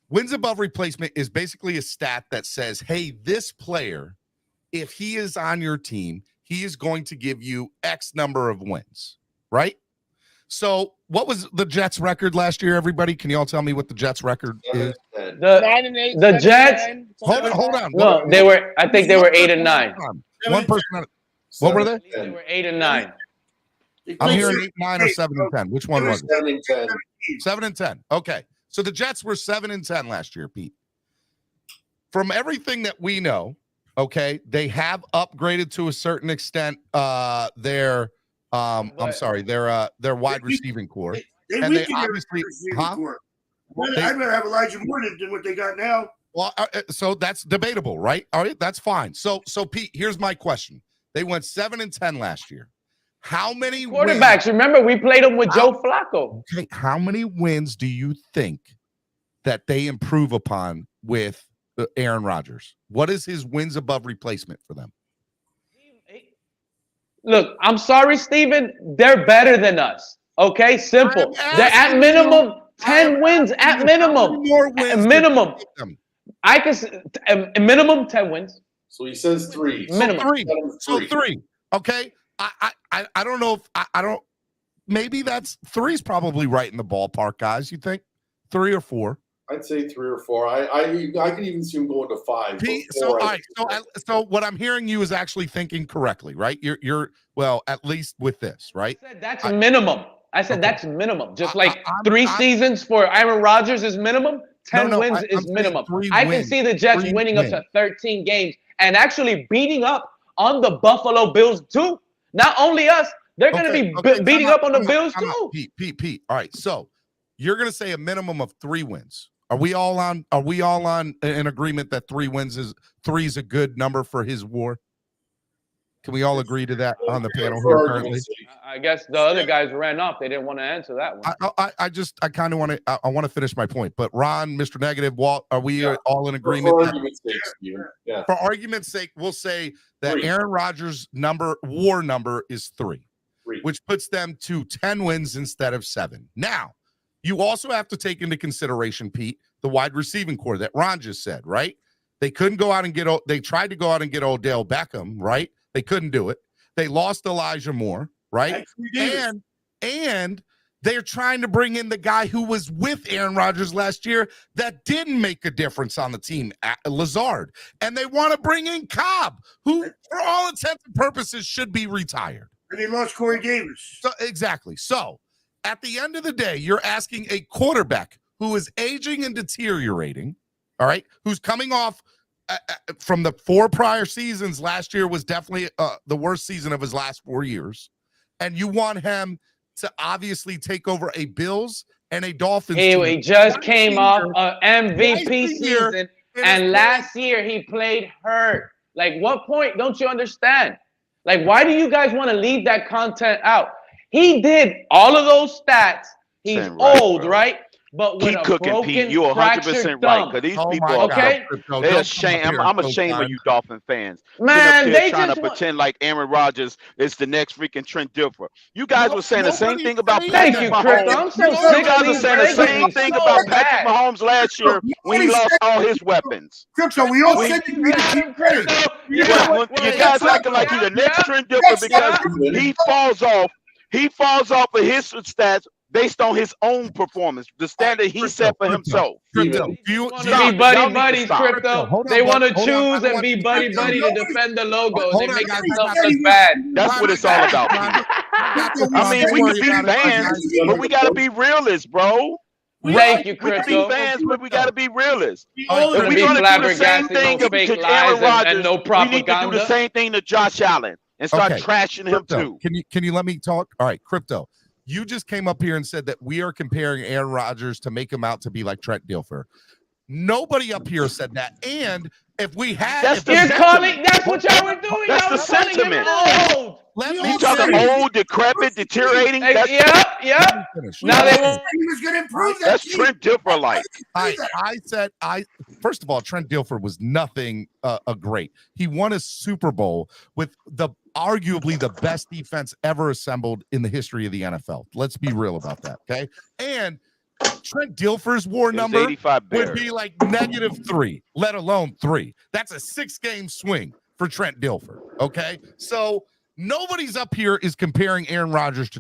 Wins above replacement is basically a stat that says, hey, this player, if he is on your team, he is going to give you X number of wins, right? So what was the Jets record last year, everybody? Can you all tell me what the Jets record is? The Jets. Hold on. No, I think they were 8 and 9. One person. What were they? They were 8 and 9. I'm hearing 8, 9, or 7 and 10. Which one was it? 7 and 10. 7 and 10. Okay. So the Jets were 7 and 10 last year, Pete. From everything that we know, okay, they have upgraded to a certain extent their wide receiving core. They obviously I'd rather have Elijah Moore than what they got now. Well, so that's debatable, right? All right, that's fine. So Pete, here's my question. They went 7 and 10 last year. How many quarterbacks? Remember, we played them with Joe Flacco. Okay, how many wins do you think that they improve upon with Aaron Rodgers? What is his wins above replacement for them? Look, I'm sorry, Steven. They're better than us. Okay, simple. They're at minimum 10 wins. At minimum, minimum. I can minimum 10 wins. So he says 3. Minimum. So 3. Okay. I don't know if I don't. Maybe that's 3 is probably right in the ballpark, guys. You think 3 or 4? I'd say 3 or 4. I can even see him going to 5. So what I'm hearing you is actually thinking correctly, right? You're well, at least with this, right? I said that's a minimum. I said that's minimum. Just like 3 seasons for Aaron Rodgers is minimum. 10 wins is minimum. I can see the Jets winning up to 13 games and actually beating up on the Buffalo Bills too. Not only us, they're going to be beating up on the Bills too. Pete. All right, so you're going to say a minimum of 3 wins. Are we all on an agreement that 3 wins is 3 is a good number for his war? Can we all agree to that on the panel here currently? I guess the other guys ran off. They didn't want to answer that one. I kind of want to. I want to finish my point. But Ron, Mr. Negative, Walt, are we all in agreement? For argument's sake, we'll say that Aaron Rodgers' war number is 3, which puts them to 10 wins instead of 7. Now, you also have to take into consideration, Pete, the wide receiving core that Ron just said, right? They couldn't go out and get. They tried to go out and get Odell Beckham, right? They couldn't do it. They lost Elijah Moore, right? And they're trying to bring in the guy who was with Aaron Rodgers last year that didn't make a difference on the team, Lazard. And they want to bring in Cobb, who, for all intents and purposes, should be retired. And they lost Corey Davis. So, exactly. So, at the end of the day, you're asking a quarterback who is aging and deteriorating, all right, who's coming off from the 4 prior seasons. Last year was definitely the worst season of his last 4 years. And you want him to obviously take over a Bills and a Dolphins team. He just came off an MVP season, and last year he played hurt. Like, what point don't you understand? Like, why do you guys want to leave that content out? He did all of those stats. He's old, right? But with keep cooking, Pete. You're 100% right. Because these people are they're ashamed. I'm ashamed of you Dolphin fans. Man, they trying to pretend like Aaron Rodgers is the next freaking Trent Dilfer. You guys were saying the same thing about Patrick Mahomes. You guys were saying the same thing about Patrick Mahomes last year when he lost all his weapons. Crypto, we all said you You guys acting like he's the next Trent Dilfer because he falls off. He falls off of his stats based on his own performance, the standard he set for himself. Be buddy-buddies, Crypto. They want to choose and be buddy-buddy to defend the logo. They make themselves look bad. That's what it's all about. I mean, we can be fans, but we got to be realists, bro. Thank you, Crypto. We can be fans, but we got to be realists. If we're going to do the same thing to Aaron Rodgers, we need to do the same thing to Josh Allen and start trashing him too. Can you let me talk? All right, Crypto. You just came up here and said that we are comparing Aaron Rodgers to make him out to be like Trent Dilfer. Nobody up here said that. And if we had, that's what y'all were doing. That's the sentiment. You talking old, decrepit, deteriorating. Yep. Now they won't. He was going to improve that. That's Trent Dilfer like. I said first of all, Trent Dilfer was nothing great. He won a Super Bowl with arguably the best defense ever assembled in the history of the NFL. Let's be real about that, okay? And Trent Dilfer's war number would be like -3, let alone 3. That's a 6-game swing for Trent Dilfer, okay? So nobody's up here is comparing Aaron Rodgers to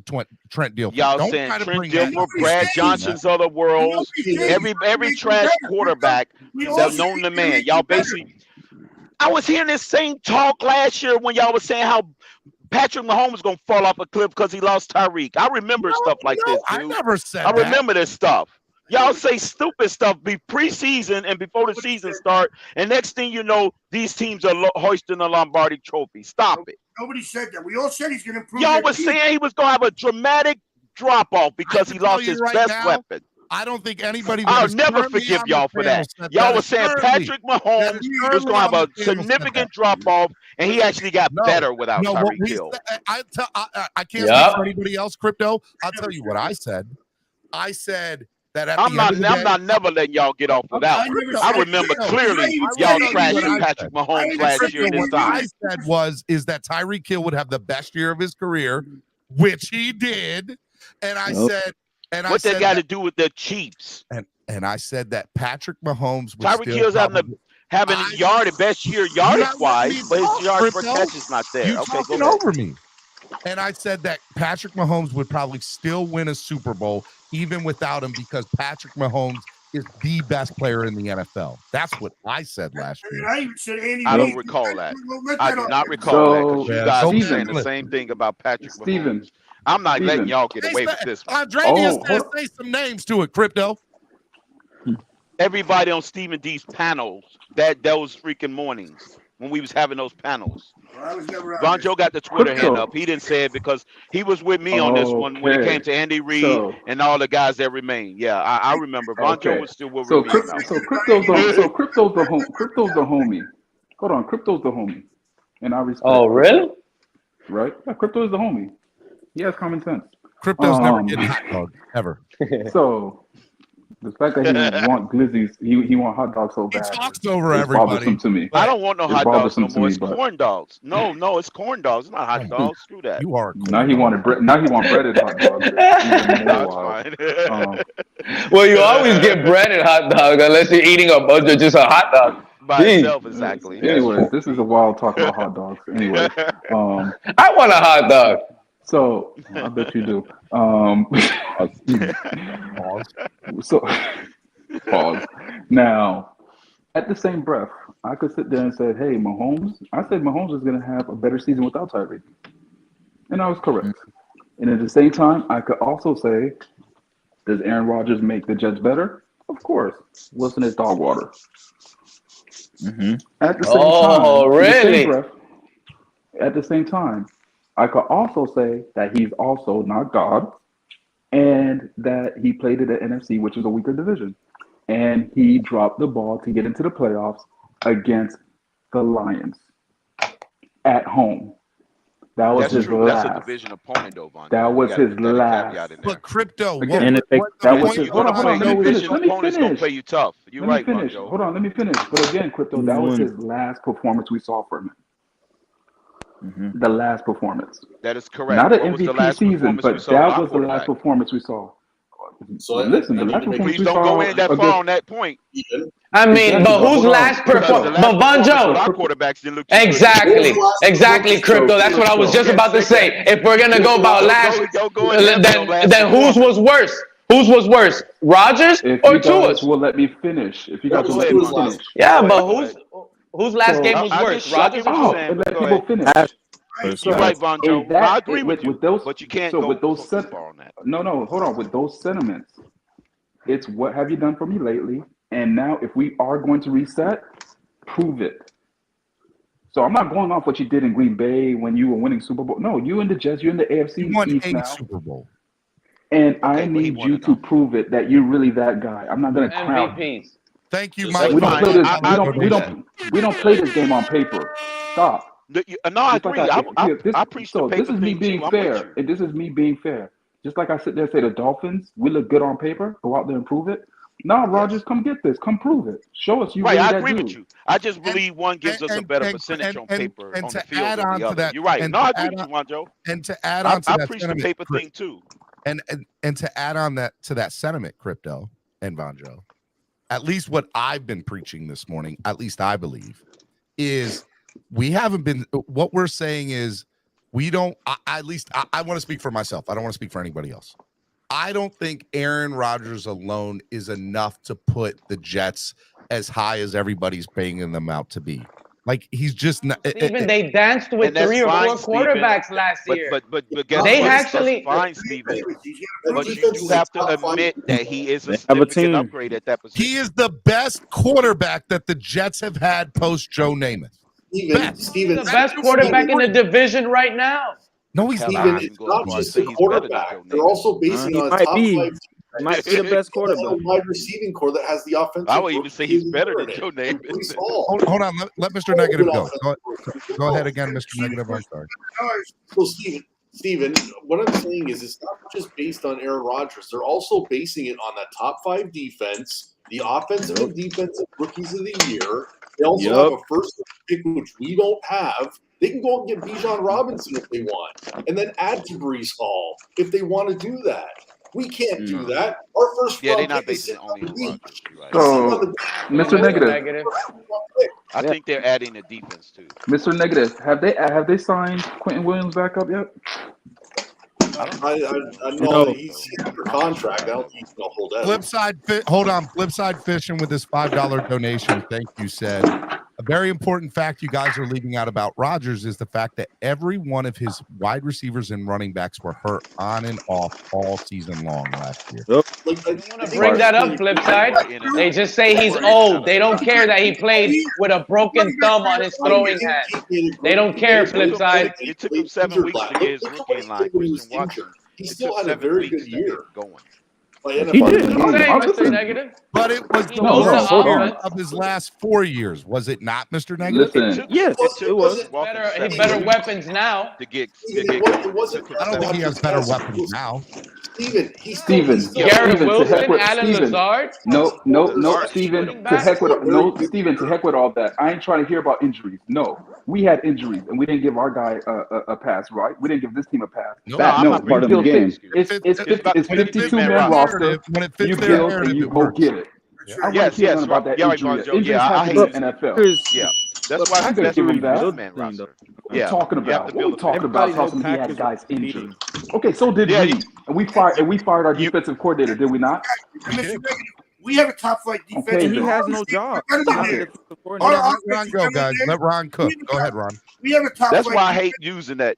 Trent Dilfer. Y'all saying Trent Dilfer, Brad Johnson's of the world, every trash quarterback that's known the man. Y'all basically, I was hearing this same talk last year when y'all was saying how Patrick Mahomes is gonna fall off a cliff because he lost Tyreek. I remember stuff like this, dude. I never said that. I remember this stuff. Y'all say stupid stuff be preseason and before the season start, and next thing you know, these teams are hoisting the Lombardi Trophy. Stop it. Nobody said that. We all said he's gonna improve. Y'all was saying he was gonna have a dramatic drop off because he lost his best weapon. I don't think anybody. I'll never forgive y'all for that. Y'all were saying Patrick Mahomes was going to have a significant drop off, and he actually got better without Tyreek Hill. I can't speak for anybody else, Crypto. I'll tell you what I said. I said that at I'm not never letting y'all get off of that one. I remember clearly y'all trashing Patrick Mahomes last year this time. What I said is that Tyreek Hill would have the best year of his career, which he did, and I said. And what that got to do with the Chiefs? And I said that Patrick Mahomes was Tyreek Hill's having a best year yardage wise, but his yards per catch is not there. You talking over me. And I said that Patrick Mahomes would probably still win a Super Bowl even without him because Patrick Mahomes is the best player in the NFL. That's what I said last year. And I even said Andy I Reid. don't recall that. Let I that do off. not recall that because So, you guys were Steven, saying the same thing about Patrick Steven, Mahomes. I'm not letting Steven. y'all get away with this one. Andreas Oh, says hold- say some names to it, Crypto. Everybody on Stephen D's panels those freaking mornings when we was having those panels. Well, I was never on Von this. Joe got the Twitter hand Crypto. up. He didn't say it because he was with me on this one when it came to Andy Reid and all the guys that remain. Yeah, I remember. Von Joe was still with me. So Crypto's the homie. Hold on, Crypto's the homie, and I respect. Oh, really? Right? Yeah, Crypto is the homie. He has common sense. Crypto's never getting hot dog ever. So the fact that he want glizzies, he want hot dogs so bad. He talks over it's everybody. bothersome to me. I don't want no It's hot dogs no bothersome more. to It's me, but- corn dogs. No, it's corn dogs. It's not hot dogs. Screw that. You are. Now he wanted bread. Now he want breaded hot dogs. Even No, more it's wild. fine. Well, you always get breaded hot dog unless you're eating just a hot dog. By Jeez. itself, exactly. Anyways, this is a wild talk about hot dogs. Anyway, I want a hot dog. So I bet you do. So pause. Now, at the same breath, I could sit there and say, "Hey, Mahomes." I said Mahomes is going to have a better season without Tyreek, and I was correct. And at the same time, I could also say, "Does Aaron Rodgers make the Jets better?" Of course. Wilson is dog water. At the same time, really? At the same time, I could also say that he's also not God, and that he played in the NFC, which is a weaker division, and he dropped the ball to get into the playoffs against the Lions at home. That was his last. That's a division opponent, though, Von. That was his last. But Crypto, Again, that was his. Hold on. Let me finish. Opponents gonna play you tough. You're right, finish. Von Joe. Hold on. Let me finish. But again, Crypto, that was his last performance we saw from him. The last performance. That is correct. Not an What was the MVP last season, performance we but saw that by was the last quarterback? performance we saw. So listen, the last performance Please we don't saw go in that far against- on that point. I mean, but whose last performance? But Von Joe. Our quarterbacks didn't look too good. Exactly, Crypto. That's what I was just about to say. If we're gonna go about last, then whose was worse? Whose was worse, Rodgers If or you guys Tua's? will let me finish. If you guys will let me finish. Yeah, but whose last game was I worse, just- I Rodgers get or what Tua? you're saying, And let but go people ahead. finish. You're right, Von Joe. And that- I agree with you, those, but you can't so go with those too far on that. No, hold on. With those sentiments, it's what have you done for me lately? And now, if we are going to reset, prove it. So I'm not going off what you did in Green Bay when you were winning Super Bowl. No, you and the Jets, you're in the AFC You won East 8 now. Super Bowl. And I need you to prove it that you're really that guy. I'm not going to crown you. MVPs. Thank you, Just Mike. We don't play this. I We don't play this game on paper. Stop. No, I agree. I preach the So paper this is me thing being too. I'm with fair, and this is me being fair. Just like I sit there and say the Dolphins, we look good on paper. Go out there and prove it. Nah, Rodgers, come get this. Come prove it. Show us you right, really I that agree dude. with you. I just believe one gives us a better percentage on paper on the field than the other. You're right. No, I agree with you, Juan Joe. And to add on to I that preach the sentiment, paper thing too. And to add on that to that sentiment, Crypto and Von Joe, at least what I've been preaching this morning, at least I believe, is we haven't been. What we're saying is we don't. I want to speak for myself. I don't want to speak for anybody else. I don't think Aaron Rodgers alone is enough to put the Jets as high as everybody's paying them out to be. Like he's just not. Even they danced with 3 or 4 quarterbacks last year. But guess they what? actually That's fine, Steven. But you do have to admit that he is a significant upgrade at that position. He is the best quarterback that the Jets have had post Joe Namath. Steven, the best quarterback in the division right now. No, he's Steven, not. it's not just the quarterback. They're also basing on a top 5. Might be the best quarterback. A wide receiving core that has the offensive. I would even say he's better than Joe Namath. Hold on. Let Mr. Negative go. Go ahead again, Mr. Negative. I'm sorry. So, Steven, what I'm saying is it's not just based on Aaron Rodgers. They're also basing it on that top 5 defense, the offensive and defensive rookies of the year. They also have a first pick, which we don't have. They can go and get Bijan Robinson if they want, and then add to Breece Hall if they want to do that. We can't do that. Our first round pick is sitting on the beach. So, Mr. Negative. I think they're adding a defense too. Mr. Negative, have they signed Quentin Williams back up yet? know he's under contract. I don't think he's going to hold out. Flip side fishing with this $5 donation. Thank you, said. A very important fact you guys are leaving out about Rodgers is the fact that every one of his wide receivers and running backs were hurt on and off all season long last year. Bring that up, flip side. They just say he's old. They don't care that he played with a broken thumb on his throwing hand. They don't care, flip side. It took him 7 weeks to get his rookie in line. Christian Watson. He still had a very good year. Going. He did. Mr. Negative. But it was the worst year of his last 4 years, was it not, Mr. Negative? Listen, yes, it was. Better weapons now. To get I don't think he has better weapons now. Steven, Garrett to Wilson, heck with Alan Steven. Lazard. No, Steven, to heck with all that. I ain't trying to hear about injuries. No, we had injuries, and we didn't give our guy a pass, right? We didn't give this team a pass. No, I'm not part of the game. It's 52-man roster. When it You fits their build narrative, and you it go works. get it. I Yes, care nothing about that injury. Injuries happen in the NFL. Yeah, that's why I could that's give a him that. man roster. I'm talking about. We're talking about something he had guys injured. injured. Okay, so did we. And we fired our defensive coordinator, did we not? We have a top flight defense. Okay, And he has no job. Let Ron go, guys. Let Ron cook. Go ahead, Ron. We have a top That's flight why I defense. hate using that.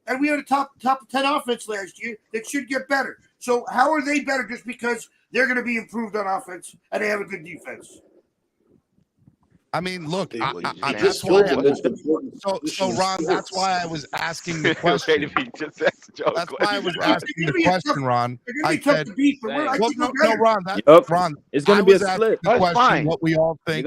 And we had a top 10 offense last year that should get better. So how are they better just because they're going to be improved on offense and they have a good defense? I mean, look, that's why. So, Ron, that's why I was asking the question. That's why I was asking the question, Ron. I said, no, Ron, Ron, it's going to be a split. The question, what we all think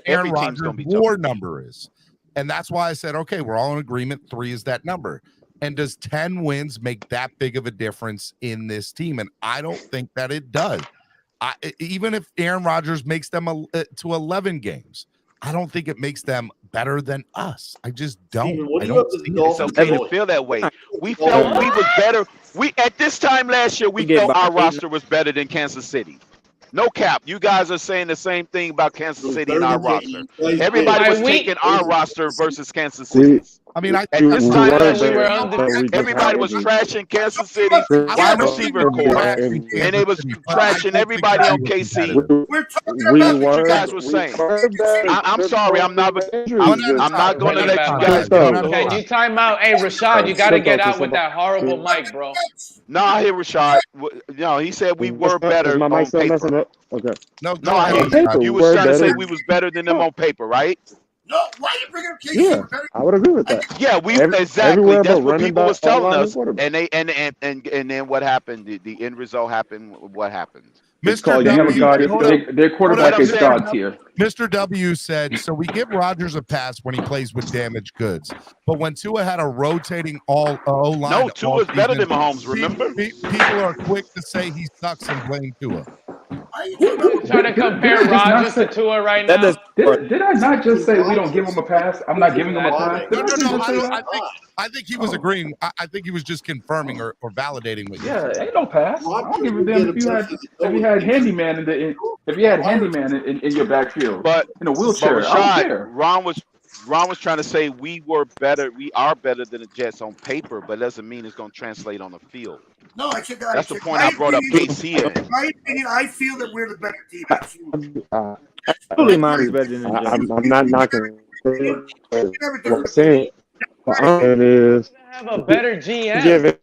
Aaron Rodgers' Rodgers' war number is. And that's why I said, okay, we're all in agreement. 3 is that number. And does 10 wins make that big of a difference in this team? And I don't think that it does. Even if Aaron Rodgers makes them to 11 games, I don't think it makes them better than us. I just don't. It's okay to feel that way. We felt we was better. We at this time last year, we felt our roster was better than Kansas City. No cap. You guys are saying the same thing about Kansas City and our roster. Everybody was taking our roster versus Kansas City. I mean, at this time last year, everybody was trashing Kansas City wide receiver core, and they was trashing everybody on KC. That's what you guys were saying. I'm sorry. I'm not going to let you guys go. Okay, you time out. Hey, Rashad, you got to get out with that horrible mic, bro. No, I hear Rashad. No, he said we were better on paper. Okay. No, I hear you. You was trying to say we was better than them on paper, right? No, why you bring up KC? Yeah, I would agree with that. Yeah, exactly. That's what people was telling us. And they and then what happened? The end result happened. What happened? Mr. Their quarterback is God tier. Mr. W said, so we give Rodgers a pass when he plays with damaged goods. But when Tua had a rotating O-line. No, Tua's better than Mahomes, remember? People are quick to say he sucks and blame Tua. Trying to compare Rodgers to Tua right now. Did I not just say we don't give him a pass? I'm not giving him a pass. No. I think he was agreeing. I think he was just confirming or validating what you said. Yeah, ain't no pass. I don't give a damn if you had handyman in your backfield, but in a wheelchair. Rashad, I don't care. Ron was trying to say we are better than the Jets on paper, but doesn't mean it's going to translate on the field. No, I said that's the point I brought up. KC. In my opinion, I feel that we're the better team. Absolutely, mine is better than I'm not knocking. What I'm saying is have a better GM.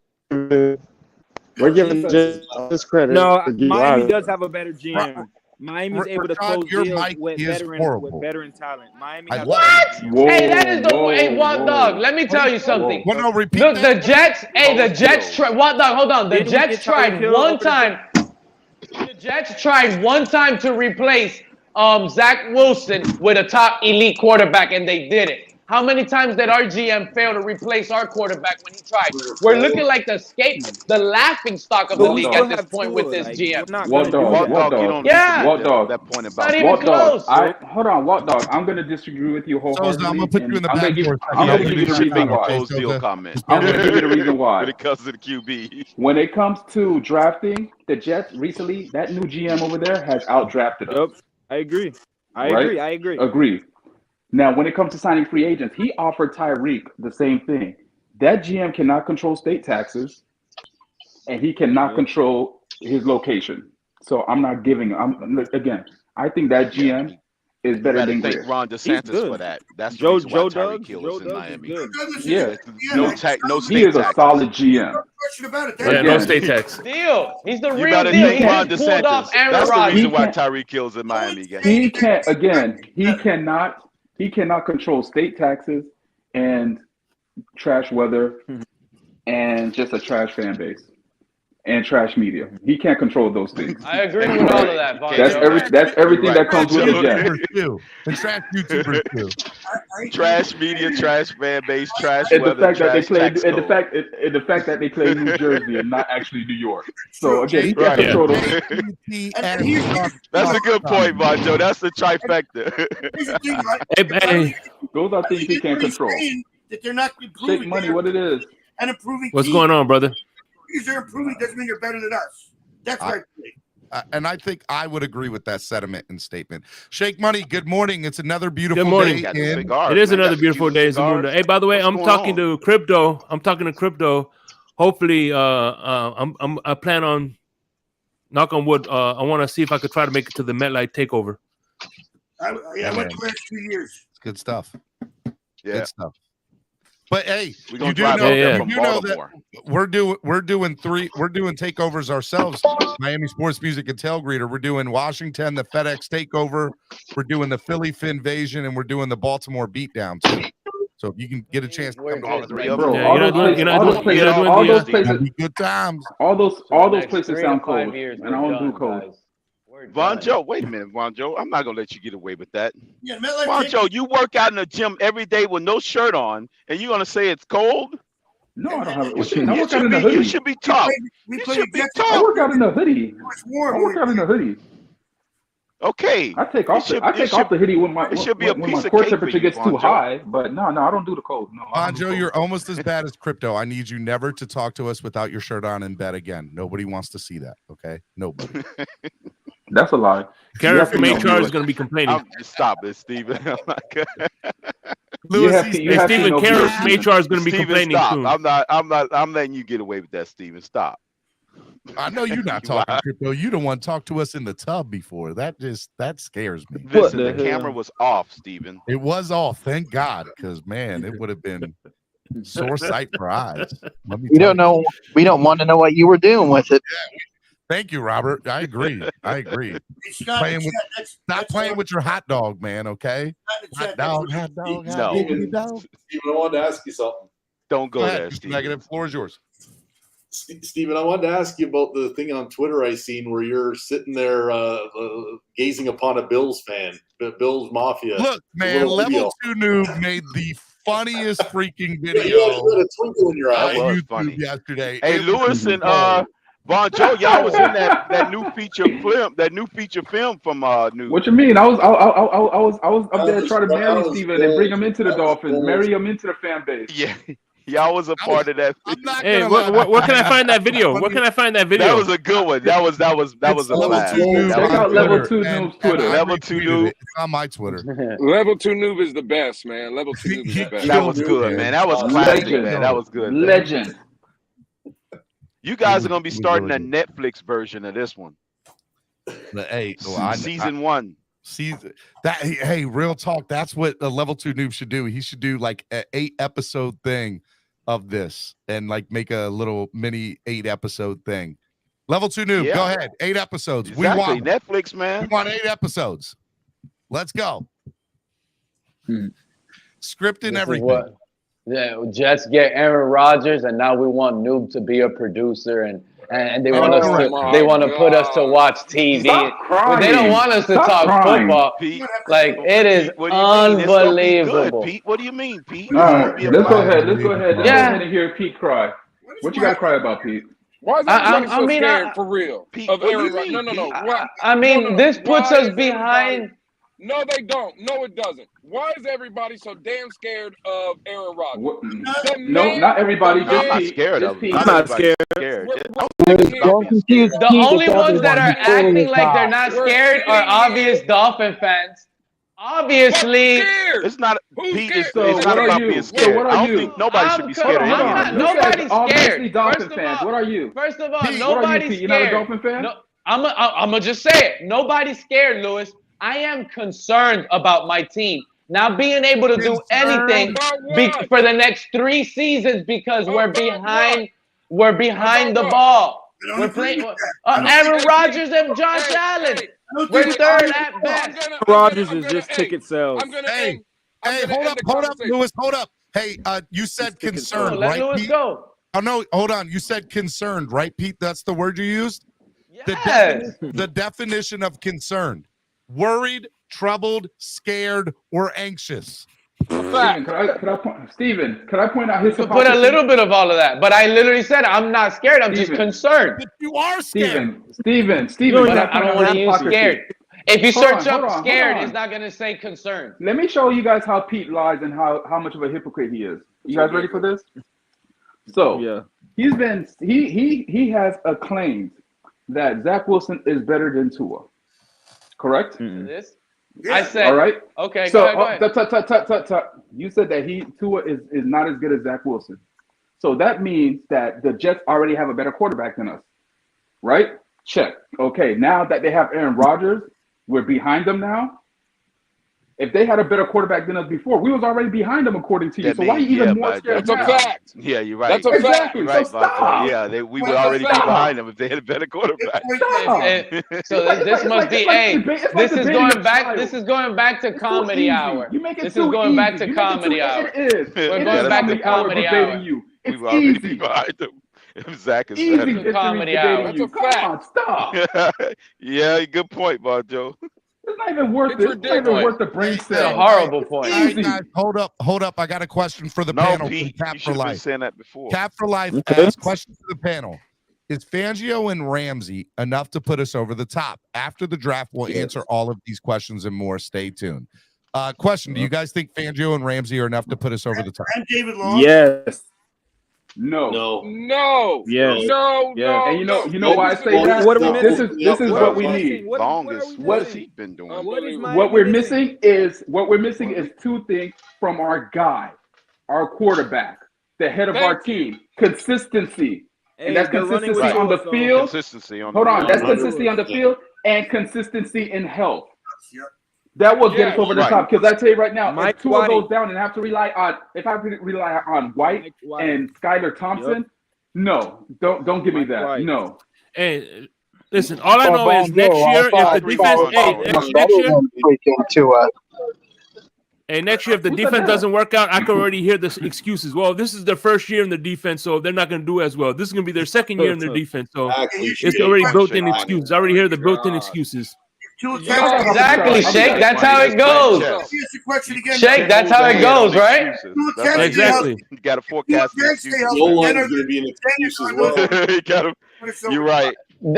We're giving this credit. No, Miami does have a better GM. Miami's able to close deals with veteran talent. Miami. What? Hey, that is the way. Hey, Wild Dog, let me tell you something. Look, the Jets. Hey, the Jets tried. Wild Dog, hold on. The Jets tried one time. The Jets tried one time to replace Zach Wilson with a top elite quarterback, and they did it. How many times did our GM fail to replace our quarterback when he tried? We're looking like the laughing stock of the league at this point with this GM. Walt Dog. Yeah. Walt Dog. That point about not even close. Hold on, Walt Dog. I'm going to disagree with you wholeheartedly. I'm going to put you in the back. I'm going to give you the reason why. I'm going to give you the reason why. Because of the QB. When it comes to drafting, the Jets recently, that new GM over there has outdrafted us. Yep, I agree. I agree. Agree. Now, when it comes to signing free agents, he offered Tyreek the same thing. that GM cannot control state taxes, and he cannot control his location. So I'm not giving. Again, I think that GM is better than Greer. Thank Ron DeSantis for that. That's the Joe reason why Douglas Tyreek Hill is in Miami. Yeah, No state he is a taxes. solid GM. Yeah, no state tax. Deal. He's the You real better deal. thank He Ron just pulled off DeSantis. Aaron That's the Rodgers. reason why Tyreek Hill's in Miami again. He can't. Again, he cannot control state taxes and trash weather and just a trash fan base and trash media. He can't control those things. I agree with all of that, Von. That's everything that comes with a jet. The trash YouTubers too. Trash media, trash fan base, trash And the weather, fact that they trash play, tax and the code. fact that they play New Jersey and not actually New York. So again, he Right. can't control those. That's a good point, Macho. That's the trifecta. Those are things he can't control. That they're not improving. Shake money, what it is. And improving. What's teams. going on, brother? Because they're improving doesn't mean you're better than us. That's right. And I think I would agree with that sentiment and statement. Shake Money, good morning. It's another beautiful Good morning. day. It is another beautiful day. It's a moon day. Hey, by the way, I'm talking to crypto. Hopefully, I plan on, knock on wood. I want to see if I could try to make it to the MetLife takeover. I went the last 2 years. It's good stuff. Yeah. Good stuff. But hey, We're gonna you do drive know, up there you from do know Baltimore. that we're doing takeovers ourselves. Miami Sports Music and Tail Greeter. We're doing Washington, the FedEx takeover. We're doing the Philly Finvasion, and we're doing the Baltimore beatdown too. So if you can get a chance to come to all three of them, All those places, good times. All those places sound cold, and I don't do cold. Von Joe, wait a minute, Von Joe. I'm not gonna let you get away with that. Yeah, Von Joe, you work out in the gym every day with no shirt on, and you're gonna say it's cold? No, I don't have it. You should, I you work out should in be, a hoodie. you should be tough. We You play should be Jets. I tough. work out in a hoodie. warm. I work out in a hoodie. Okay. I take off the hoodie when my it should be a when piece my of core cake for temperature you, gets Von too Joe. high. But no, I don't do the cold. No, I don't do Joe, cold. you're almost as bad as Crypto. I need you never to talk to us without your shirt on in bed again. Nobody wants to see that. Okay, nobody. That's a lie. Karen from HR is going to be complaining. Stop it, Steven. I'm not good. Steven, Karen from HR is going to be Steven, complaining stop. soon. I'm letting you get away with that, Steven. Stop. I know you're not talking Crypto. You don't want to talk to us in the tub before. That scares me. Listen, the camera was off, Steven. It was off. Thank God, because man, it would have been sore sight for eyes. We don't know. We don't want to know what you were doing with it. Thank you, Robert. I agree. Stop playing with your hot dog, man. Okay. Hot dog. Steven, I wanted to ask you something. Don't go ahead, there, Steven. Negative. Floor is yours. Steven, I wanted to ask you about the thing on Twitter I seen where you're sitting there gazing upon a Bills fan, Bills Mafia. Look, man, Level 2 Noob made the funniest freaking video. You had a twinkle in your eye. That was YouTube funny. yesterday. Hey, Lewis and Von Joe, y'all was in that new feature film from New. What you mean? I was up there trying to marry Steven and bring him into the Dolphins, marry him into the fan base. Yeah. Y'all was a part of that. Hey, where can I find that video? Where can I find that video? That was a good one. That was a blast. Check out Level 2 Noob's Twitter. Level 2 Noob. It's on my Twitter. Level 2 Noob is the best, man. Level 2 Noob is the best. That was good, man. That was classic, man. That was good. Legend. You guys are gonna be starting a Netflix version of this one. Hey, season 1. Hey, real talk. That's what the Level 2 Noob should do. He should do like an 8-episode thing of this and like make a little mini 8-episode thing. Level 2 Noob, go ahead. 8 episodes. Exactly. We want Netflix, man. We want 8 episodes. Let's go. Script and everything. Yeah, Jets get Aaron Rodgers, and now we want Noob to be a producer, and they want to put us to watch TV. But they don't want us to talk football. Pete, like it is unbelievable. Pete, what do you mean, Pete? All right, let's go ahead and hear Pete cry. What you got to cry about, Pete? Why is everybody so scared for real? Pete, of Aaron? No. I mean, this puts us behind. No, they don't. No, it doesn't. Why is everybody so damn scared of Aaron Rodgers? No, not everybody. I'm not scared of him. I'm not scared. The only ones that are acting like they're not scared are obvious Dolphin fans. Obviously, it's not. Pete, it's what not are about you? being So scared. what are I don't you? think nobody should be scared of any of them. Nobody's Obviously, scared. Dolphin First of fans. all, What are you? First of all, Pete, nobody's You're not a scared. Dolphin fan? No, I'm gonna just say it. Nobody's scared, Lewis. I am concerned about my team not being able to do anything for the next 3 seasons because we're behind. We're behind the ball. We're playing Aaron Rodgers and Josh Allen. We're third at best. Rodgers is just ticket sales. Hey, hold up, Lewis, hold up. Hey, you said concerned, Let right, Lewis Pete? go. Oh no, hold on. You said concerned, right, Pete? That's the word you used? Yes. The definition of concerned. Worried, troubled, scared, or anxious. Steven, could I point out his You put a little bit of all of that, but I literally said I'm not scared. I'm just concerned. But you are scared. Steven. But I don't want to use scared. If you search Hold up on. scared, it's not going to say concerned. Let me show you guys how Pete lies and how much of a hypocrite he is. You guys ready for this? So he has claimed that Zach Wilson is better than Tua. Correct? This? I said. All right. Okay. So go ahead. You said that Tua is not as good as Zach Wilson. So that means that the Jets already have a better quarterback than us, right? Check. Okay. Now that they have Aaron Rodgers, we're behind them now. If they had a better quarterback than us before, we was already behind them according to you. So why are you even more scared? That's a fact. Yeah, you're right. That's a fact. Exactly. You're right, So stop. yeah, we would already be behind them if they had a better quarterback. So this must be this is going back. This is going back to comedy hour. This is going back to comedy hour. We're going back to comedy hour. We would already be behind them. If Zach is better. Comedy hour. That's a fact. Stop. Yeah, good point, Marjo. It's not even worth it. It's not even worth the brain cell. It's a horrible point. All right, guys, hold up. I got a question for the panel. Pete, Cap you for should have been Life. saying that before. Cap for Life asks, question for the panel. Is Fangio and Ramsey enough to put us over the top? After the draft, we'll answer all of these questions and more. Stay tuned. Question, do you guys think Fangio and Ramsey are enough to put us over the top? And David Long. Yes. No. Yes. No. Yes. And you know why I say that? What are we missing? This is what we need. Longest. What has he been doing? What we're missing is two things from our guy, our quarterback, the head of our team. Consistency. And that's consistency on the field. Consistency on Hold on. That's consistency on the field and consistency in health. That will get us over the top. Because I tell you right now, if Tua goes down and have to rely on White and Skylar Thompson, no, don't give me that. No. Hey, listen, all I know is next year if the defense, next year if the defense doesn't work out, I can already hear the excuses. Well, this is their first year in the defense, so they're not going to do as well. This is going to be their second year in their defense, so it's already built-in excuses. I already hear the built-in excuses. Exactly, Shake. That's how it goes. Shake, that's how it goes, right? Exactly. You got to forecast. Nolan's going to be an excuse as well. You're right.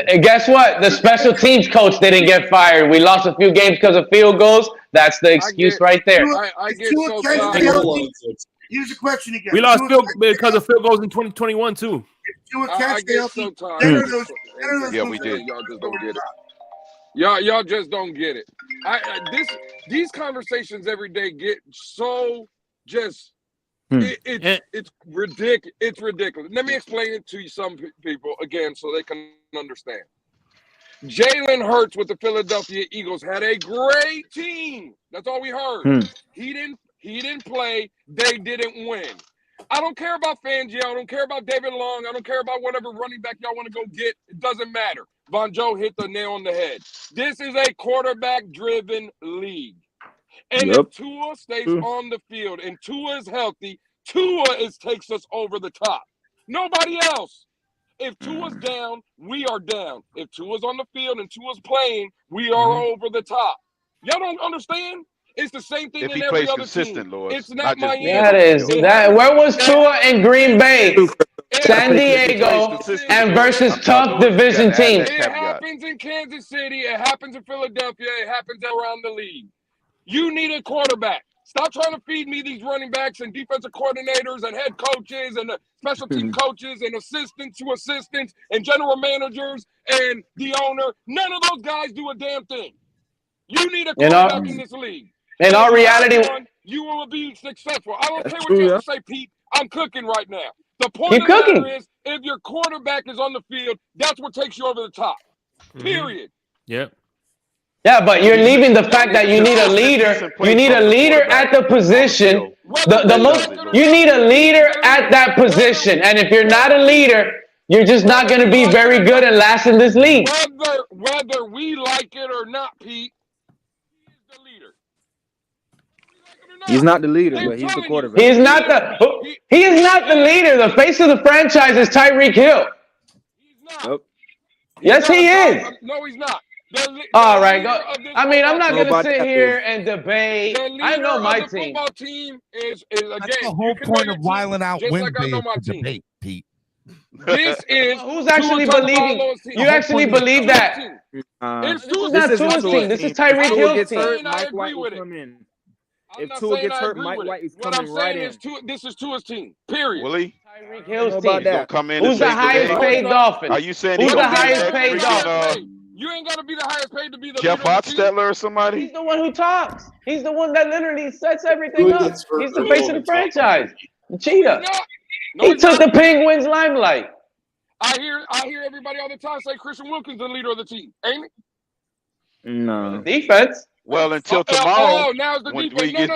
And guess what? The special teams coach didn't get fired. We lost a few games because of field goals. That's the excuse right there. I get so tired. Here's the question again. We lost because of field goals in 2021 too. I get so tired. Yeah, we did. Y'all just don't get it. Y'all just don't get it. These conversations every day get so just it's ridiculous. It's ridiculous. Let me explain it to you, some people again, so they can understand. Jalen Hurts with the Philadelphia Eagles had a great team. That's all we heard. He didn't play. They didn't win. I don't care about Fangio. I don't care about David Long. I don't care about whatever running back y'all want to go get. It doesn't matter. Von Joe hit the nail on the head. This is a quarterback-driven league. And if Tua stays on the field and Tua is healthy, Tua takes us over the top. Nobody else. If Tua's down, we are down. If Tua's on the field and Tua's playing, we are over the top. Y'all don't understand? It's the same thing in every other team. Lord. It's not Miami. That is that. Where was Tua in Green Bay, San Diego, and versus tough division teams? It happens in Kansas City. It happens in Philadelphia. It happens around the league. You need a quarterback. Stop trying to feed me these running backs and defensive coordinators and head coaches and special team coaches and assistants to assistants and general managers and the owner. None of those guys do a damn thing. You need a quarterback in this league. In our reality, you will be successful. I don't care what true, you yeah. have to say, Pete. I'm cooking right now. The point Keep of the matter cooking. is, if your quarterback is on the field, that's what takes you over the top. Period. Yep. Yeah, but you're leaving the fact that you need a leader. You need a leader at the position. You need a leader at that position. And if you're not a leader, you're just not going to be very good and last in this league. Whether we like it or not, Pete, he is the leader. He's not the leader, but he's the quarterback. He is not the leader. The face of the franchise is Tyreek Hill. Nope. Yes, he is. No, he's not. All right, go. I mean, I'm not going to sit here and debate. I know my the team. Football team is again. That's the whole point of Wiling Out Wednesday is to debate, Pete. This is who's actually believing. You actually believe that? This is not Tua's team. This is Tyreek Hill's team. Mike White will come in. If Tua gets hurt, Mike White is coming right in. This is Tua's team. Period. Willie? Tyreek Hill's team. Gonna come in Who's the highest paid Dolphin? Are you saying who's the highest paid Dolphin? You ain't got to be the highest paid to be the Jeff Hostetler or somebody? He's the one who talks. He's the one that literally sets everything up. He's the face of the franchise. The cheetah. He took the Penguins' limelight. I hear everybody all the time say Christian Wilkins the leader of the team, ain't it? No. Defense. Well, until tomorrow. Now it's the when defense.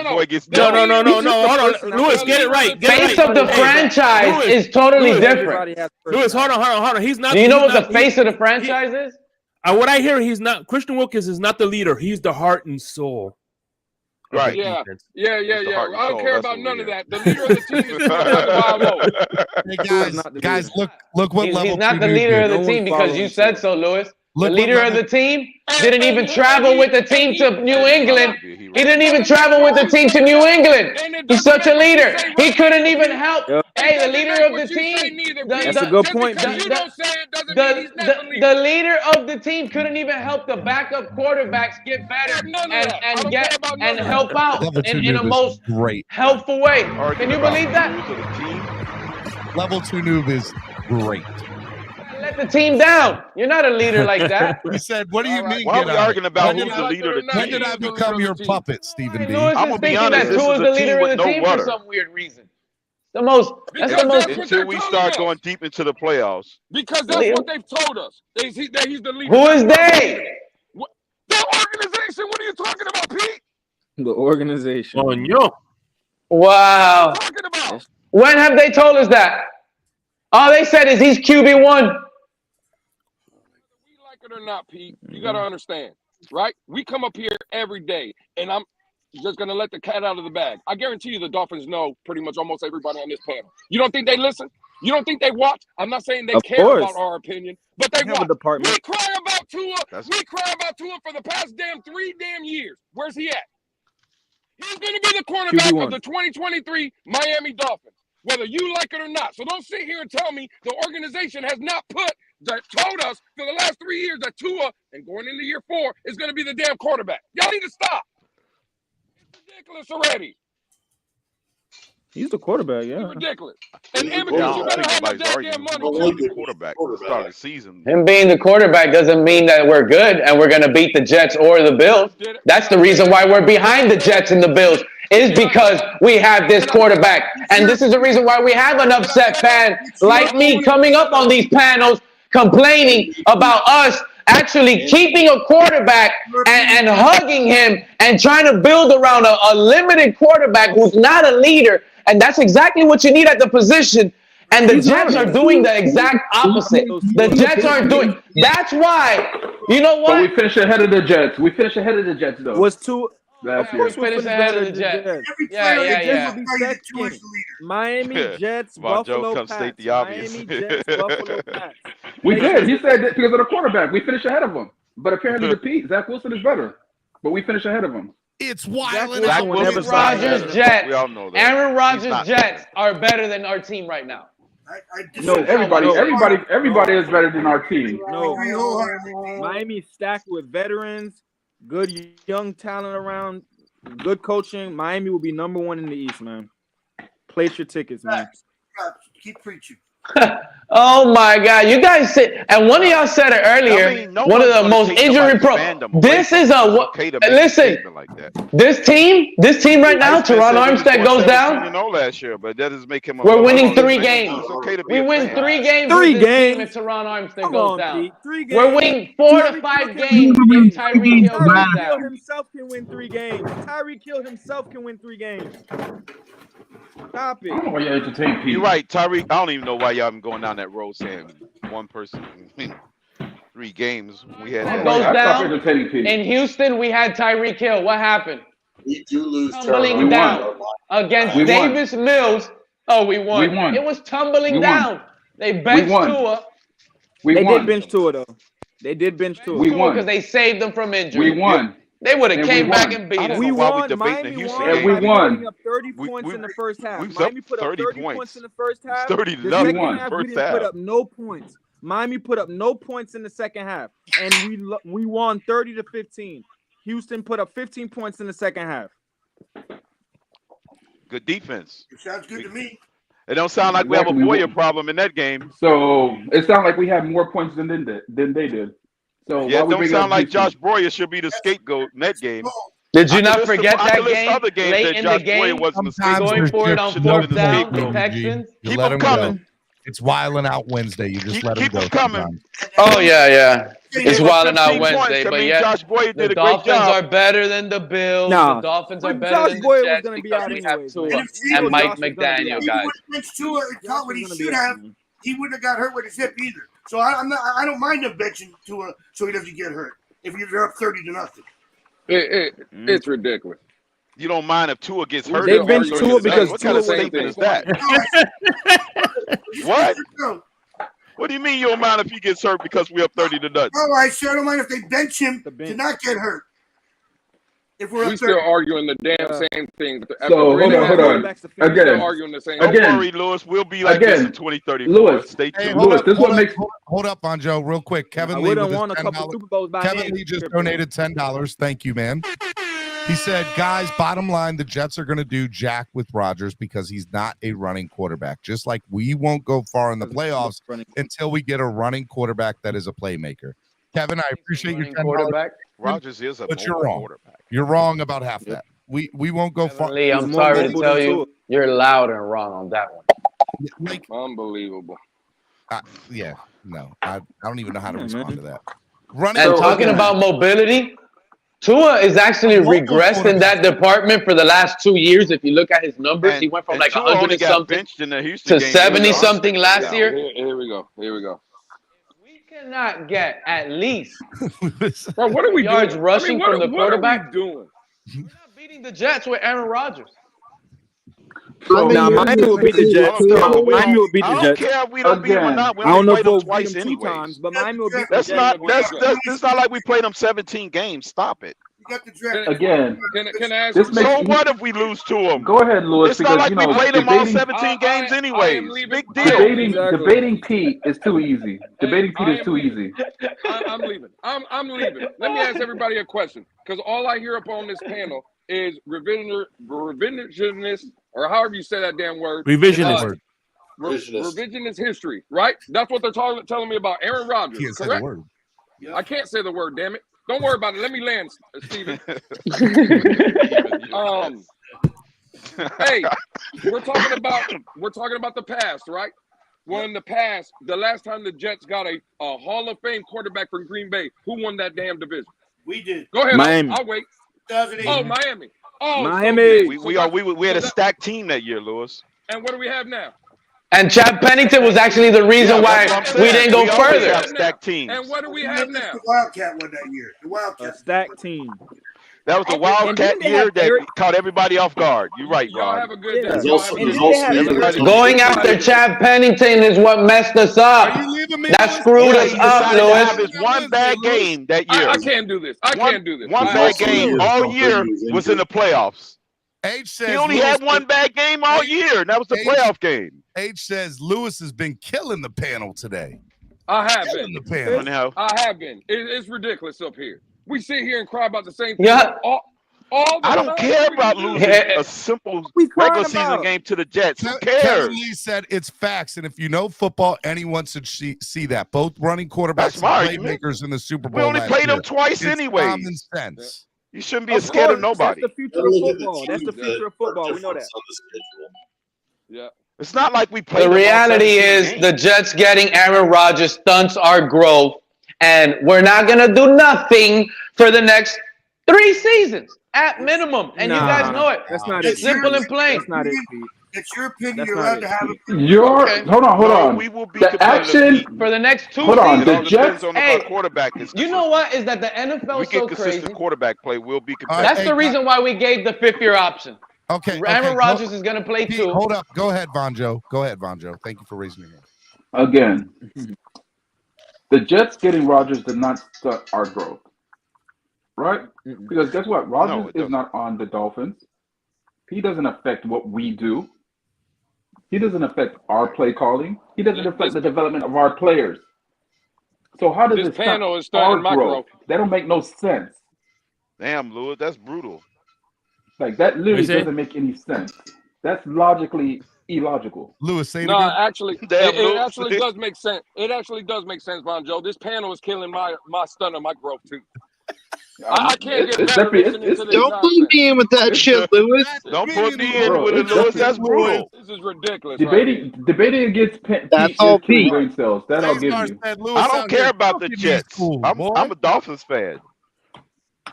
no. No. Hold on. Lewis, get it right. Face of the franchise is totally different. Lewis, hold on. He's not. Do you know what the face of the franchise is? What I hear, he's not. Christian Wilkins is not the leader. He's the heart and soul. Right. Yeah. I don't care about none of that. The leader of the team is Hey guys, look what level. He's not the leader of the team because you said so, Lewis. The leader of the team didn't even travel with the team to New England. He didn't even travel with the team to New England. He's such a leader. He couldn't even help. Hey, the leader of the team. That's a good point. The leader of the team couldn't even help the backup quarterbacks get better and help out in a most helpful way. Can you believe that? Level 2 noob is great. Let the team down. You're not a leader like that. He said, "What do you mean? Why are we arguing about who's the leader of the team? When did I become your puppet, Stephen D? I'm gonna be honest. This is the leader of the team for some weird reason. Until we start going deep into the playoffs. Because that's what they've told us. That he's the leader. Who is they? The organization. What are you talking about, Pete? The organization. Oh, no. Wow. What are you talking about? When have they told us that? All they said is he's QB1. Or not, Pete, you got to understand, right? We come up here every day, and I'm just going to let the cat out of the bag. I guarantee you the Dolphins know pretty much almost everybody on this panel. You don't think they listen? You don't think they watch? I'm not saying they care about our opinion, but they watch. We cry about Tua. We cry about Tua for the past 3 years. Where's he at? He's going to be the quarterback of the 2023 Miami Dolphins, whether you like it or not. So don't sit here and tell me the organization has not told us for the last 3 years that Tua, and going into year 4, is going to be the damn quarterback. Y'all need to stop. It's ridiculous already. He's the quarterback, yeah. It's ridiculous. And you better have no damn money. Quarterback start the season. Him being the quarterback doesn't mean that we're good and we're going to beat the Jets or the Bills. That's the reason why we're behind the Jets and the Bills. Is because we have this quarterback. And this is the reason why we have an upset fan like me coming up on these panels complaining about us actually keeping a quarterback and hugging him and trying to build around a limited quarterback who's not a leader. And that's exactly what you need at the position. And the Jets are doing the exact opposite. The Jets are doing. That's why. You know what? But we finished ahead of the Jets. We finished ahead of the Jets, though. Was Tua. Of course, we finished ahead of the Jets. Yeah. Miami Jets, Buffalo Pats. State the obvious. Miami Jets, Buffalo Pats. We did. He said that because of the quarterback. We finished ahead of him. But apparently, the Pete, Zach Wilson is better. But we finished ahead of him. It's wild. Aaron Rodgers Jets. We all know that. Aaron Rodgers Jets are better than our team right now. No, everybody is better than our team. No, Miami stacked with veterans, good young talent around, good coaching. Miami will be number 1 in the East, man. Place your tickets, man. Keep preaching. Oh my God! You guys said, and one of y'all said it earlier. I mean, no one of one's the gonna most take injury nobody's pro. fandom away This from is them. a It's what? okay to make a Listen, statement like that. this team right now, Teron Armstead goes down. 17-0 last year, but that doesn't make him a We're football winning fan. 3 games. It's okay to be We a win fan. 3 games Three with this team games. if Teron Armstead Come goes on, down. Pete. 3 games. We're winning 4 to 5 games if Tyreek Hill goes Tyreek Hill down. himself can win 3 games. Tyreek Hill himself can win 3 games. Stop it. I don't know why you entertain Pete. You're right, Tyreek. I don't even know why y'all been going down that road saying one person win 3 games. We had It that. goes down. In Houston, we had Tyreek Hill. What happened? We do lose Tumbling down against We won. Davis Mills. Oh, we won. We won. It was tumbling We won. down. They benched won. Tua. They did bench Tua though. They did bench Tua. We won because they saved them from injury. We won. They would have And came we back won. and beat us. We won. Miami won. And we Miami won. putting up 30 points in the first half. we was Miami up put up 30 30 points. points in the first half. 30 to The nothing second in the half, we first didn't put half. up no points. Miami put up no points in the second half, and we won 30-15. Houston put up 15 points in the second half. Good defense. It sounds good to me. It don't sound like we have a Exactly. Boyer problem in that game. So it sounded like we had more points than they did. So Yeah, why it we don't bringing sound up like Houston? Josh Boyer should be the scapegoat in that game. Did you I not could list forget I that could list game other games late that in Josh the game? Boyer wasn't the Sometimes scapegoat. Going there's for it chips on and no 4th down, scapegoat, the G. Texans. You Keep let them him go. coming. It's Wildin' Out Wednesday. You just let him Keep go. them coming. sometimes. Oh yeah. He It's gave up Wildin' Out 15 Wednesday, points. I but mean, yet Josh Boyer the did a great Dolphins job. are better than the Bills. No. The Dolphins are But better Josh than the Boyer was Jets gonna be because out we have anyways, Tua man. And if and Tua- Mike Josh was gonna be McDaniel, out. He guys. would have benched Tua and caught what he gonna be should out, have. man. He wouldn't have got hurt with his hip either. So I don't mind him benching Tua so he doesn't get hurt. If you're up 30-0. It's ridiculous. You don't mind if Tua gets hurt? They if benched you're Tua 30 because What kind of Tua statement is wasn't that? What? What do you mean you don't mind if he gets hurt because we're up 30-0? All right, so I don't mind if they bench him to not get hurt. If we're We up still 30. arguing the damn same thing. So hold on. We're Again, still arguing the same Don't thing. worry, Lewis. We'll be like this in 2034. Lewis, Stay tuned. Hey, Lewis, this what makes hold up, Bonjo, real quick. Kevin I Lee would've with his won a couple $10. Super Bowls by Kevin hand. Lee just donated $10. Thank you, man. He said, guys, bottom line, the Jets are going to do jack with Rodgers because he's not a running quarterback. Just like we won't go far in the playoffs until we get a running quarterback that is a playmaker. Kevin, I appreciate your $10. Quarterback. Rodgers is a But you're mobile wrong. quarterback. You're wrong about half that. We won't go far. Lee, I'm sorry to tell you, you're loud and wrong on that one. Like, Unbelievable. yeah, no, I don't even know how to Yeah, respond man. to that. Running And talking about mobility, Tua is actually regressed in that department for the last 2 years. If you look at his numbers, he went from like Tua 100 only and got something benched in the Houston to game. 70 something last year. Here we go. We cannot get at least Bro, what are we yards doing? rushing what, from the what quarterback. are we doing? We're not beating the Jets with Aaron Rodgers. Now Miami will beat the Jets. Miami will beat I the don't Jets. care if we don't beat them or not. We I don't only know played if them we'll beat twice them 2 anyways. times, but Miami will beat the That's Jets. it's not like we played them 17 games. Stop it. You got the draft. Again. Can I ask This you makes So what if we lose to them? Go ahead, Lewis. It's not like we played them all debating, 17 games anyways. Big deal. debating Pete is too easy. Debating Pete is too easy. I'm leaving. I'm leaving. Let me ask everybody a question, because all I hear up on this panel is revisionist, or however you say that damn word. Revisionist. Revisionist history, right? That's what they're telling me about Aaron Rodgers. Can't say the Correct? word. I can't say the word. Damn it! Don't worry about it. Let me land, Steven. Hey, we're talking about the past, right? Well, in the past, the last time the Jets got a Hall of Fame quarterback from Green Bay, who won that damn division? We did. Go ahead. Miami. I'll wait. 2008. Oh, Miami. Oh, Miami. We had a stacked team that year, Lewis. And what do we have now? And Chad Pennington was actually the reason why we didn't go further. Have stacked teams. And what do we have now? The Wildcat won that year. The Wildcat. A stacked team. That was the Wildcat year that caught everybody off guard. You're right, Y'all Rod. have a good Yeah. day. Y'all have a good day. Going after Chad Pennington is what messed us up. That screwed us up, Lewis. Lewis. His one bad game that year. I can't do this. I can't do this. One bad game all year was in the playoffs. H says He only had one bad game all year, and that was the playoff game. H says Lewis has been killing the panel today. I have Killing been. the panel. Anyhow, I have been. It's ridiculous up here. We sit here and cry about the same thing. Yeah. I don't care about losing a simple regular season game to the Jets. Who cares? Kevin Lee said it's facts, and if you know football, anyone should see that. Both running quarterbacks and playmakers in the Super Bowl. We only played them twice anyway. Common sense. You shouldn't be scared of nobody. That's the future of football. That's the future of football. We know that. Yeah. It's not like we played. The reality is the Jets getting Aaron Rodgers stunts our growth, and we're not going to do nothing for the next 3 seasons at minimum. And you guys know it. That's not it's it. simple and plain. That's not it, Pete. It's your opinion. That's You're not allowed it. to have it. Hold on. We will be The action for the next 2 Hold on, seasons. the Jets. on if our quarterback is. You know what? Is that the NFL we is so get consistent crazy. quarterback play. We'll be competitive. That's the reason why we gave the 5th-year option. Okay. Aaron Rodgers is going to play Pete, 2. Hold up. Go ahead, Vonjo. Go ahead, Vonjo. Thank you for raising your hand. Again, the Jets getting Rodgers did not stunt our growth, right? Because guess what? Rodgers is not on the Dolphins. He doesn't affect what we do. He doesn't affect our play calling. He doesn't affect the development of our players. So how does This it panel is stunt our starting my growth? That don't make no sense. Damn, Lewis, that's brutal. Like that literally say? doesn't make any sense. That's logically illogical. Lewis, say it No, again. actually, Damn, it Lewis. actually does make sense. It actually does make sense, Von Joe. This panel is killing my stunner, my growth too. I can't get better listening to this Don't put nonsense. me in with that shit, Lewis. Don't put me in with it, Lewis. That's brutal. This is ridiculous. Debating against That's all Pete. brain cells. That I'll give you. I don't care about the Jets. I'm a Dolphins fan.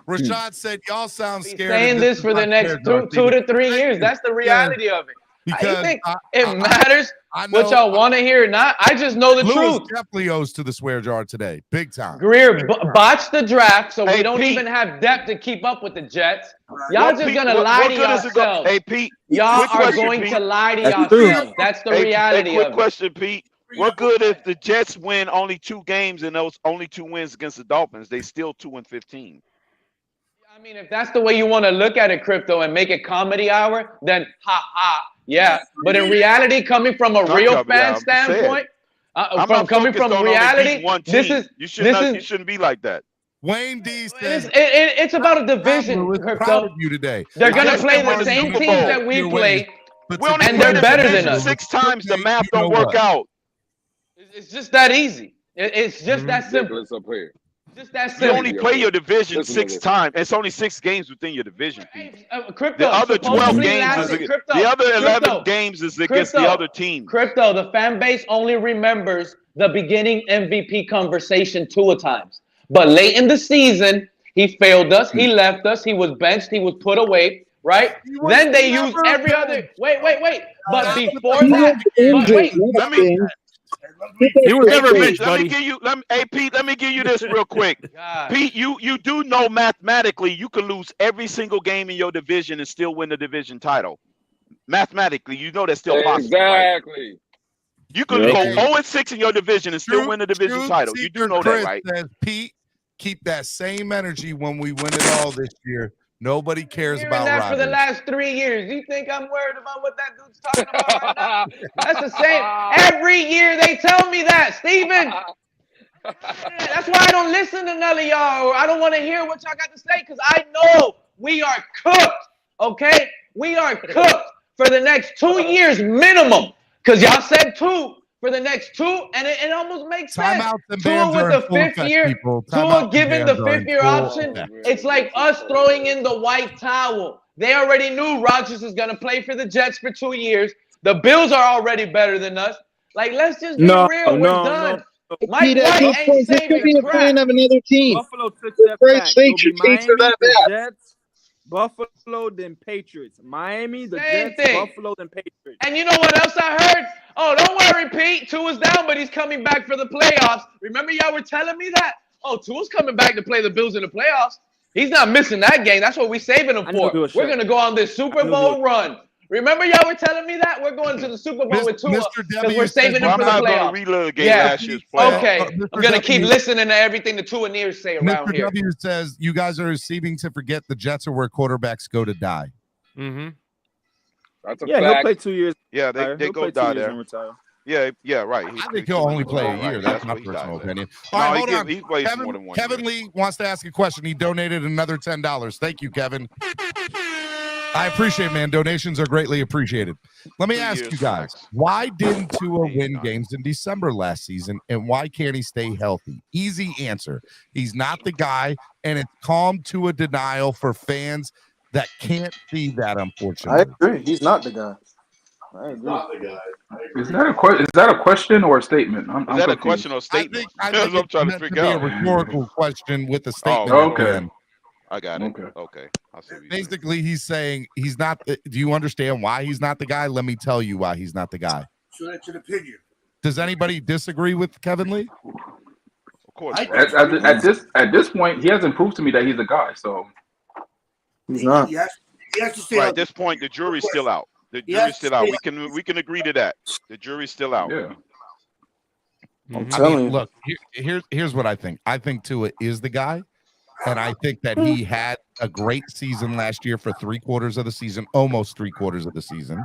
Rashad said, y'all sound scared. Saying this for the next 2 to 3 years. That's the reality of it. You think it matters what y'all want to hear or not? I just know the Lewis truth. definitely owes to the swear jar today. Big time. Greer botched the draft, so we don't Pete. even have depth to keep up with the Jets. Y'all just going to lie to yourselves. Hey, Pete. Y'all quick are question, going Pete. to lie to That's true. yourselves. That's the reality quick of it. question, Pete. What good if the Jets win only 2 games and those only 2 wins against the Dolphins? They still 2-15. I mean, if that's the way you want to look at it, Crypto, and make it comedy hour, then ha. Yeah, but in reality, coming from a real fan standpoint, coming from reality, you shouldn't be like that. Wayne D says it's about a division. Proud of you today. They're gonna play the same teams that we play, and they're better than us. 6 times the math don't work out. It's just that easy. It's just that simple. Up here. Just that You simple. only play your division 6 times. It's only 6 games within your division. Crypto, The other 12 games is the other 11 games is against the other team. Crypto, the fan base only remembers the beginning MVP conversation 2 times. But late in the season, he failed us. He left us. He was benched. He was put away. Right? Then they use every other. Wait. But before that, He was never benched, buddy. Hey, Pete, let me give you this real quick. Pete, you do know mathematically you can lose every single game in your division and still win the division title. Mathematically, you know that's still possible. Exactly. Right? You can go 0-6 in your division and still win the division title. You do know that, right? Says, Pete, keep that same energy when we win it all this year. Nobody cares about that Rodgers. for the last 3 years. You think I'm worried about what that dude's talking about right now? That's the same. Every year they tell me that, Steven. That's why I don't listen to none of y'all, or I don't want to hear what y'all got to say, because I know we are cooked, okay? We are cooked for the next 2 years minimum, because y'all said 2 for the next 2, and it almost makes sense. Tua with the 5th year, Tua giving the 5th year option, it's like us throwing in the white towel. They already knew Rodgers is going to play for the Jets for 2 years. The Bills are already better than us. Like, let's just be real. We're done. Mike White ain't saving crap. Of another team. Buffalo took that back. The Jets, Buffalo, then Patriots. Miami, the Same Jets, thing. Buffalo, then Patriots. And you know what else I heard? Oh, don't worry, Pete. Tua's down, but he's coming back for the playoffs. Remember y'all were telling me that? Oh, Tua's coming back to play the Bills in the playoffs. He's not missing that game. That's what we're saving him for. We're going to go on this Super Bowl run. Remember y'all were telling me that? We're going to the Super Bowl with Tua because we're saving him for the playoffs. Okay. I'm going to keep listening to everything the Tuaneers say around Mr. here. W says, you guys are seeming to forget the Jets are where quarterbacks go to die. Mm-hmm. That's a fact. He'll play 2 years. Yeah, they go die there. Yeah, right. I think he'll only play a year. That's my personal opinion. All right, hold on. He plays more than 1 year. Kevin Lee wants to ask a question. He donated another $10. Thank you, Kevin. I appreciate it, man. Donations are greatly appreciated. Let me ask you guys, why didn't Tua win games in December last season, and why can't he stay healthy? Easy answer. He's not the guy, and it's calm Tua denial for fans that can't see that, unfortunately. I agree. He's not the guy. I agree. Not the guy. Is that a question or a statement? I'm Is that a confused. question or a statement? I That's think what I'm trying to it's meant figure be out. a rhetorical question with a statement. Oh, at the okay. end. I got it. Okay. I see what you're saying. Basically, he's saying he's not. Do you understand why he's not the guy? Let me tell you why he's not the guy. So that's an opinion. Does anybody disagree with Kevin Lee? Of course. At this point, he hasn't proved to me that he's a guy. So he's not. He has to stay Right, out. at this point, the jury's still out. The jury's still out. We can agree to that. The jury's still out. Yeah. I mean, look, here's what I think. I think Tua is the guy, and I think that he had a great season last year for 3/4 of the season, almost 3/4 of the season,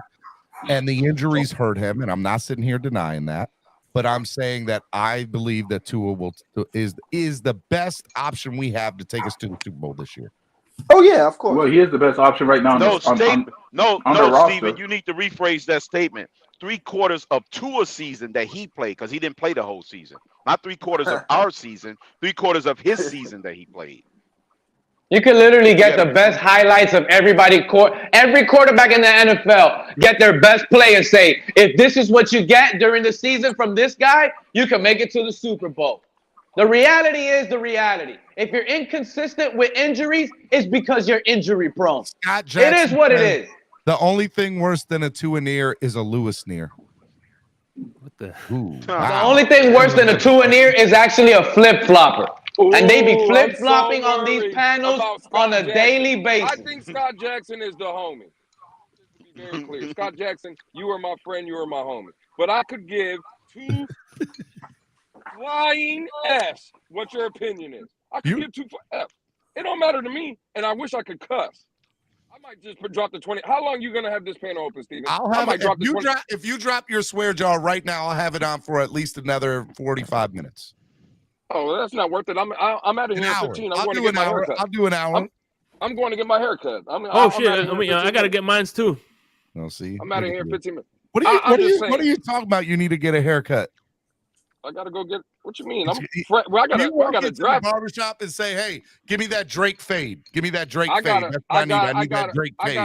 and the injuries hurt him. And I'm not sitting here denying that, but I'm saying that I believe that Tua is the best option we have to take us to the Super Bowl this year. Oh yeah, of course. Well, he is the best option right now. No, on no, the roster. Steven, you need to rephrase that statement. 3/4 of Tua's season that he played, because he didn't play the whole season. Not 3/4 of our season, 3/4 of his season that he played. You can literally get the best highlights of every quarterback in the NFL, get their best play and say, if this is what you get during the season from this guy, you can make it to the Super Bowl. The reality is the reality. If you're inconsistent with injuries, it's because you're injury prone. It is what it is. The only thing worse than a Tua near is a Lewis near. What the? Ooh, The only thing worse than a Tua near is actually a flip-flopper. And they be flip-flopping on these panels on a daily basis. I think Scott Jackson is the homie. Just to be very clear. Scott Jackson, you are my friend, you are my homie. But I could give two flying F's what your opinion is. I could give two F. It don't matter to me, and I wish I could cuss. I might just drop the 20. How long you gonna have this panel open, Steven? I'll have it. If you drop your swear jar right now, I'll have it on for at least another 45 minutes. Oh, that's not worth it. I'm out of here in 15. I'm going to get my haircut. I'll do an hour. I'm going to get my haircut. I gotta get mine too. I'll see. I'm out of here in 15 minutes. What are you talking about? You need to get a haircut. I gotta go get. What you mean? I gotta draft. Barbershop and say, "Hey, give me that Drake fade. Give me that Drake fade." That's what I need that Drake fade.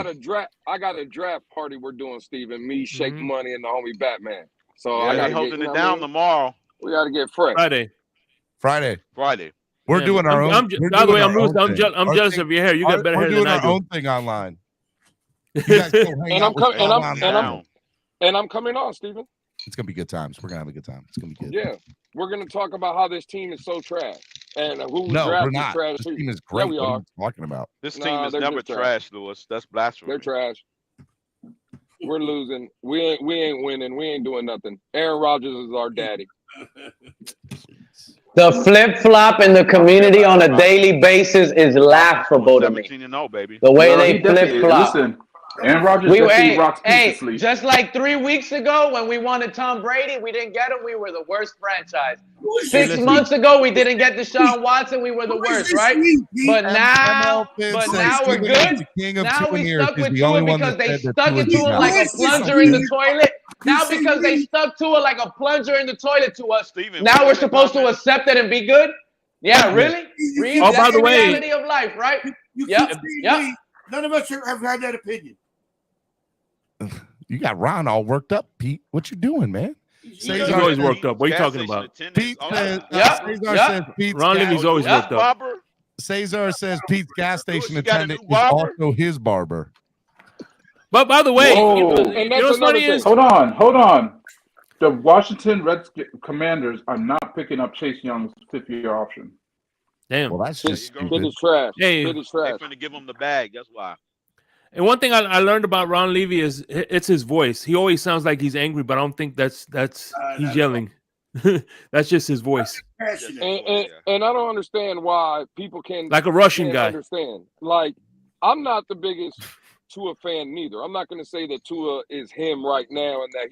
I got a draft party we're doing, Steven. Me, Shake Money, and the homie Batman. So I got holding it down tomorrow. We gotta get fresh. Friday. We're doing our own. By the way, I'm jealous of your hair. You got better hair than I do. We're doing our own thing online. And I'm coming on, Steven. It's gonna be good times. We're gonna have a good time. It's gonna be good. Yeah, we're gonna talk about how this team is so trash and who we're not. This team is great. Yeah, we what are. are you talking about? This team is never trash, Lewis. That's blasphemy. They're trash. We're losing. We ain't winning. We ain't doing nothing. Aaron Rodgers is our daddy. The flip-flop in the community on a daily basis is laughable to me. 17-0, baby. The way they flip-flop. Listen, Aaron Rodgers rocks pizza. Just like 3 weeks ago when we wanted Tom Brady, we didn't get him. We were the worst franchise. 6 months ago, we didn't get Deshaun Watson. We were the worst, right? But now we're good. Now we stuck with Tua because they stuck it to him like a plunger in the toilet. Now because they stuck to it like a plunger in the toilet to us, now we're supposed to accept it and be good? Yeah, really? Oh, by the way, reality of life, right? Yep. None of us have had that opinion. You got Ron all worked up, Pete. What you doing, man? He's always worked up. What are you talking about? Pete says, Ron Levy's always worked up. Cesar says Pete's gas station attendant is also his barber. But by the way, you know what's funny is? Hold on. The Washington Commanders are not picking up Chase Young's 5th-year option. Damn. Well, that's just Kid is trash. Hey, Kid is trash. They're going to give him the bag. That's why. And one thing I learned about Ron Levy is it's his voice. He always sounds like he's angry, but I don't think that's he's yelling. That's just his voice. And I don't understand why people can like a Russian guy. Understand? Like, I'm not the biggest Tua fan neither. I'm not going to say that Tua is him right now and that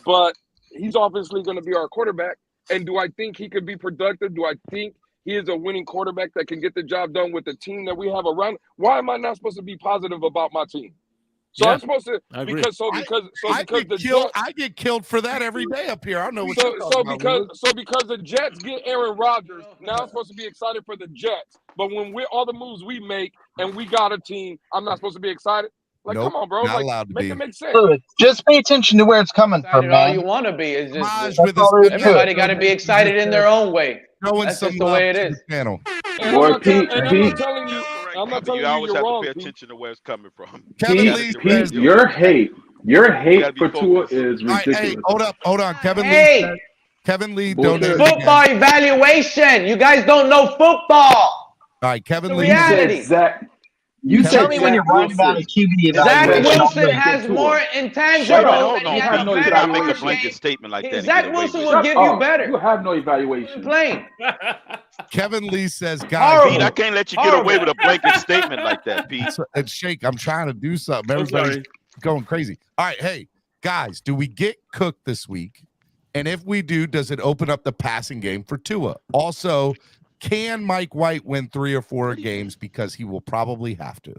but he's obviously going to be our quarterback. And do I think he could be productive? Do I think he is a winning quarterback that can get the job done with the team that we have around? Why am I not supposed to be positive about my team? So Yeah, I'm supposed to I agree. because the Jets, I get killed for that every day up here. I don't know what you're talking about. because the Jets get Aaron Rodgers, now I'm supposed to be excited for the Jets. But when all the moves we make and we got a team, I'm not supposed to be excited. Like, Nope, come on, bro. not Like, allowed to make be. it make sense. Look, just pay attention to where it's coming from, Excited all man. you want to be. It's just Maj That's with his all there is to everybody it. got to be excited in their own way. Showing That's some just the love way it to is. the channel. And Boy, I'm not Pete, telling you, I'm not telling You you always you're have to wrong, pay Pete. attention to where it's coming from. Kevin Lee Pete, says, your hate for Tua is all right, ridiculous. hey, hold on. Kevin Lee Hey, said, Kevin Lee Bullshit. donated again. football evaluation. You guys don't know football. All right, Kevin The Lee. reality. You Tell said me when Zach you're right about a Wilson. QB Zach evaluation. Wilson has more intangibles, Shut up. Hold and he on, has Pete. a You better cannot make a arm blanket game. statement like that and Zach get away Wilson with will it. give you better. You have no evaluation. Plain. Kevin Lee says, guys. Pete, I can't let you get away with a blanket statement like that, Pete. It's Shake. I'm trying to do something. Everybody's going crazy. All right, hey, guys, do we get cooked this week? And if we do, does it open up the passing game for Tua? Also, can Mike White win 3 or 4 games because he will probably have to?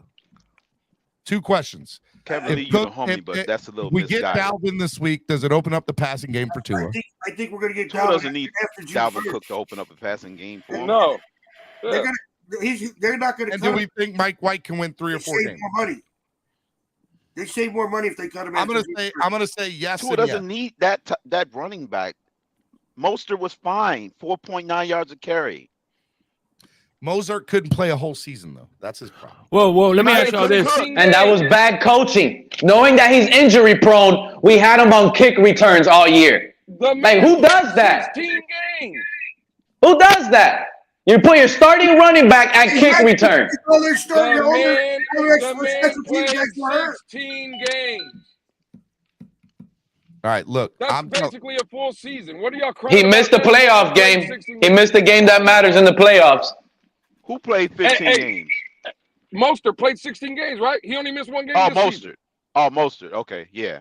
2 questions. Kevin Lee, you're the homie, but that's a little we get misguided. Dalvin this week. Does it open up the passing game for Tua? I think we're going to get Tua Dalvin doesn't need after June Dalvin 1st. Cook to open up a passing game for him. No. They're not going to. And do we think Mike White can win 3 or 4 games? More money. They save more money if they cut him. I'm gonna say yes. Tua doesn't need that running back. Mostert was fine, 4.9 yards a carry. Mozart couldn't play a whole season though. That's his problem. Whoa, let me ask y'all this. And that was bad coaching. Knowing that he's injury prone, we had him on kick returns all year. Like, who does that? 16 games. Who does that? You put your starting running back at kick return. The man played 16 games. All right, look. That's basically a full season. What are y'all crying He missed the about? playoff game. He missed the game that matters in the playoffs. Who played 15 games? Mostert played 16 games, right? He only missed 1 game. Oh, this season. Mostert. Oh, Mostert. Okay, yeah.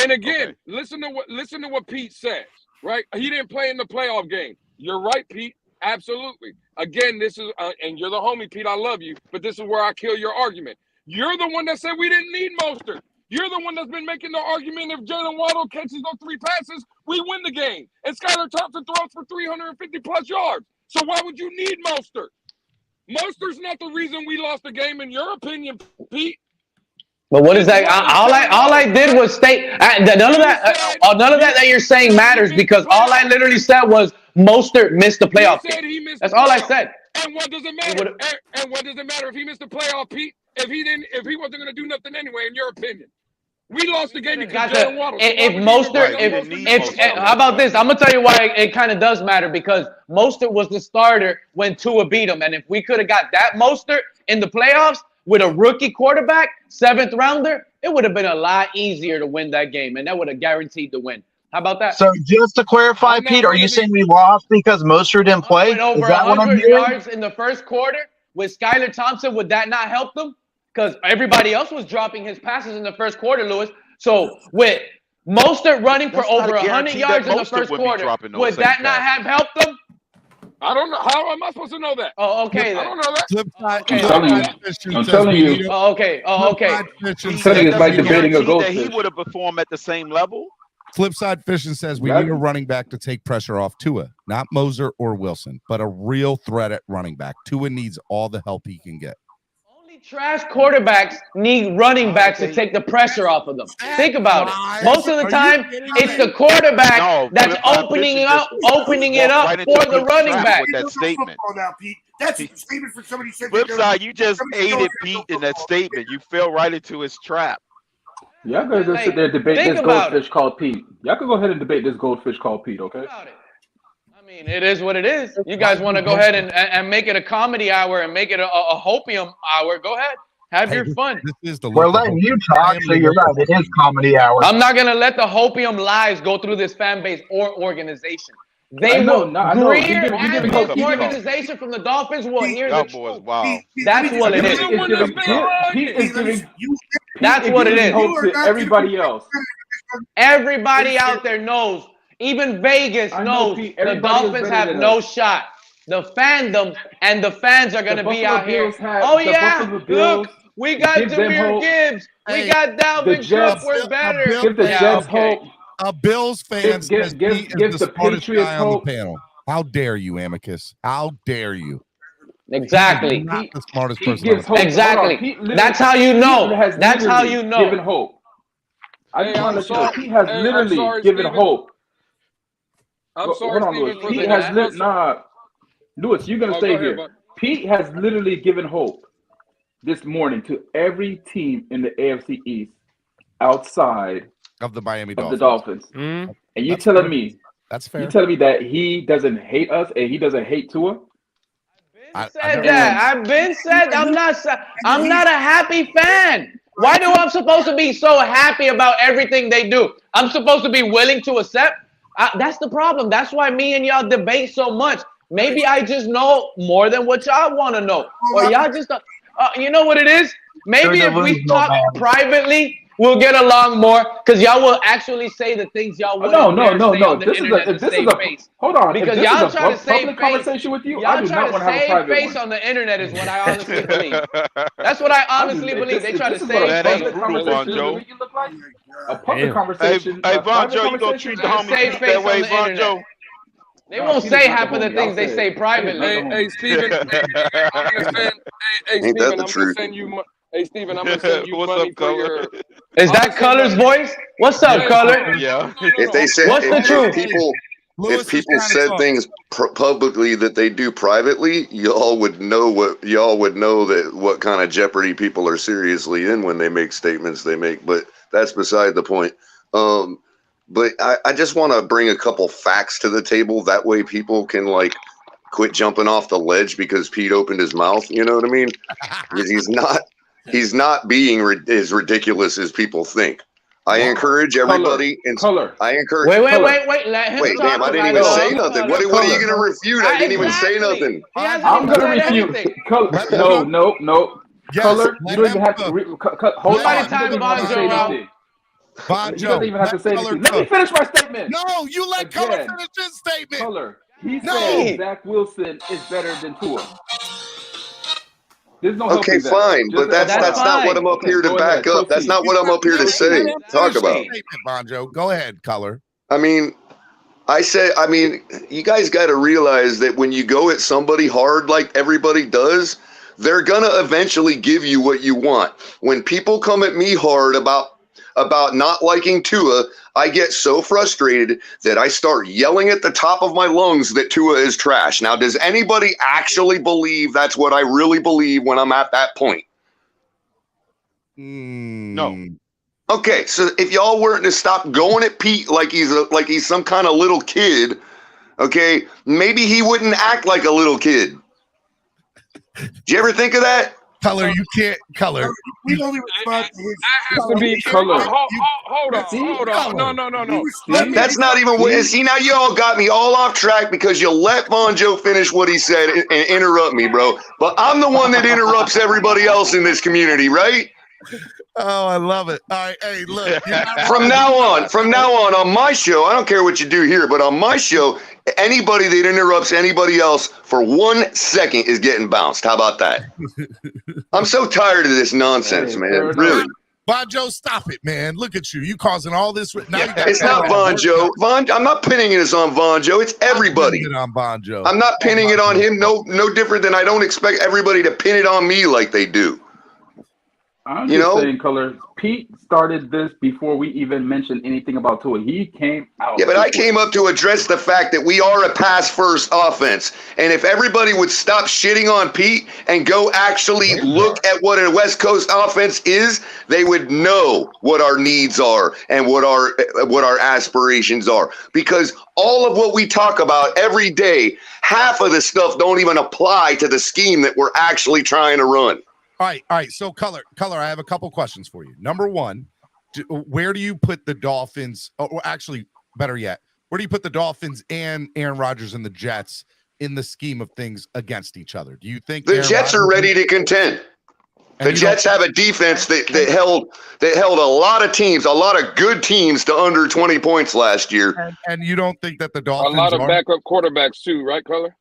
And again, listen to what Pete says, right? He didn't play in the playoff game. You're right, Pete. Absolutely. Again, this is and you're the homie, Pete. I love you, but this is where I kill your argument. You're the one that said we didn't need Mostert. You're the one that's been making the argument if Jalen Waddle catches those 3 passes, we win the game. And Skylar Thompson throws for 350+ yards. So why would you need Mostert? Mostert's not the reason we lost the game, in your opinion, Pete. But what is that? All I did was state none of that you're saying matters, because all I literally said was Mostert missed the playoff game. That's all I said. And what does it matter? And what does it matter if he missed the playoff, Pete? If he wasn't going to do nothing anyway, in your opinion. We lost the game because Jalen Waddle. How about this? I'm gonna tell you why it kind of does matter, because Mostert was the starter when Tua beat him, and if we could have got that Mostert in the playoffs with a rookie quarterback, 7th rounder, it would have been a lot easier to win that game, and that would have guaranteed the win. How about that? So just to clarify, Pete, are you saying we lost because Mostert didn't play? Over Is that what I'm 100 hearing? yards in the first quarter with Skylar Thompson, would that not help them? Because everybody else was dropping his passes in the first quarter, Lewis. So with Mostert running for over 100 yards in the first quarter, would that not have helped them? I don't know. How am I supposed to know that? Oh, okay. I don't know that. I'm telling you. Oh, okay. I'm telling you, it's like debating a goldfish. He would have performed at the same level. Flipside Fishing says we need a running back to take pressure off Tua, not Moser or Wilson, but a real threat at running back. Tua needs all the help he can get. Trash quarterbacks need running backs to take the pressure off of them. Think about it. Most of the time, it's the quarterback that's opening it up for the running back. With that statement. That's a statement for somebody said. Flipside, you just aided Pete in that statement. You fell right into his trap. Y'all guys just sit there and debate this goldfish called Pete. Y'all can go ahead and debate this goldfish called Pete, okay? I mean, it is what it is. You guys want to go ahead and make it a comedy hour and make it a hopium hour, go ahead. Have your fun. We're letting you talk, so you're right. It is comedy hour. I'm not going to let the hopium lies go through this fan base or organization. They will this organization from the Dolphins will hear the truth. Wow. That's what it is. That's what it is. Everybody else. Everybody out there knows. Even Vegas knows the Dolphins have no shot. The fandom and the fans are going to be out here. Oh, yeah. Look, we got Jahmyr Gibbs. We got Dalvin Cook. We're better. Give the Jets hope. A Bills fan says he is the smartest guy on the hope. panel. How dare you, Amicus? How dare you? Exactly. Not the smartest person. Gives hope. Exactly. That's how you know. That's how you know. Given hope. I just want to let you know, Pete has literally given hope. I'm sorry, Steven, for Pete the has Lewis, you're gonna stay here. Pete has literally given hope this morning to every team in the AFC East outside of the Miami Dolphins. And you telling me that's fair? You telling me that he doesn't hate us and he doesn't hate Tua? I've been said I'm not a happy fan. Why do I'm supposed to be so happy about everything they do? I'm supposed to be willing to accept. That's the problem. That's why me and y'all debate so much. Maybe I just know more than what y'all want to know, or y'all just you know what it is? Maybe if we talk privately, we'll get along more because y'all will actually say the things y'all want. No. This is a hold on. Because y'all try to save face. Conversation with you. Y'all try to save face on the internet is what I honestly believe. That's what I honestly believe. They try to save face. That ain't true, Vonjo. A public conversation. Hey, Vonjo, you gonna treat the homies that way, Vonjo? They won't say half of the things they say privately. Hey, Steven. Hey, Steven, I'm gonna send you. Hey, Steven, I'm gonna send you money for your. Is that Color's voice? What's up, Color? Yeah. If they said, what's the truth? If people said things publicly that they do privately, y'all would know that what kind of jeopardy people are seriously in when they make statements they make. But that's beside the point. But I just want to bring a couple facts to the table. That way people can quit jumping off the ledge because Pete opened his mouth. You know what I mean? Because he's not being as ridiculous as people think. I encourage everybody. I encourage. Wait. Let him talk. Damn, I didn't even say nothing. What are you going to refute? I didn't even say nothing. I'm going to refute. No. Yes, Color, you don't even have to. Hold on. Vonjo, you don't even have to say anything. Let me finish my statement. No, you let Color finish his statement. Color. He said Zach Wilson is better than Tua. There's no okay, fine, but that's not what I'm up here to back up. That's not what I'm up here to say. Talk about. Vonjo, go ahead, Color. I mean, you guys got to realize that when you go at somebody hard like everybody does, they're gonna eventually give you what you want. When people come at me hard about not liking Tua, I get so frustrated that I start yelling at the top of my lungs that Tua is trash. Now, does anybody actually believe that's what I really believe when I'm at that point? No. Okay, so if y'all weren't to stop going at Pete like he's some kind of little kid, okay, maybe he wouldn't act like a little kid. Did you ever think of that? Color, you can't. Color. We only respond to his. That has to be Color. Hold on. No. That's not even what. See, now you all got me all off track because you let Vonjo finish what he said and interrupt me, bro. But I'm the one that interrupts everybody else in this community, right? Oh, I love it. All right, hey, look. From now on my show, I don't care what you do here, but on my show, anybody that interrupts anybody else for 1 second is getting bounced. How about that? I'm so tired of this nonsense, man. Really. Vonjo, stop it, man. Look at you. You causing all this. It's not Vonjo. I'm not pinning this on Vonjo. It's everybody. I'm on Vonjo. I'm not pinning it on him. No different than I don't expect everybody to pin it on me like they do. I'm just saying, Color. Pete started this before we even mentioned anything about Tua. He came out. Yeah, but I came up to address the fact that we are a pass-first offense. And if everybody would stop shitting on Pete and go actually look at what a West Coast offense is, they would know what our needs are and what our aspirations are. Because all of what we talk about every day, half of the stuff don't even apply to the scheme that we're actually trying to run. All right. So, Color, I have a couple questions for you. Number one, where do you put the Dolphins? Or actually, better yet, where do you put the Dolphins and Aaron Rodgers and the Jets in the scheme of things against each other? Do you think the Jets are ready to contend? The Jets have a defense that held a lot of teams, a lot of good teams, to under 20 points last year. And you don't think that the Dolphins a lot of backup quarterbacks too, right, Color?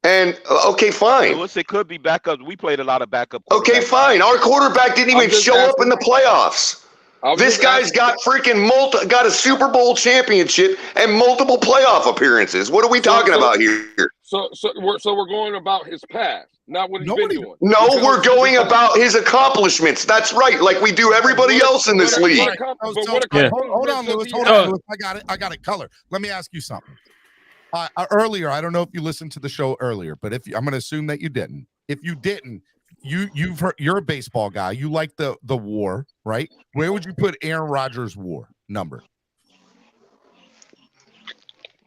And okay, fine. Lewis, it could be backup. We played a lot of backup. Okay, fine. Our quarterback didn't even show up in the playoffs. This guy's got freaking got a Super Bowl championship and multiple playoff appearances. What are we talking about here? So we're going about his past, not what he's been doing. No, we're going about his accomplishments. That's right, like we do everybody else in this league. Hold on, Lewis. Hold on, Lewis. I got it. Color. Let me ask you something. Earlier, I don't know if you listened to the show earlier, but I'm going to assume that you didn't. If you didn't, you've heard, you're a baseball guy. You like the WAR, right? Where would you put Aaron Rodgers' WAR number?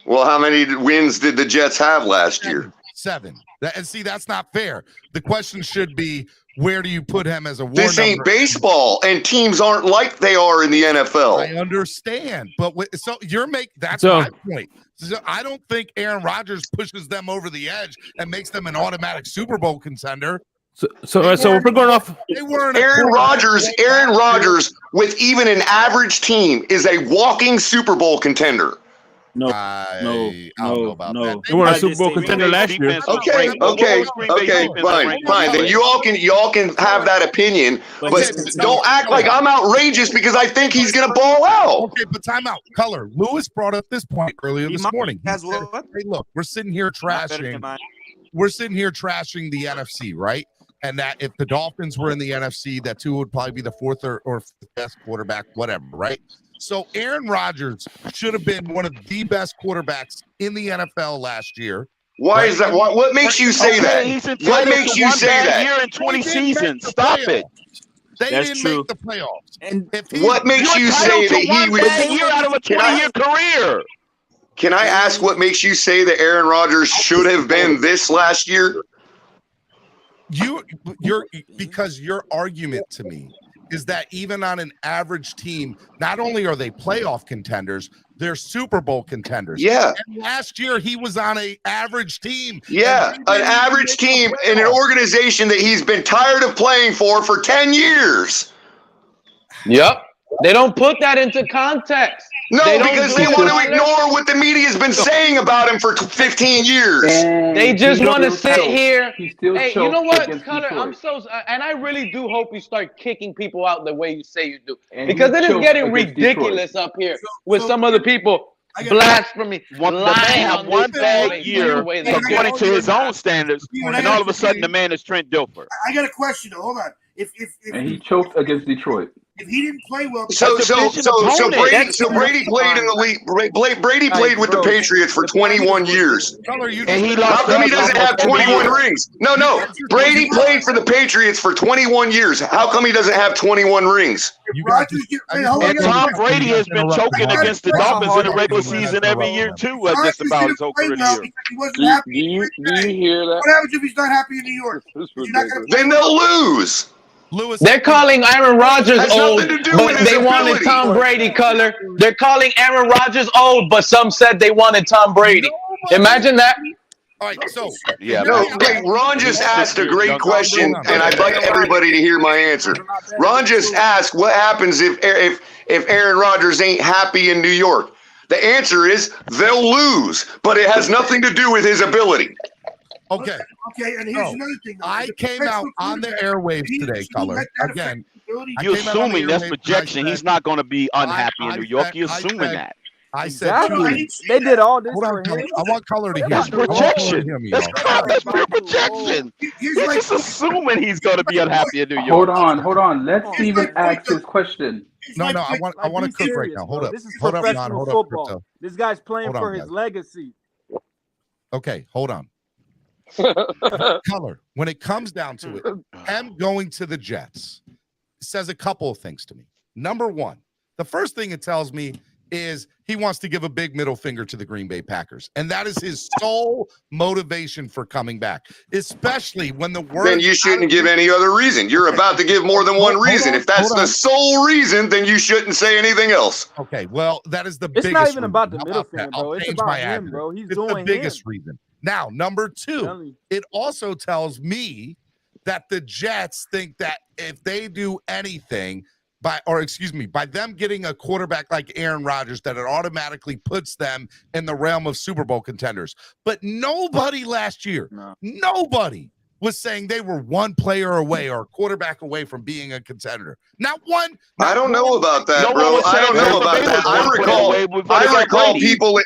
Well, how many wins did the Jets have last year? 7. And see, that's not fair. The question should be, where do you put him as a WAR This ain't number? baseball, and teams aren't like they are in the NFL. I understand, but that's So- my point. So I don't think Aaron Rodgers pushes them over the edge and makes them an automatic Super Bowl contender. So if we're going off, They weren't Aaron Rodgers, with even an average team, is a walking Super Bowl contender. I don't know about that. they weren't a Super Bowl contender last year. Okay, fine. Then you all can have that opinion, but don't act like I'm outrageous because I think he's gonna ball out. Okay, but time out. Color. Lewis brought up this point earlier this morning. He said, hey, look, we're sitting here trashing the NFC, right? And that if the Dolphins were in the NFC, that Tua would probably be the fourth or fifth best quarterback, whatever, right? So Aaron Rodgers should have been one of the best quarterbacks in the NFL last year. Why is that? What makes you say that? What makes you say that? Year in 20 seasons. Stop it. They didn't make the playoffs. And what makes you say that he was a year out of a 20-year career? Can I ask what makes you say that Aaron Rodgers should have been this last year? Because your argument to me is that even on an average team, not only are they playoff contenders, they're Super Bowl contenders. Yeah. And last year he was on an average team. Yeah, an average team in an organization that he's been tired of playing for 10 years. Yep. They don't put that into context. No, because they want to ignore what the media has been saying about him for 15 years. They just want to sit here. Hey, you know what, against Cutter? I'm Detroit. and I really do hope you start kicking people out the way you say you do, And because he it is choked getting against ridiculous up here with some of the people blasphemy. The man had one bad year according to his own standards, and all of a sudden the man is Trent Dilfer. I got a question. Hold on. If And he choked against Detroit. if he didn't play well, So Brady played in the league. Brady played with the Patriots for 21 years. And he lost. How come he doesn't have 21 rings? No. Brady played for the Patriots for 21 years. How come he doesn't have 21 rings? And Tom Brady has been choking against the Dolphins in the regular season every year too, just about his whole career. He wasn't happy. Do you hear that? What happens if he's not happy in New York? Then they'll lose. Lewis, they're calling Aaron Rodgers Has old, nothing to do with but his they wanted ability. Tom Brady. Color. They're calling Aaron Rodgers old, but some said they wanted Tom Brady. Imagine that. all right, so Yeah. No, wait, Ron just asked a great question, and I'd like everybody to hear my answer. Ron just asked, what happens if Aaron Rodgers ain't happy in New York? The answer is they'll lose, but it has nothing to do with his ability. okay. Okay, and here's another thing. Though. I came out on the airwaves today, Color. Again, You're I came out on the assuming that's airwaves and I projection. He's said- not going to be unhappy I in New York. said- You're I assuming said- that. I said Exactly. They did all this Hold for on, Color. him. I want Color to hear. That's me. I want Color to projection. hear me, That's y'all. pure projection. Here's You're my just assuming he's going to be unhappy in New Hold York. on. Let Steven ask his question. No, I want to Be cook right serious, now. bro. Hold up. This is Hold up, Ron. professional Hold up, football. Crypto. This guy's playing Hold on, for his guys. legacy. Okay, hold on. Color. When it comes down to it, him going to the Jets says a couple of things to me. Number one, the first thing it tells me is he wants to give a big middle finger to the Green Bay Packers. And that is his sole motivation for coming back, especially when the word. Then you shouldn't give any other reason. You're about to give more than one reason. If that's the sole reason, then you shouldn't say anything else. Okay, well, that is the It's biggest. not even about the reason. middle How about finger, that? bro. I'll It's change about my him, attitude. bro. He's It's doing the biggest him. reason. Now, number two, Telling you. it also tells me that the Jets think that if they do anything, by them getting a quarterback like Aaron Rodgers, that it automatically puts them in the realm of Super Bowl contenders. But nobody last year, nobody was saying they were one player away or a quarterback away from being a contender. Not one. I don't know about that, bro. I don't know about that. I recall people.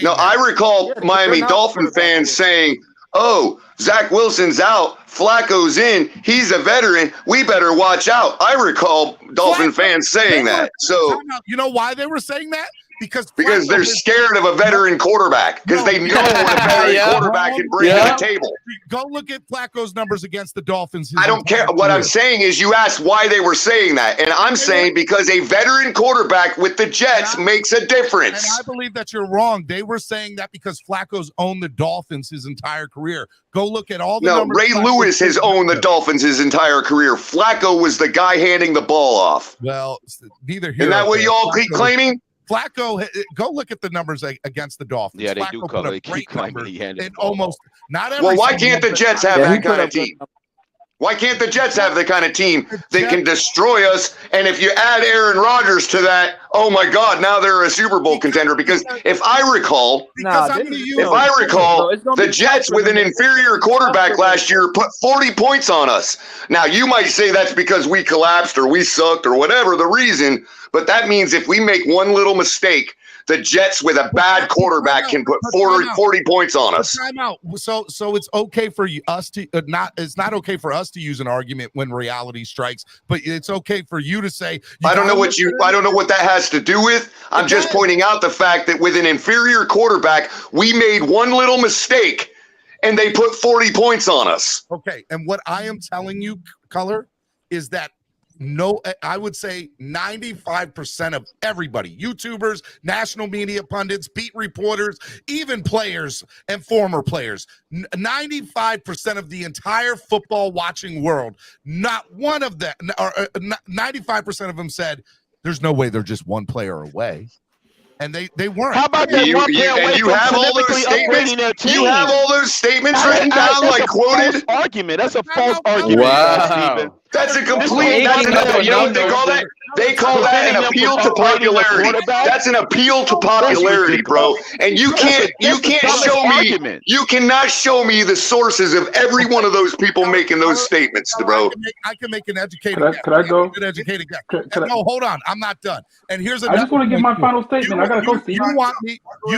No, I recall Miami Dolphin fans saying, "Oh, Zach Wilson's out, Flacco's in. He's a veteran. We better watch out." I recall Dolphin fans saying that. So you know why they were saying that? Because they're scared of a veteran quarterback, because they know what a veteran quarterback can bring to the table. Go look at Flacco's numbers against the Dolphins. I don't care. What I'm saying is, you asked why they were saying that, and I'm saying because a veteran quarterback with the Jets makes a difference. And I believe that you're wrong. They were saying that because Flacco's owned the Dolphins his entire career. Go look at all the numbers. Ray Lewis has owned the Dolphins his entire career. Flacco was the guy handing the ball off. Well, neither here. Isn't that what you all keep claiming? Flacco, go look at the numbers against the Dolphins. Yeah, they Flacco do put cover. a They great keep claiming number he handed in almost not every. Well, why single can't the number. Jets have that kind of team? Why can't the Jets have the kind of team that can destroy us? And if you add Aaron Rodgers to that, oh my God, now they're a Super Bowl contender. Because if I recall, the Jets with an inferior quarterback last year put 40 points on us. Now, you might say that's because we collapsed or we sucked or whatever the reason, but that means if we make one little mistake, the Jets with a bad quarterback can put 40 points on us. Time out. So it's okay for us to it's not okay for us to use an argument when reality strikes, but it's okay for you to say. I don't know what that has to do with. I'm just pointing out the fact that with an inferior quarterback, we made one little mistake and they put 40 points on us. Okay, and what I am telling you, Color, is that I would say 95% of everybody, YouTubers, national media pundits, beat reporters, even players and former players, 95% of the entire football watching world, not one of them, or 95% of them said, there's no way they're just one player away. And they weren't. How about that one player away you from have all those significantly upgrading their team? You have all those statements written down, like quoted? Argument. That's a false argument. Wow. That's a complete. You know what they call that? They call that an appeal to popularity. That's an appeal to popularity, bro. And you can't show me. You cannot show me the sources of every one of those people making those statements, bro. I can make an educated guess. Could I go? An educated guess. No, hold on. I'm not done. And here's I just want to give my final statement. I gotta go. You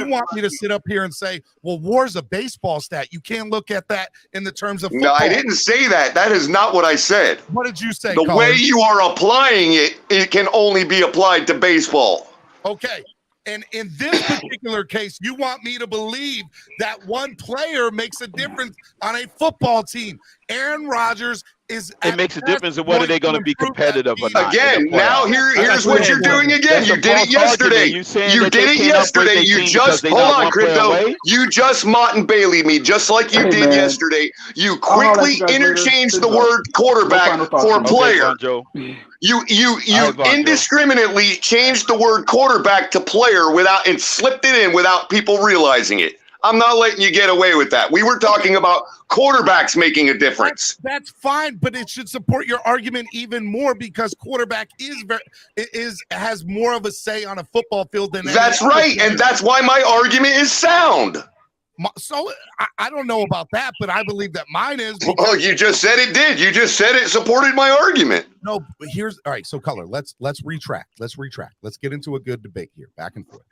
want me to sit up here and say, well, WAR's a baseball stat. You can't look at that in the terms of football. No, I didn't say that. That is not what I said. What did you say? The Colin? way you are applying it, it can only be applied to baseball. Okay. And in this particular case, you want me to believe that one player makes a difference on a football team. Aaron Rodgers is. It makes a difference in whether they're going to be competitive or not. Again, now here's what you're doing again. You did it yesterday. You did it yesterday. You just hold on, Crypto. You just Mott and Bailey me just like you did yesterday. You quickly interchanged the word quarterback for player. You indiscriminately changed the word quarterback to player and slipped it in without people realizing it. I'm not letting you get away with that. We were talking about quarterbacks making a difference. That's fine, but it should support your argument even more because quarterback has more of a say on a football field than. That's right, and that's why my argument is sound. So I don't know about that, but I believe that mine is. Well, you just said it did. You just said it supported my argument. No, but all right. So, Color, let's retract. Let's get into a good debate here, back and forth.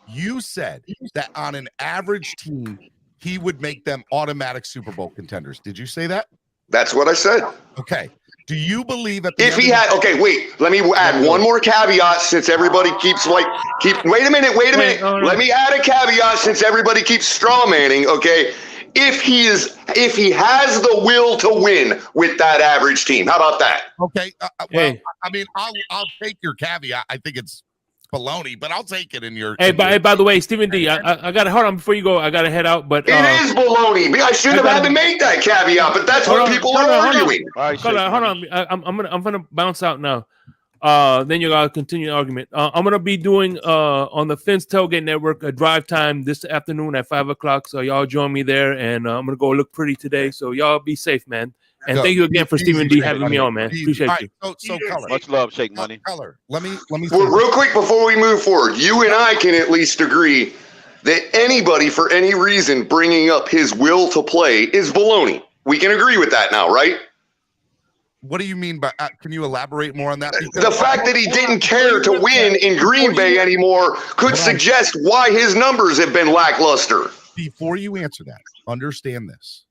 You said that on an average team, he would make them automatic Super Bowl contenders. Did you say that? That's what I said. Okay. Do you believe that if he had? Okay, wait. Let me add one more caveat since everybody keeps Wait a minute. Let me add a caveat since everybody keeps straw manning. Okay. If he has the will to win with that average team, how about that? Okay. Well, I mean, I'll take your caveat. I think it's baloney, but I'll take it in your. By the way, Stephen D, I got to hold on before you go. I got to head out, but it is baloney. I shouldn't have had to make that caveat, but that's what people are arguing. Hold on. I'm gonna bounce out now. Then you gotta continue the argument. I'm gonna be doing on the Phins Tailgate Network a drive time this afternoon at 5:00. So y'all join me there, and I'm gonna go look pretty today. So y'all be safe, man. And thank you again for Stephen D having me on, man. Appreciate you. So Color. Much love, Shake Money. Color. Let me Well, real quick before we move forward, you and I can at least agree that anybody for any reason bringing up his will to play is baloney. We can agree with that now, right? What do you mean by? Can you elaborate more on that? The fact that he didn't care to win in Green Bay anymore could suggest why his numbers have been lackluster. Before you answer that, understand this.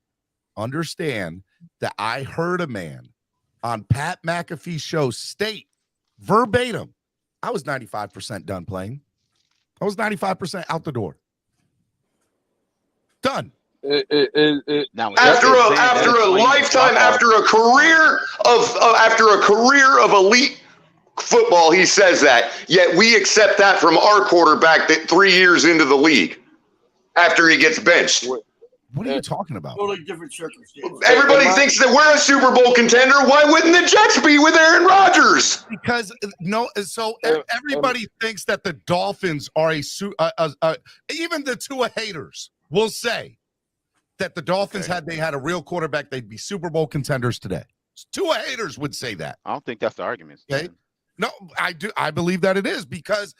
Understand that I heard a man on Pat McAfee's show state verbatim, I was 95% done playing. I was 95% out the door. Done. After a lifetime, after a career of elite football, he says that. Yet we accept that from our quarterback that 3 years into the league, after he gets benched. What are you talking about? Totally different circumstances. Everybody thinks that we're a Super Bowl contender. Why wouldn't the Jets be with Aaron Rodgers? Because everybody thinks that the Dolphins are even the Tua haters will say that the Dolphins had a real quarterback, they'd be Super Bowl contenders today. Tua haters would say that. I don't think that's the argument. Okay? No, I do. I believe that it is, because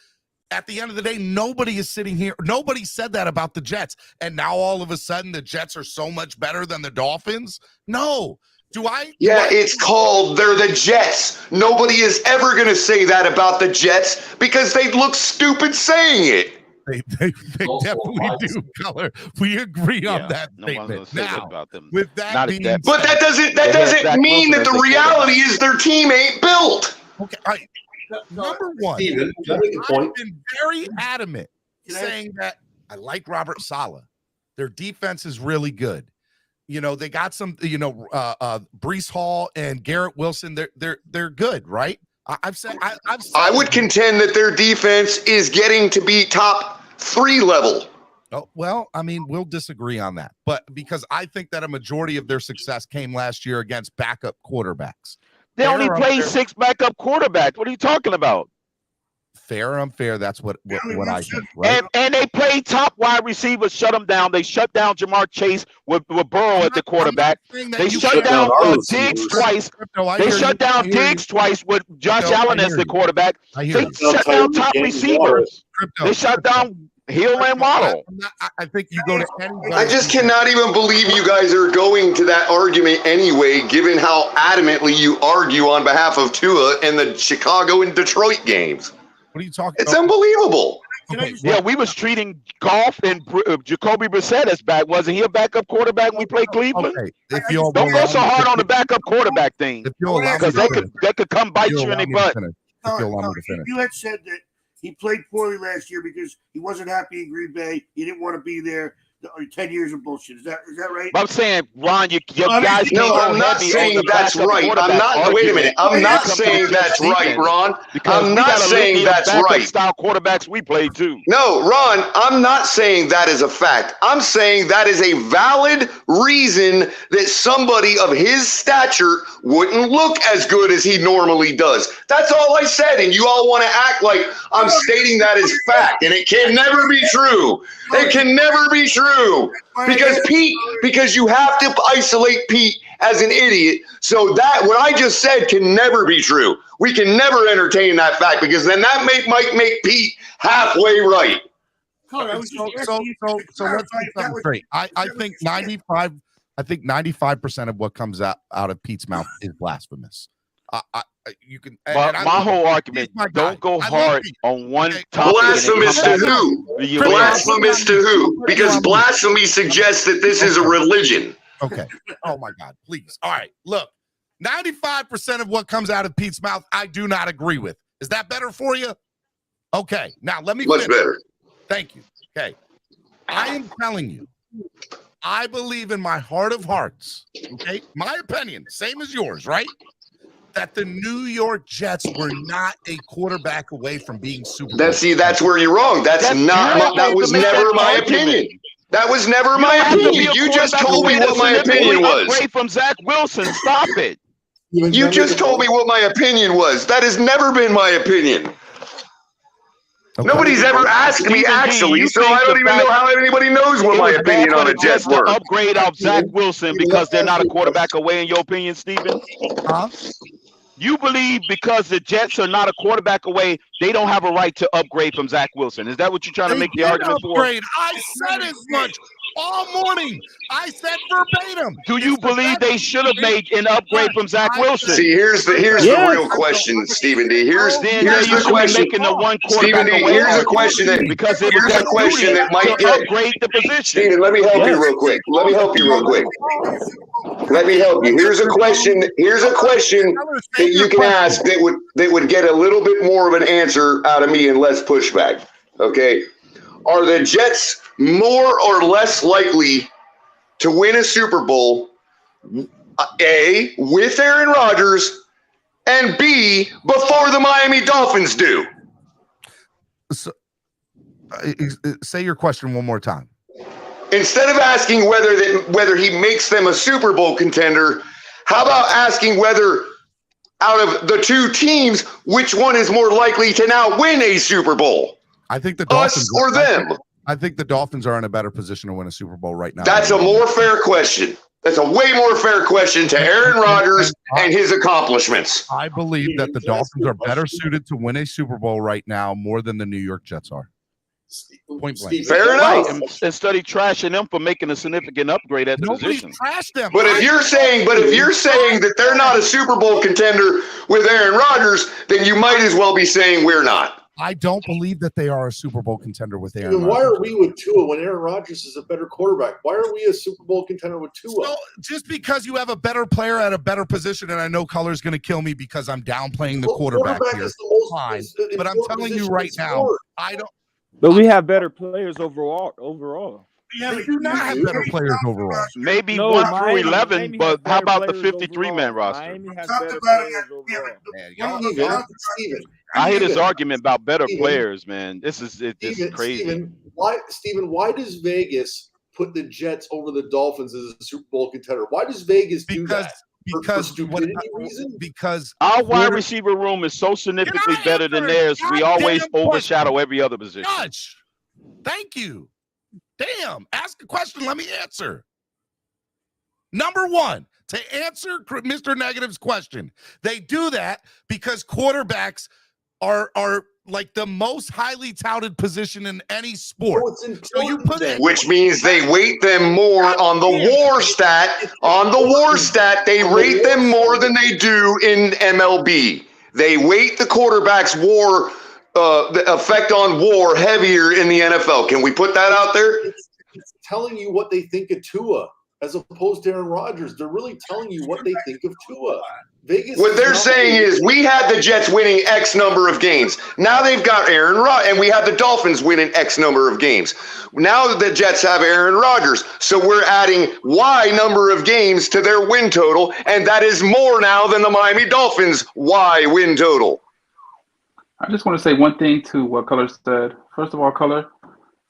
at the end of the day, nobody is sitting here. Nobody said that about the Jets. And now all of a sudden the Jets are so much better than the Dolphins? No. It's called they're the Jets. Nobody is ever going to say that about the Jets because they'd look stupid saying it. They definitely do, Color. We agree on that statement. Now, with that being said, but that doesn't mean that the reality is their team ain't built. Okay, number one, Steven, I've been very adamant saying that I like Robert Saleh. Their defense is really good. You know, they got some. You know, Breece Hall and Garrett Wilson. They're good, right? I've said I would contend that their defense is getting to be top 3 level. Oh, well, I mean, we'll disagree on that, but because I think that a majority of their success came last year against backup quarterbacks. They only played 6 backup quarterbacks. What are you talking about? Fair or unfair, that's what I think. Right? And they played top wide receivers, shut them down. They shut down Jamar Chase with Burrow at the quarterback. They shut down Diggs twice. They shut down Diggs twice with Josh Allen as the quarterback. They shut down top receivers. They shut down Hill and Waddle. I think you go to anybody. I just cannot even believe you guys are going to that argument anyway, given how adamantly you argue on behalf of Tua in the Chicago and Detroit games. What are you talking about? It's unbelievable. Okay. Yeah, we was treating Goff and Jacoby Brissett as back. Wasn't he a backup quarterback when we played Cleveland? Okay. Don't go so hard on the backup quarterback thing, because they could come bite you in the butt. You had said that he played poorly last year because he wasn't happy in Green Bay. He didn't want to be there. 10 years of bullshit. Is that right? I'm saying, Ron, your guys. No, I'm not saying that's right. I'm not. Wait a minute. I'm not saying that's right, Ron. I'm not saying that's right. Style quarterbacks we played too. No, Ron, I'm not saying that is a fact. I'm saying that is a valid reason that somebody of his stature wouldn't look as good as he normally does. That's all I said, and you all want to act like I'm stating that as fact, and it can never be true. It can never be true. Because you have to isolate Pete as an idiot. So that what I just said can never be true. We can never entertain that fact, because then that might make Pete halfway right. So let's get something straight. I think 95% of what comes out of Pete's mouth is blasphemous. You can. My whole argument: don't go hard on one topic. Blasphemous to who? Blasphemous to who? Because blasphemy suggests that this is a religion. Okay. Oh my God! Please. All right. Look, 95% of what comes out of Pete's mouth, I do not agree with. Is that better for you? Okay. Now let me. Much better. Thank you. Okay. I am telling you, I believe in my heart of hearts. Okay. My opinion, same as yours, right? That the New York Jets were not a quarterback away from being Super Bowl. That's where you're wrong. That was never my opinion. That was never my opinion. You just told me what my opinion was. Away from Zach Wilson. Stop it. You just told me what my opinion was. That has never been my opinion. Okay. Nobody's ever asked me, actually, so I don't even know how anybody knows what my opinion on the Jets were. Upgrade of Zach Wilson because they're not a quarterback away, in your opinion, Steven? Huh? You believe because the Jets are not a quarterback away, they don't have a right to upgrade from Zach Wilson. Is that what you're trying to make the argument for? I said as much all morning. I said verbatim. Do you believe they should have made an upgrade from Zach Wilson? See, here's the real question, Stephen D. Here's the question. Making the one Stephen D. Here's a question that might get upgrade the position. Stephen, let me help you real quick. Let me help you. Here's a question that you can ask that would get a little bit more of an answer out of me and less pushback. Okay, are the Jets more or less likely to win a Super Bowl, A, with Aaron Rodgers, and B, before the Miami Dolphins do? So, say your question one more time. Instead of asking whether he makes them a Super Bowl contender, how about asking whether out of the two teams, which one is more likely to now win a Super Bowl? I think the Dolphins, us or them. I think the Dolphins are in a better position to win a Super Bowl right now. That's a more fair question. That's a way more fair question to Aaron Rodgers and his accomplishments. I believe that the Dolphins are better suited to win a Super Bowl right now more than the New York Jets are. Point blank. Fair enough. Instead of trashing them for making a significant upgrade at the position. Trashed them. But if you're saying that they're not a Super Bowl contender with Aaron Rodgers, then you might as well be saying we're not. I don't believe that they are a Super Bowl contender with Aaron Rodgers. Why are we with Tua when Aaron Rodgers is a better quarterback? Why are we a Super Bowl contender with Tua? So just because you have a better player at a better position, and I know Color's going to kill me because I'm downplaying the quarterback here. Fine, but I'm telling you right now, I don't. But we have better players overall. Yeah, we do not have better players overall. Maybe 1 through 11, but how about the 53-man roster? Miami has better players overall. I hear this argument about better players, man. This is crazy. Steven, why does Vegas put the Jets over the Dolphins as a Super Bowl contender? Why does Vegas do that? Because our wide receiver room is so significantly better than theirs. We always overshadow every other position. Judge, thank you. Damn, ask a question, let me answer. Number one, to answer Mr. Negative's question, they do that because quarterbacks are like the most highly touted position in any sport. So you put it, which means they weight them more on the WAR stat. On the WAR stat, they rate them more than they do in MLB. They weight the quarterback's WAR, the effect on WAR heavier in the NFL. Can we put that out there? It's telling you what they think of Tua as opposed to Aaron Rodgers. They're really telling you what they think of Tua. Vegas. What they're saying is we had the Jets winning X number of games. Now they've got Aaron Rodgers, and we had the Dolphins winning X number of games. Now the Jets have Aaron Rodgers. So we're adding Y number of games to their win total, and that is more now than the Miami Dolphins' Y win total. I just want to say one thing to what Color said. First of all, Color,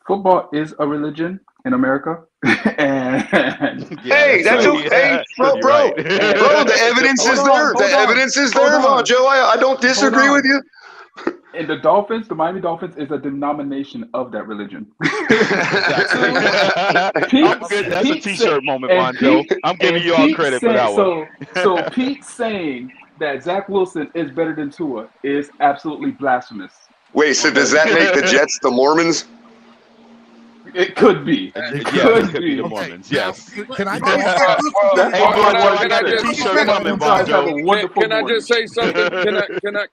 football is a religion in America. Hey, that's okay. Bro, the evidence is there. The evidence is there, Joe. I don't disagree with you. And the Miami Dolphins is a denomination of that religion. That's a t-shirt moment, Von Joe. I'm giving you all credit for that one. So Pete saying that Zach Wilson is better than Tua is absolutely blasphemous. Wait, so does that make the Jets the Mormons? It could be. It could be the Mormons. Yes. Can I just say something?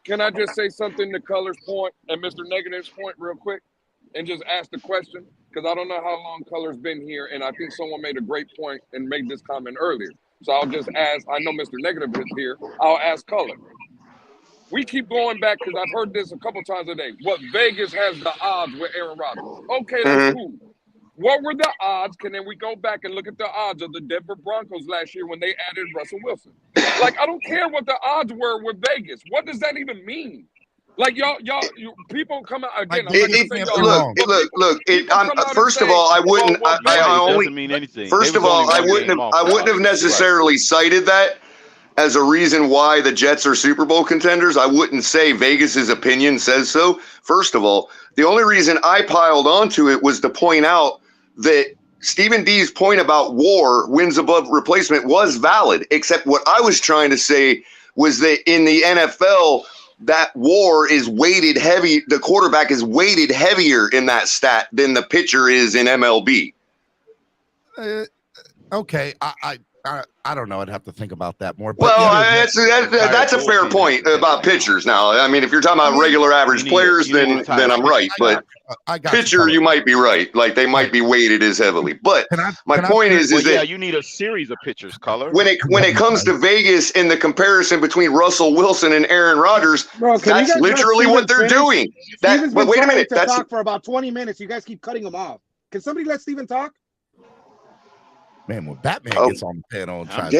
Can I just say something to Color's point and Mr. Negative's point real quick, and just ask the question? Because I don't know how long Color's been here, and I think someone made a great point and made this comment earlier. So I'll just ask. I know Mr. Negative is here. I'll ask Color. We keep going back because I've heard this a couple times a day. What Vegas has the odds with Aaron Rodgers. Okay, that's cool. What were the odds? Can then we go back and look at the odds of the Denver Broncos last year when they added Russell Wilson? Like, I don't care what the odds were with Vegas. What does that even mean? Like, y'all people come out again. First of all, I wouldn't. I only. Doesn't mean anything. First of all, I wouldn't have necessarily cited that as a reason why the Jets are Super Bowl contenders. I wouldn't say Vegas's opinion says so. First of all, the only reason I piled onto it was to point out that Stephen D's point about WAR, wins above replacement, was valid, except what I was trying to say was that in the NFL, that WAR is weighted heavy. The quarterback is weighted heavier in that stat than the pitcher is in MLB. Okay, I don't know. I'd have to think about that more. But Well, that's a fair point about pitchers. Now, I mean, if you're talking about regular average players, then I'm right. But pitcher, you might be right. Like they might be weighted as heavily. But my point is that you need a series of pitchers, Color. When it comes to Vegas and the comparison between Russell Wilson and Aaron Rodgers, that's literally what they're doing. Steven's But been wait a trying minute. to That's talk for about 20 minutes. You guys keep cutting him off. Can somebody let Steven talk? Man, when Batman gets on the panel and tries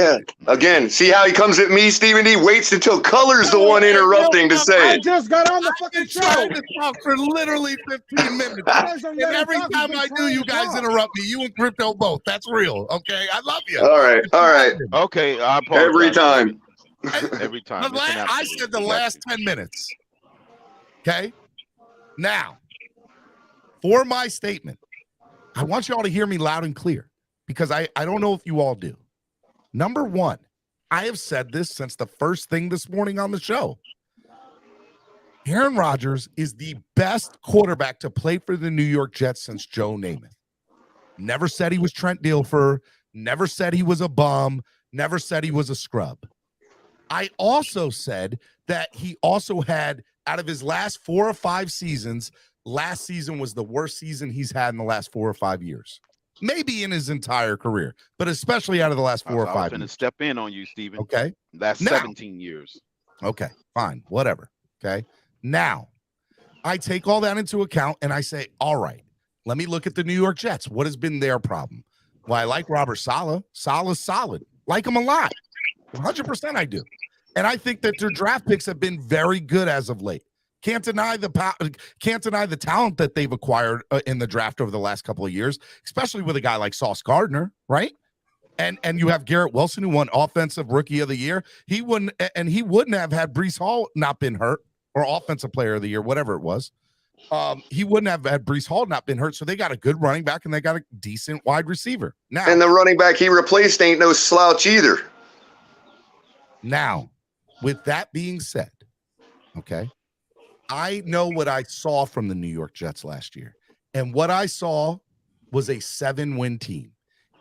again, see how he comes at me, Stephen D. Waits until Color's the one interrupting to say I it. just got on the fucking show. trying to talk for literally 15 minutes. And every time I do, you guys interrupt me. You and Crypto both. That's real. Okay, I love you. All right. Okay, I apologize. Every time. I said the last 10 minutes. Okay? Now, for my statement, I want you all to hear me loud and clear because I don't know if you all do. Number one, I have said this since the first thing this morning on the show. Aaron Rodgers is the best quarterback to play for the New York Jets since Joe Namath. Never said he was Trent Dilfer. Never said he was a bum. Never said he was a scrub. I also said that he also had, out of his last 4 or 5 seasons, last season was the worst season he's had in the last 4 or 5 years. Maybe in his entire career, but especially out of the last 4 or 5 years. I'm going Mm. to step in on you, Steven. Okay. Last 17 years. Okay, fine, whatever. Okay. Now, I take all that into account and I say, all right, let me look at the New York Jets. What has been their problem? Well, I like Robert Saleh. Saleh's solid. Like him a lot. 100% I do. And I think that their draft picks have been very good as of late. Can't deny the talent that they've acquired in the draft over the last couple of years, especially with a guy like Sauce Gardner, right? And you have Garrett Wilson, who won Offensive Rookie of the Year. He wouldn't have had Breece Hall not been hurt, or Offensive Player of the Year, whatever it was. He wouldn't have had Breece Hall not been hurt. So they got a good running back and they got a decent wide receiver. Now, And the running back he replaced ain't no slouch either. Now, with that being said, okay, I know what I saw from the New York Jets last year. And what I saw was a 7-win team.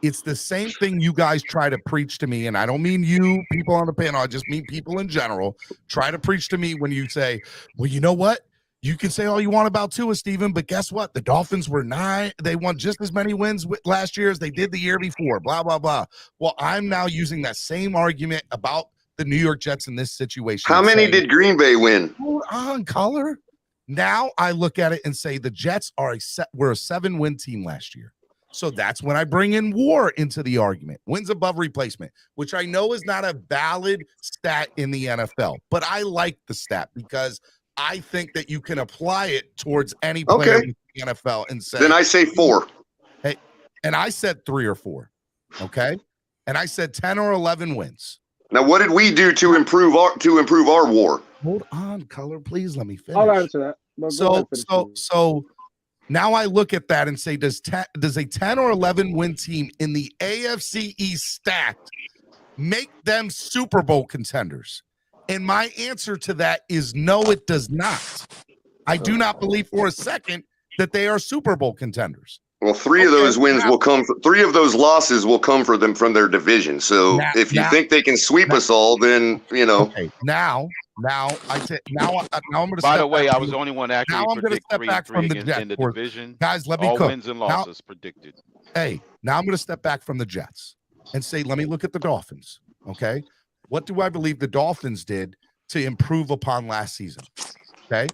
It's the same thing you guys try to preach to me. And I don't mean you people on the panel. I just mean people in general. Try to preach to me when you say, well, you know what? You can say all you want about Tua, Steven, but guess what? The Dolphins were 9. They won just as many wins last year as they did the year before, blah, blah, blah. Well, I'm now using that same argument about the New York Jets in this situation. How many did Green Bay win? Hold on, Color. Now I look at it and say the Jets were a 7-win team last year. So that's when I bring in WAR into the argument. Wins above replacement, which I know is not a valid stat in the NFL, but I like the stat because I think that you can apply it towards any player in the NFL and say. Then I say 4. Hey, and I said 3 or 4. Okay. And I said 10 or 11 wins. Now, what did we do to improve our WAR? Hold on, Color, please let me finish. I'll answer that. So now I look at that and say, does a 10 or 11 win team in the AFC East stacked make them Super Bowl contenders? And my answer to that is no, it does not. I do not believe for a second that they are Super Bowl contenders. Well, 3 of those wins will come. 3 of those losses will come for them from their division. So if you think they can sweep us all, then you know. Okay. Now I'm going to. By the way, I was the only one actually. Now I'm going to step back from the Jets in the division. Guys, let me all cook. wins and losses predicted. Hey, now I'm going to step back from the Jets and say, let me look at the Dolphins. Okay, what do I believe the Dolphins did to improve upon last season? Okay,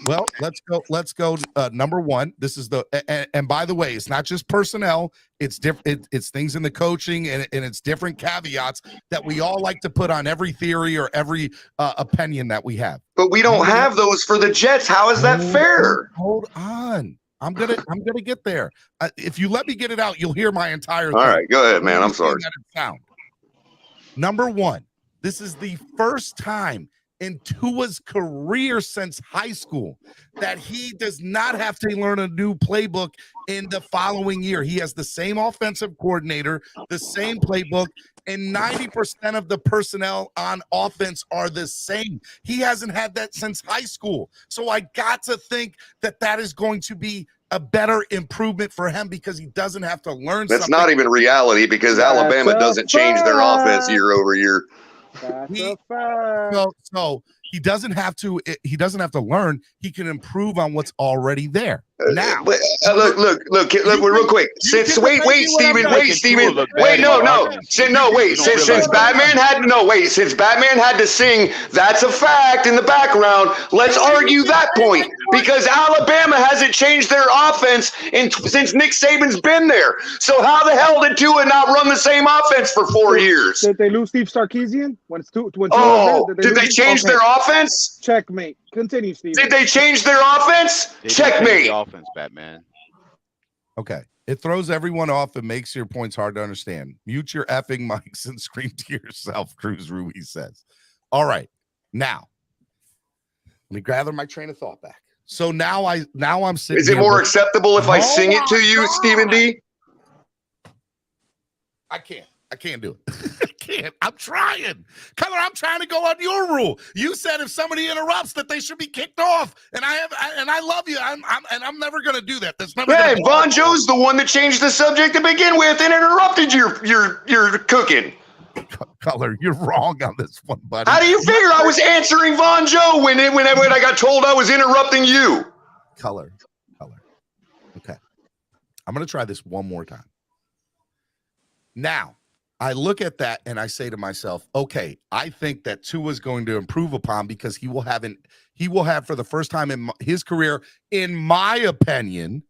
well, let's go. Number one, this is and by the way, it's not just personnel. It's different. It's things in the coaching and it's different caveats that we all like to put on every theory or every opinion that we have. But we don't have those for the Jets. How is that fair? Hold on. I'm gonna get there. If you let me get it out, you'll hear my entire thing. All right, go ahead, man. I'm sorry. Number one, This is the first time in Tua's career since high school that he does not have to learn a new playbook in the following year. He has the same offensive coordinator, the same playbook, and 90% of the personnel on offense are the same. He hasn't had that since high school. So I got to think that that is going to be a better improvement for him because he doesn't have to learn That's something. not even reality because Alabama doesn't change their offense year over year. So he doesn't have to. He doesn't have to learn. He can improve on what's already there. Now, look, real quick. Since Since Batman had to sing "That's a Fact" in the background, let's argue that point because Alabama hasn't changed their offense since Nick Saban's been there. So how the hell did Tua not run the same offense for 4 years? Did they lose Steve Sarkisian? Did they change their offense? Checkmate. Continue, Steve. Did they change their offense? Checkmate. Offense, Batman. okay. It throws everyone off and makes your points hard to understand. Mute your effing mics and scream to yourself, Cruz Ruiz says. All right. Now, let me gather my train of thought back. So now I'm sitting. Is it more acceptable if I sing it to you, Stephen D? I can't do it. I can't. I'm trying. Color, I'm trying to go on your rule. You said if somebody interrupts that they should be kicked off. And I love you. I'm never gonna do that. That's never Hey, Von Joe's the one that changed the subject to begin with and interrupted your cooking. Color, you're wrong on this one, buddy. How do you figure I was answering Von Joe when I got told I was interrupting you? Color. Okay. I'm gonna try this one more time. Now, I look at that and I say to myself, okay, I think that Tua is going to improve upon because he will have for the first time in his career, in my opinion,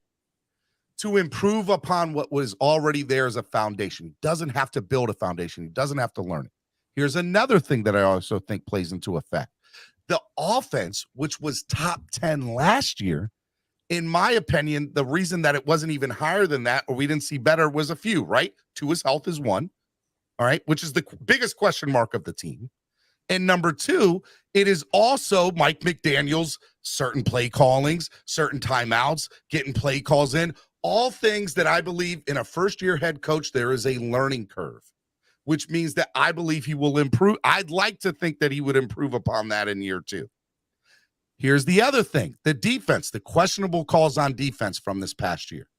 to improve upon what was already there as a foundation. He doesn't have to build a foundation. He doesn't have to learn it. Here's another thing that I also think plays into effect. The offense, which was top 10 last year, in my opinion, the reason that it wasn't even higher than that or we didn't see better was a few, right? Tua's health is one. All right, which is the biggest question mark of the team. And number two, it is also Mike McDaniel's certain play callings, certain timeouts, getting play calls in, all things that I believe in a first-year head coach, there is a learning curve, which means that I believe he will improve. I'd like to think that he would improve upon that in year two. Here's the other thing, the defense, the questionable calls on defense from this past year.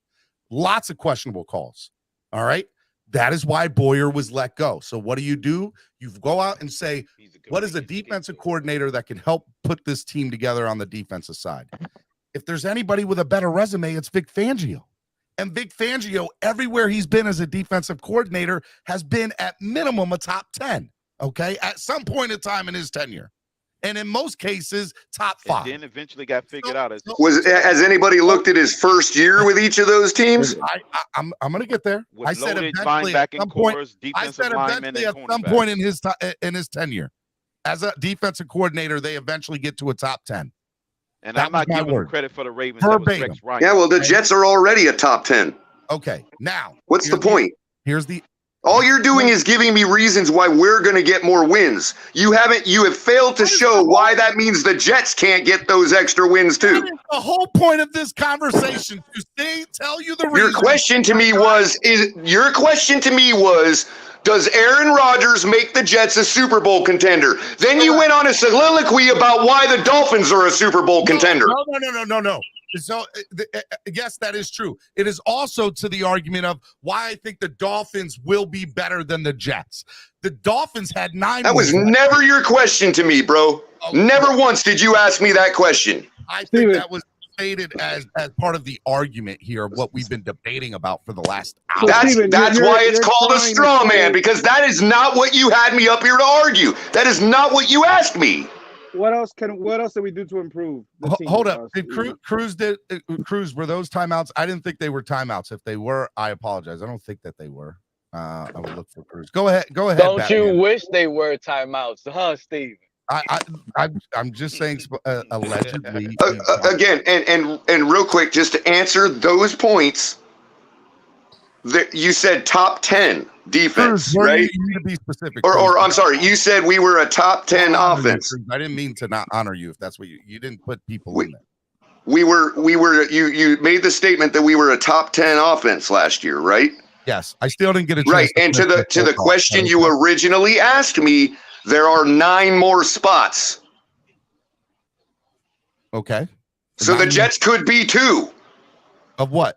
Lots of questionable calls, all right? That is why Boyer was let go. So what do? You go out and say, what is a defensive coordinator that can help put this team together on the defensive side? If there's anybody with a better resume, it's Vic Fangio. And Vic Fangio, everywhere he's been as a defensive coordinator, has been at minimum a top 10, okay, at some point in time in his tenure. And in most cases, top 5. And then eventually got figured out. Has anybody looked at his first year with each of those teams? I'm going to get there. With I said loaded eventually at some point. I said eventually at some point in his tenure, as a defensive coordinator, they eventually get to a top 10. And I'm not giving him credit for the Ravens. Verbatim. Yeah, well, the Jets are already a top 10. Okay, now what's the point? All you're doing is giving me reasons why we're going to get more wins. You have failed to show why that means the Jets can't get those extra wins too. That is the whole point of this conversation, to tell you the reason. Your question to me was, does Aaron Rodgers make the Jets a Super Bowl contender? Then you went on a soliloquy about why the Dolphins are a Super Bowl contender. No. So, yes, that is true. It is also to the argument of why I think the Dolphins will be better than the Jets. The Dolphins had 9 That was never your question to me, bro. Never once did you ask me that question. I think that was stated as part of the argument here of what we've been debating about for the last hour. That's why it's called a straw man, because that is not what you had me up here to argue. That is not what you asked me. What else did we do to improve the team? Hold up. Cruz, were those timeouts? I didn't think they were timeouts. If they were, I apologize. I don't think that they were. I would look for Cruz. Go ahead. Don't Batman. you wish they were timeouts, huh, Steve? I'm just saying allegedly. Again, and real quick, just to answer those points. You said top 10 defense, Cruz, right? You need to be specific. Or I'm sorry, you said we were a top 10 offense. I didn't mean to not honor you if that's what you didn't put people in there. You made the statement that we were a top 10 offense last year, right? Yes. I still didn't get a chance. Right. And to the question you originally asked me, there are 9 more spots. Okay. So the Jets could be 2. Of what?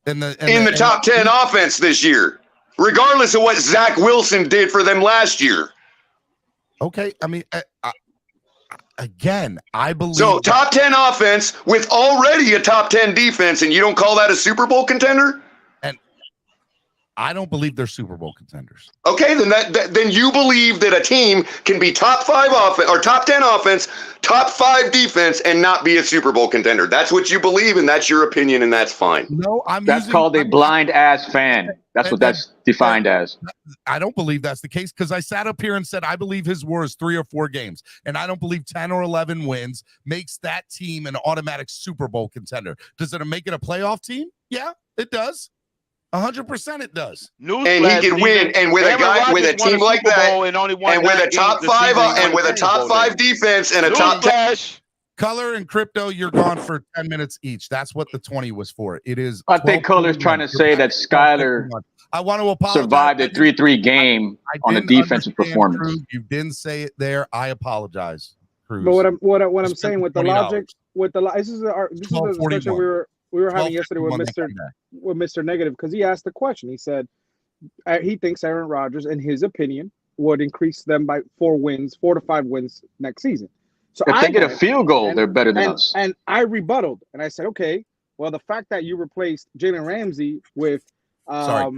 In the top 10 offense this year, regardless of what Zach Wilson did for them last year. Okay. I mean, again, I believe. So top 10 offense with already a top 10 defense, and you don't call that a Super Bowl contender? And I don't believe they're Super Bowl contenders. Okay, then you believe that a team can be top 5 offense or top 10 offense, top 5 defense, and not be a Super Bowl contender. That's what you believe, and that's your opinion, and that's fine. No, That's called a blind ass fan. That's what that's defined as. I don't believe that's the case because I sat up here and said I believe his war is 3 or 4 games, and I don't believe 10 or 11 wins makes that team an automatic Super Bowl contender. Does it make it a playoff team? Yeah, it does. 100% it does. And he can win, and with a guy with a team like that, and with a top 5 and with a top 5 defense and a top 10. Color and Crypto, you're gone for 10 minutes each. That's what the 20 was for. It is. I think Color's trying to say that Skyler I want to apologize. survived a 3-3 game on the defensive performance. Cruz. You didn't say it there. I apologize, Cruz. But what I'm saying with the logic, this is the discussion we were having yesterday with Mr. Negative, because he asked the question. He said he thinks Aaron Rodgers, in his opinion, would increase them by 4 to 5 wins next season. So if they get a field goal, they're better than us. And I rebutted, and I said, okay, well, the fact that you replaced Jalen Ramsey with a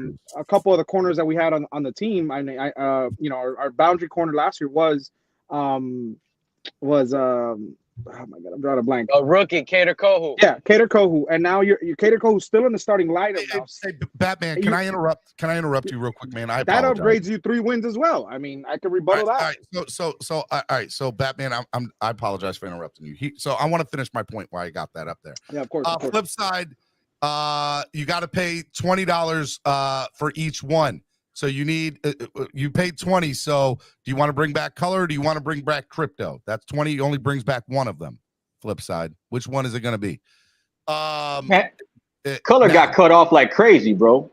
couple of the corners that we had on the team, our boundary corner last year was oh my God, I'm drawing a blank. A rookie, Kader Kohu. Yeah, Kader Kohu, and now you're Kader Kohu's still in the starting lineup now. Hey, Batman, can I interrupt? Can I interrupt you real quick, man? I apologize. That upgrades you 3 wins as well. I mean, I can rebuttal that. All right. So Batman, I apologize for interrupting you. So I want to finish my point why I got that up there. Yeah, of course. Flip side, you got to pay $20 for each one. So you paid 20. So do you want to bring back Color or do you want to bring back Crypto? That's 20. Only brings back one of them. Flip side. Which one is it going to be? Color got cut off like crazy, bro.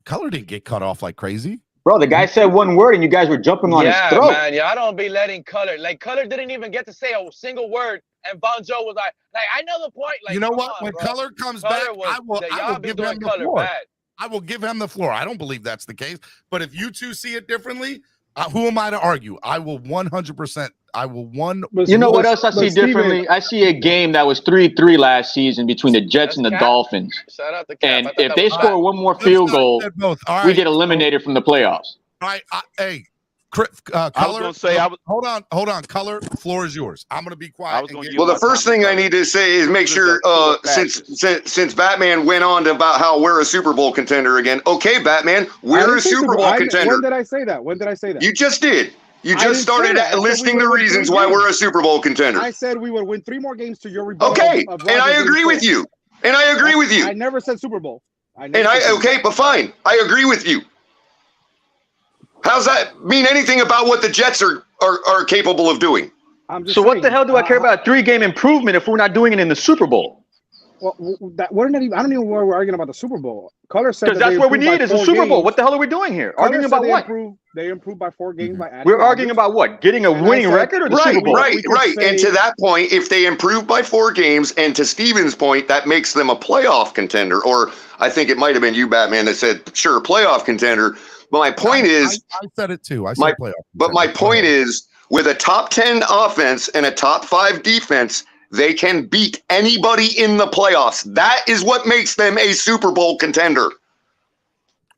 Color didn't get cut off like crazy. Bro, the guy said one word and you guys were jumping on his throat. Man, y'all don't be letting Color. Like, Color didn't even get to say a single word. And Bonjo was like, I know the point. Like, you know what? When Color comes back, I will give him the floor. I will give him the floor. I don't believe that's the case. But if you two see it differently, who am I to argue? I will 100%. You know what else I see differently? I see a game that was 3-3 last season between the Jets and the Dolphins. Shout out to Cap. And if they score one more field goal, we get eliminated from the playoffs. All right. Hey, Color. I was going to say, hold on. Color, floor is yours. I'm going to be quiet. Well, the first thing I need to say is make sure, since Batman went on about how we're a Super Bowl contender again. Okay, Batman, we're a Super Bowl contender. When did I say that? You just did. You just started listing the reasons why we're a Super Bowl contender. I said we would win 3 more games to your rebuttal. Okay, and I agree with you. I never said Super Bowl. But fine. I agree with you. How's that mean anything about what the Jets are capable of doing? So what the hell do I care about 3-game improvement if we're not doing it in the Super Bowl? Well, I don't even know why we're arguing about the Super Bowl. Color said because that's what we need is a Super Bowl. What the hell are we doing here? Arguing about what? They improved by 4 games by adding. We're arguing about what? Getting a winning record or the Super Bowl? Right. And to that point, if they improve by 4 games, and to Steven's point, that makes them a playoff contender. Or I think it might have been you, Batman, that said, sure, playoff contender. But my point is, I said it too. I said playoff. But my point is, with a top 10 offense and a top 5 defense, they can beat anybody in the playoffs. That is what makes them a Super Bowl contender.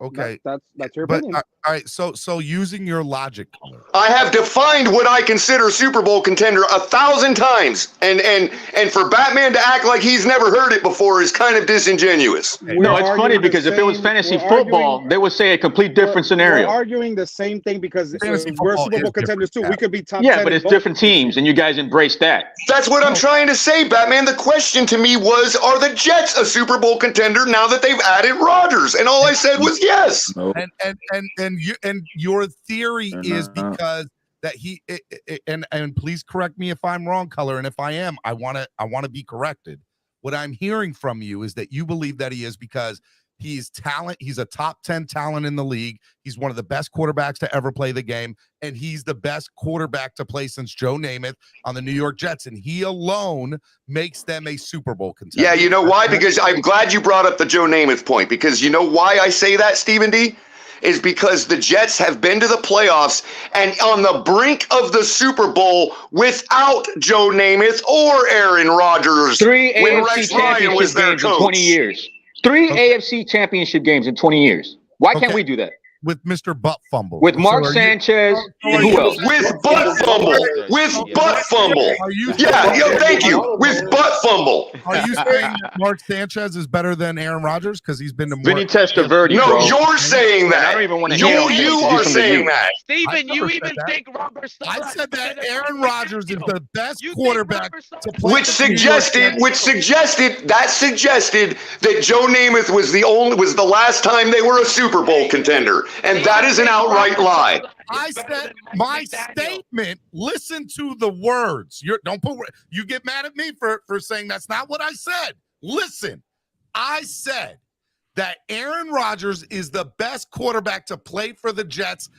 Okay, that's your opinion. All right, so using your logic, I have defined what I consider Super Bowl contender 1,000 times, and for Batman to act like he's never heard it before is kind of disingenuous. No, it's funny because if it was fantasy football, they would say a complete different scenario. We're arguing the same thing because we're Super Bowl contenders too. We could be top 10. Yeah, but it's different teams, and you guys embrace that. That's what I'm trying to say, Batman. The question to me was, are the Jets a Super Bowl contender now that they've added Rodgers? And all I said was yes. And your theory is because that he and please correct me if I'm wrong, Color, and if I am, I want to be corrected. What I'm hearing from you is that you believe that he is because he's talent. He's a top 10 talent in the league. He's one of the best quarterbacks to ever play the game, and he's the best quarterback to play since Joe Namath on the New York Jets, and he alone makes them a Super Bowl contender. Yeah, you know why? Because I'm glad you brought up the Joe Namath point, because you know why I say that, Stephen D? Is because the Jets have been to the playoffs and on the brink of the Super Bowl without Joe Namath or Aaron Rodgers. 3 when AFC Rex Ryan was championship their games in coach. 20 years. 3 AFC championship games in 20 years. Why can't we do that? With Mr. Butt Fumble. With Mark Sanchez and who else? With Butt Fumble. With Butt Fumble. Yeah, thank you. With Butt Fumble. Are you saying that Mark Sanchez is better than Aaron Rodgers because he's been to more? Vinny Testaverde. No, bro. you're saying that. I don't even want to You hear are saying that. Steven, you even think Robert Saleh? I said that Aaron Rodgers is the best quarterback to play. Which suggested that Joe Namath was the last time they were a Super Bowl contender, and that is an outright lie. I said my statement. Listen to the words. You get mad at me for saying that's not what I said. Listen, I said that Aaron Rodgers is the best quarterback to play for the Jets.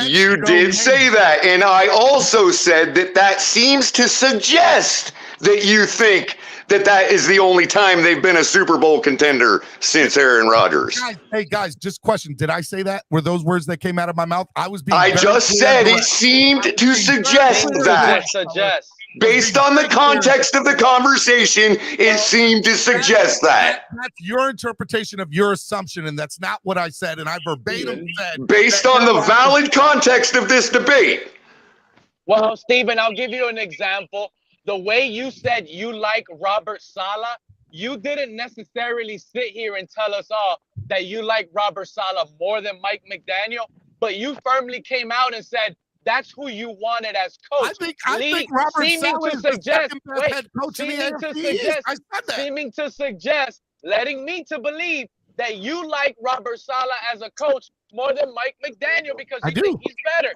You did say that, and I also said that seems to suggest that you think that is the only time they've been a Super Bowl contender since Aaron Rodgers. Hey guys, just question. Did I say that? Were those words that came out of my mouth? I just said it seemed to suggest that. Based on the context of the conversation, it seemed to suggest that. That's your interpretation of your assumption, and that's not what I said, and I verbatim said. Based on the valid context of this debate. Well, Steven, I'll give you an example. The way you said you like Robert Saleh, you didn't necessarily sit here and tell us all that you like Robert Saleh more than Mike McDaniel, but you firmly came out and said that's who you wanted as coach. I think Robert Saleh is the second best head coach in the AFC. I said that. Seeming to suggest, letting me to believe that you like Robert Saleh as a coach more than Mike McDaniel because you think he's better.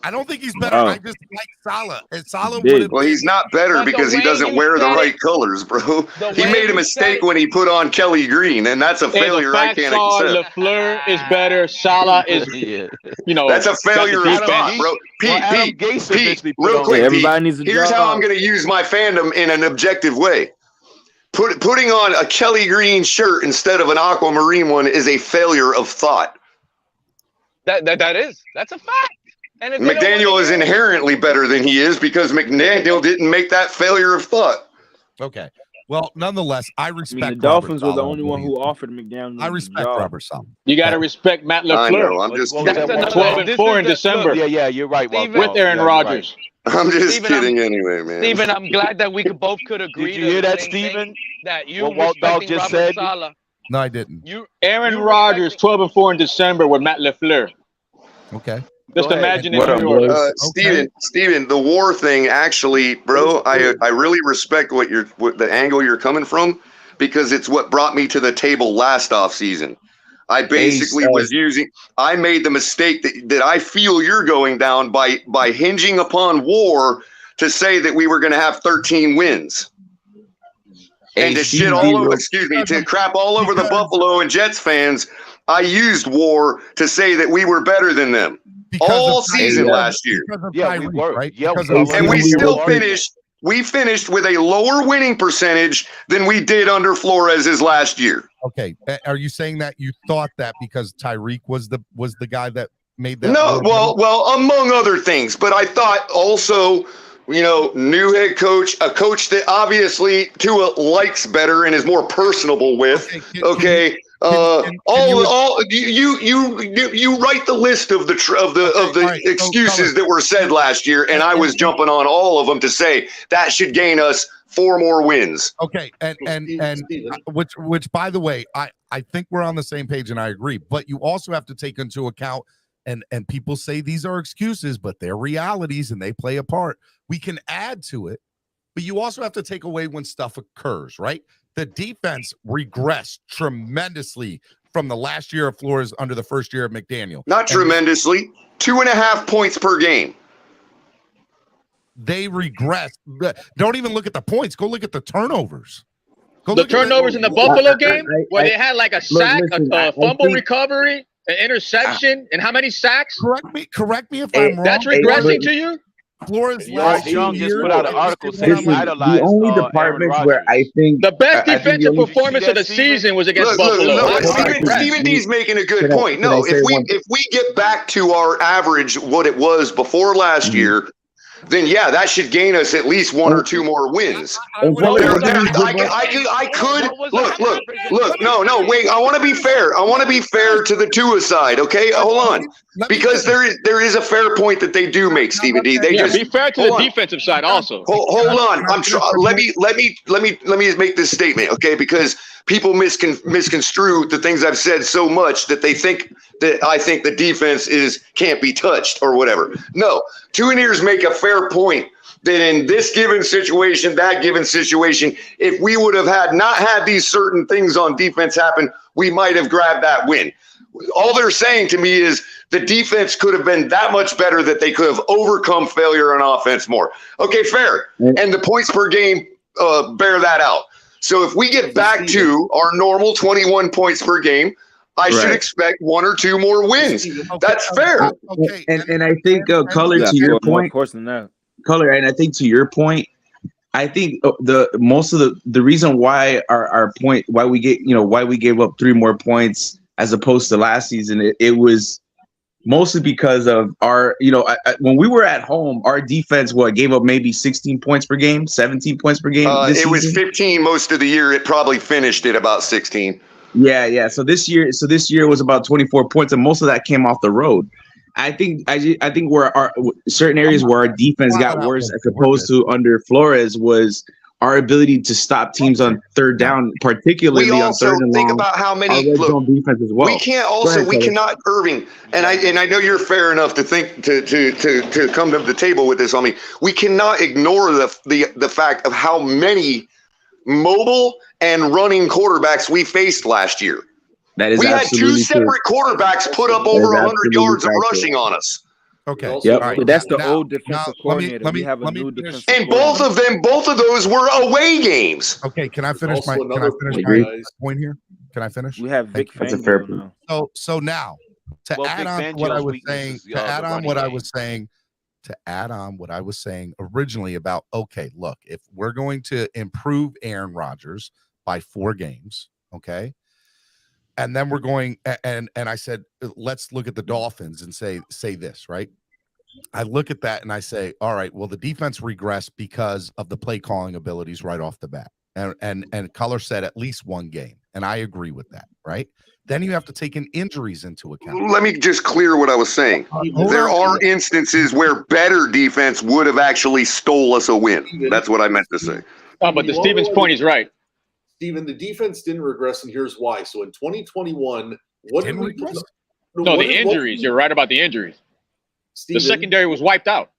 I don't think he's better. I just like Saleh. And Saleh would have. Well, he's not better because he doesn't wear the right colors, bro. He made a mistake when he put on Kelly Green, and that's a failure I can't accept. LaFleur is better. Saleh is, that's a failure of thought, bro. Pete, real quick, everybody needs a here's job. how I'm going to use my fandom in an objective way. Putting on a Kelly Green shirt instead of an aquamarine one is a failure of thought. That's a fact. And McDaniel is inherently better than he is because McDaniel didn't make that failure of thought. Okay. Well, nonetheless, I respect. The Dolphins were the only one who offered McDaniel. I respect Robert Saleh. You got to respect Matt LaFleur. I know. I'm just kidding. 12-4 in December. Yeah, you're right. With Aaron Rodgers. I'm just kidding anyway, man. Steven, I'm glad that we both could agree. Did you hear that, Steven? That you what Walt Dog just said? Saleh. No, I didn't. Aaron Rodgers, 12-4 in December with Matt LaFleur. Okay. Just imagine it. Steven, the war thing actually, bro, I really respect what the angle you're coming from because it's what brought me to the table last offseason. I basically I made the mistake that I feel you're going down by hinging upon war to say that we were going to have 13 wins. And to shit all over, to crap all over the Buffalo and Jets fans, I used war to say that we were better than them all season last year. Yeah, we were. Right? Yeah, and we still finished. We finished with a lower winning percentage than we did under Flores's last year. Okay, are you saying that you thought that because Tyreek was the guy that made that? No, well, among other things, but I thought also, new head coach, a coach that obviously Tua likes better and is more personable with. Okay. You write the list of the excuses that were said last year, and I was jumping on all of them to say that should gain us 4 more wins. Okay, and which by the way, I think we're on the same page, and I agree. But you also have to take into account, and people say these are excuses, but they're realities, and they play a part. We can add to it, but you also have to take away when stuff occurs, right? The defense regressed tremendously from the last year of Flores under the first year of McDaniel. Not tremendously, 2.5 points per game. They regressed. Don't even look at the points. Go look at the turnovers. The turnovers in the Buffalo game where they had like a sack, a fumble recovery, an interception, and how many sacks? Correct me if I'm wrong. That's regressing to you? Flores Young just put out an article saying he idolized the only departments where I think the best defensive performance of the season was against Buffalo. Stephen D's making a good point. No, if we get back to our average, what it was before last year, then yeah, that should gain us at least 1 or 2 more wins. I could look. No, wait. I want to be fair. I want to be fair to the Tua side. Okay, hold on, because there is a fair point that they do make, Stephen D. They just be fair to the defensive side also. Hold on. Let me make this statement, okay? Because people misconstrue the things I've said so much that they think that I think the defense can't be touched or whatever. No, two ears make a fair point that in this given situation, that given situation, if we would have not had these certain things on defense happen, we might have grabbed that win. All they're saying to me is the defense could have been that much better that they could have overcome failure on offense more. Okay, fair. And the points per game bear that out. So if we get back to our normal 21 points per game, I should expect 1 or 2 more wins. That's fair. And I think, Color, to your point, Color, and I think to your point, I think most of the reason why our point, why we gave up 3 more points as opposed to last season, it was mostly because of our, when we were at home, our defense, gave up maybe 16 points per game, 17 points per game. It was 15 most of the year. It probably finished at about 16. Yeah. So this year was about 24 points, and most of that came off the road. I think where our certain areas where our defense got worse as opposed to under Flores was our ability to stop teams on third down, particularly on third and long. Think about how many defense as well. We cannot, Irving, and I know you're fair enough to think to come to the table with this on me. We cannot ignore the fact of how many mobile and running quarterbacks we faced last year. We had 2 separate quarterbacks put up over 100 yards of rushing on us. Okay. Yep. Right. So that's the old defensive coordinator. We have a new defensive coordinator. And both of those were away games. Okay, can I finish my point here? Can I finish? We have Vic That's a fair point. So now to add on what I was saying originally about, okay, look, if we're going to improve Aaron Rodgers by 4 games, okay, and then we're going and I said, let's look at the Dolphins and say this, right? I look at that and I say, all right, well, the defense regressed because of the play calling abilities right off the bat. And Color said at least 1 game. And I agree with that, right? Then you have to take in injuries into account. Let me just clear what I was saying. There are instances where better defense would have actually stole us a win. That's what I meant to say. Oh, but Steven's point is right. Steven, the defense didn't regress, and here's why. So in 2021, what did we regress? No, the injuries. You're right about the injuries. Steven, the secondary was wiped out.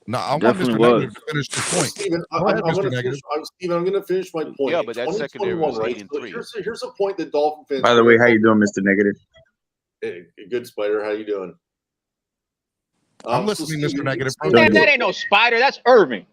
No, I want Mr. Negative to finish the point. Steven, I'm going to finish my point. Yeah, but that secondary was 8-3. Here's a point that Dolphin fans. By the way, how you doing, Mr. Negative? Hey, good, Spider. How you doing? I'm listening, Mr. Negative. That ain't no Spider. That's Irving.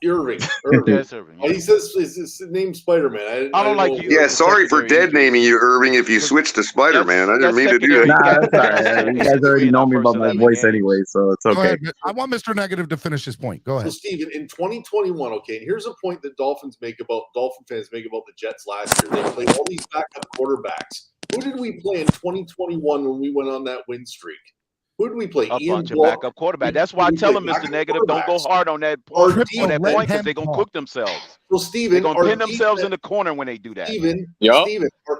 Irving. Yes, Irving. He says his name's Spider-Man. I don't like you. Yeah, sorry for dead naming you, Irving, if you switched to Spider-Man. I didn't mean to do that. Nah, that's all right. You guys already know me about my voice anyway, so it's okay. Go ahead. I want Mr. Negative to finish his point. Go ahead. So, Steven, in 2021, okay, and here's a point that Dolphin fans make about the Jets last year. They played all these backup quarterbacks. Who did we play in 2021 when we went on that win streak? Who did we play? A bunch of backup quarterback. That's why I tell them, Mr. Negative, don't go hard on that point because they're gonna cook themselves. Well, Steven, they're gonna pin themselves in the corner when they do that.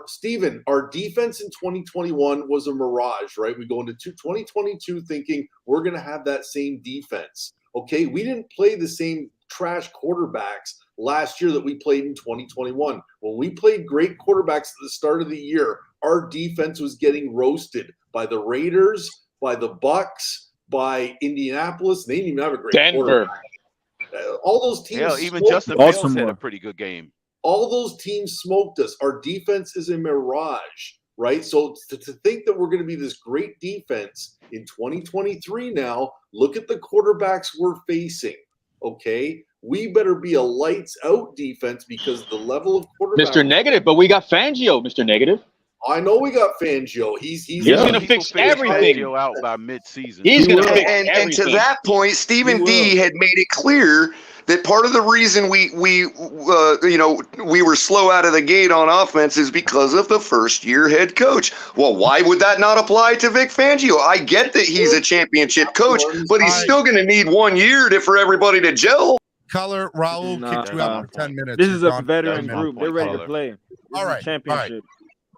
Steven, our defense in 2021 was a mirage, right? We go into 2022 thinking we're gonna have that same defense. Okay, we didn't play the same trash quarterbacks last year that we played in 2021. When we played great quarterbacks at the start of the year, our defense was getting roasted by the Raiders, by the Bucks, by Indianapolis. They didn't even have a great Denver. All those teams. Hell, even Justin Fields had a pretty good game. All those teams smoked us. Our defense is a mirage, right? So to think that we're going to be this great defense in 2023 now, look at the quarterbacks we're facing, okay? We better be a lights out defense because the level of quarterback. Mr. Negative, but we got Fangio, Mr. Negative. I know we got Fangio. He's going to fix everything. Fangio out by mid-season. He's going to fix everything. And to that point, Stephen D had made it clear that part of the reason we were slow out of the gate on offense is because of the first-year head coach. Well, why would that not apply to Vic Fangio? I get that he's a championship coach, but he's still going to need 1 year for everybody to gel. Color, Raul kicked you out for 10 minutes. This is a veteran group. They're ready to play. All right. Championship.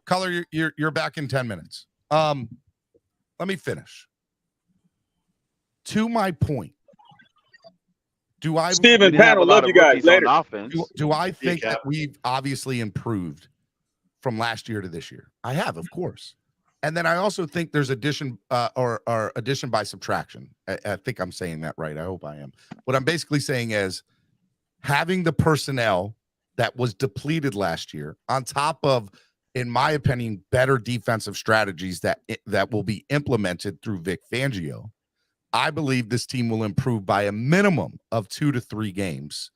Color, you're back in 10 minutes. Let me finish. To my point, Steven, panel, love you guys. Later. Do I think that we've obviously improved from last year to this year? I have, of course. And then I also think there's addition or addition by subtraction. I think I'm saying that right. I hope I am. What I'm basically saying is having the personnel that was depleted last year on top of, in my opinion, better defensive strategies that will be implemented through Vic Fangio. I believe this team will improve by a minimum of 2 to 3 games.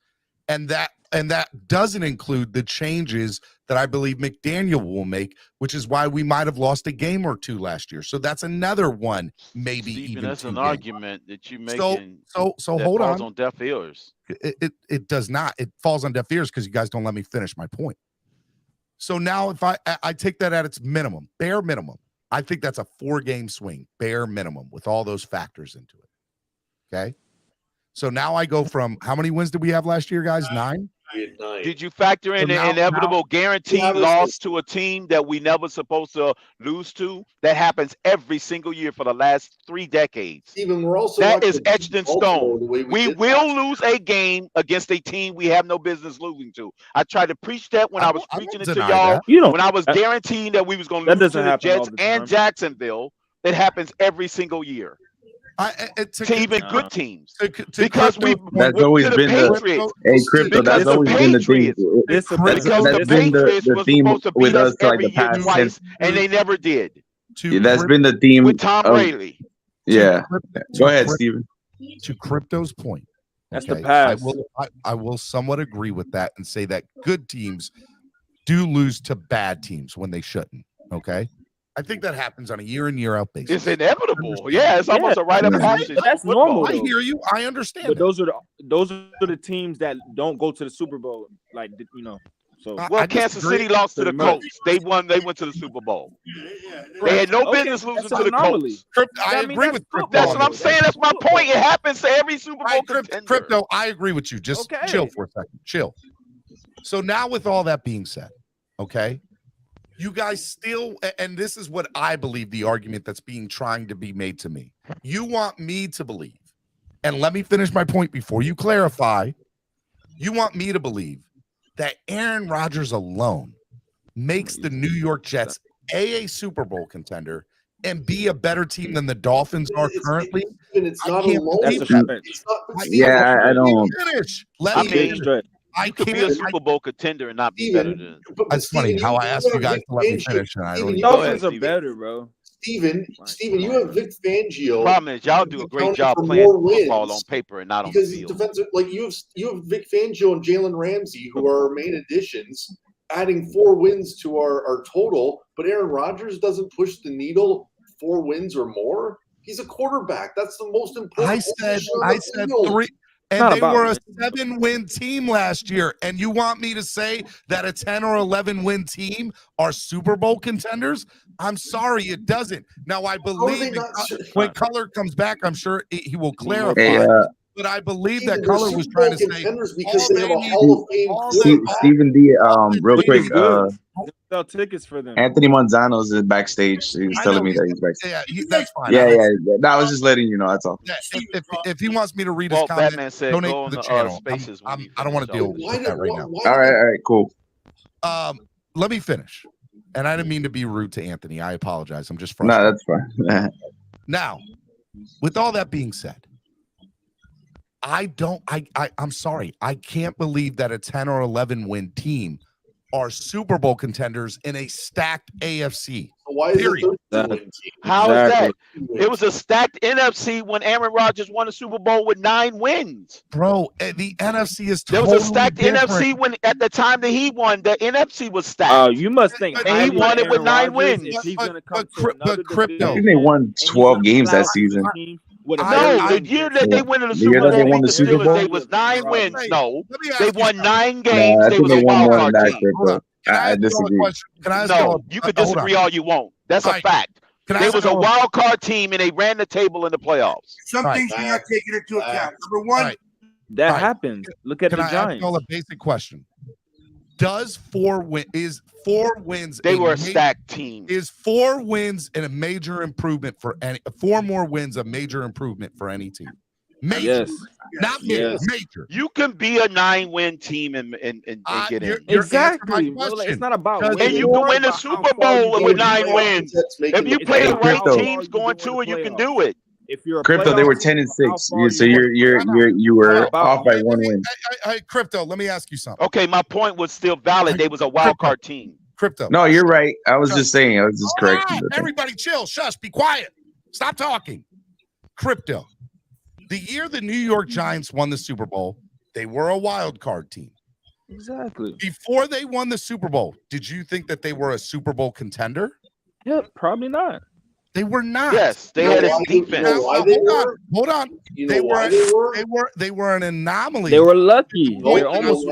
And that doesn't include the changes that I believe McDaniel will make, which is why we might have lost a game or 2 last year. So that's another one, maybe Steven, even that's 2 an games. argument that you make. So hold falls on. on deaf ears. It does not. It falls on deaf ears because you guys don't let me finish my point. So now if I take that at its minimum, bare minimum, I think that's a 4-game swing, bare minimum, with all those factors into it. Okay? So now I go from, how many wins did we have last year, guys? 9? Did you factor in the inevitable guaranteed loss to a team that we never supposed to lose to? That happens every single year for the last 3 decades. Even we're also that is etched in stone. We will lose a game against a team we have no business losing to. I tried to preach that when I was preaching it to y'all. When I was guaranteeing that we was going to lose to the Jets and Jacksonville. It happens every single year. To even good teams, because that's always been the crypto. That's always been the theme. That's been the theme with us like the past 10, and they never did. That's been the theme with Tom Brady. Yeah, go ahead, Steven. To crypto's point, that's the past. I will somewhat agree with that and say that good teams do lose to bad teams when they shouldn't. Okay. I think that happens on a year in, year out basis. It's inevitable. Yeah, it's almost a rite of passage. That's normal. I hear you. I understand. But those are the teams that don't go to the Super Bowl. Like, you know. So Kansas City lost to the Colts. They won. They went to the Super Bowl. They had no business losing to the Colts. I agree with Crypto. That's what I'm saying. That's my point. It happens to every Super Bowl contender. Crypto, I agree with you. Just chill for a second. Chill. So now, with all that being said, okay. You guys still, and this is what I believe the argument that's trying to be made to me. You want me to believe, and let me finish my point before you clarify. You want me to believe that Aaron Rodgers alone makes the New York Jets a Super Bowl contender and be a better team than the Dolphins are currently. It's not alone. I don't. Finish. Let me finish. I could be a Super Bowl contender and not be better than. That's funny how I asked you guys to let me finish. And I don't. Dolphins are better, bro. Steven, you have Vic Fangio. Problem is, y'all do a great job playing football on paper and not on the field. Defensive, like you have Vic Fangio and Jalen Ramsey, who are our main additions, adding 4 wins to our total. But Aaron Rodgers doesn't push the needle 4 wins or more. He's a quarterback. That's the most important. I said 3. And they were a 7-win team last year. And you want me to say that a 10 or 11-win team are Super Bowl contenders? I'm sorry, it doesn't. Now, I believe when Color comes back, I'm sure he will clarify. Hey, but I believe that Color was trying to say because they have a Hall of Fame. Stephen D. Real quick, sell tickets for them. Anthony Manzano's in backstage. He's telling me that he's backstage. Yeah, that's fine. Yeah. No, I was just letting you know. That's all. Yeah, if he wants me to read his comment, Batman said, donate go to the on channel. Spaces I don't want to deal with that right now. All right, cool. Let me finish. And I didn't mean to be rude to Anthony. I apologize. I'm just frustrated. No, that's fine. Now, with all that being said, I'm sorry. I can't believe that a 10 or 11 win team are Super Bowl contenders in a stacked AFC. Why is it How is that? It was a stacked NFC when Aaron Rodgers won a Super Bowl with 9 wins. Bro, the NFC is There totally was a stacked different. NFC when at the time that he won, the NFC was stacked. Oh, you must think. And he won it with 9 wins. But crypto. I think they won 12 games that season. No, the year that they went to the Super Bowl, the Super Bowl, they was 9 wins. No, they won 9 games. I They think was they a won wild more card than that, team. Crypto. I disagree. No, you could disagree all you want. That's a fact. They was a wild card team and they ran the table in the playoffs. Some things you're not taking into account. Number one, that happened. Look at Can the I ask Giants. y'all a basic question? Is 4 wins? They were a stacked team. Is 4 wins and a major improvement for any? 4 more wins a major improvement for any team? Major, Yes. not major. You can be a 9-win team and get in. Exactly. Well, it's not about And you can win a Super Bowl with 9 wins. If you play the right teams going to it, you can do it. If you're a Crypto, they were 10-6. So you were off by 1 win. Hey, Crypto, let me ask you something. Okay, my point was still valid. They was a wild card team. Crypto. No, you're right. I was just saying. I was just correcting. Everybody chill. Shush. Be quiet. Stop talking. Crypto. The year the New York Giants won the Super Bowl, they were a wild card team. Exactly. Before they won the Super Bowl, did you think that they were a Super Bowl contender? Yeah, probably not. They were not. Yes, they had a defense. Hold on. They were an anomaly. They were lucky. No, They're almost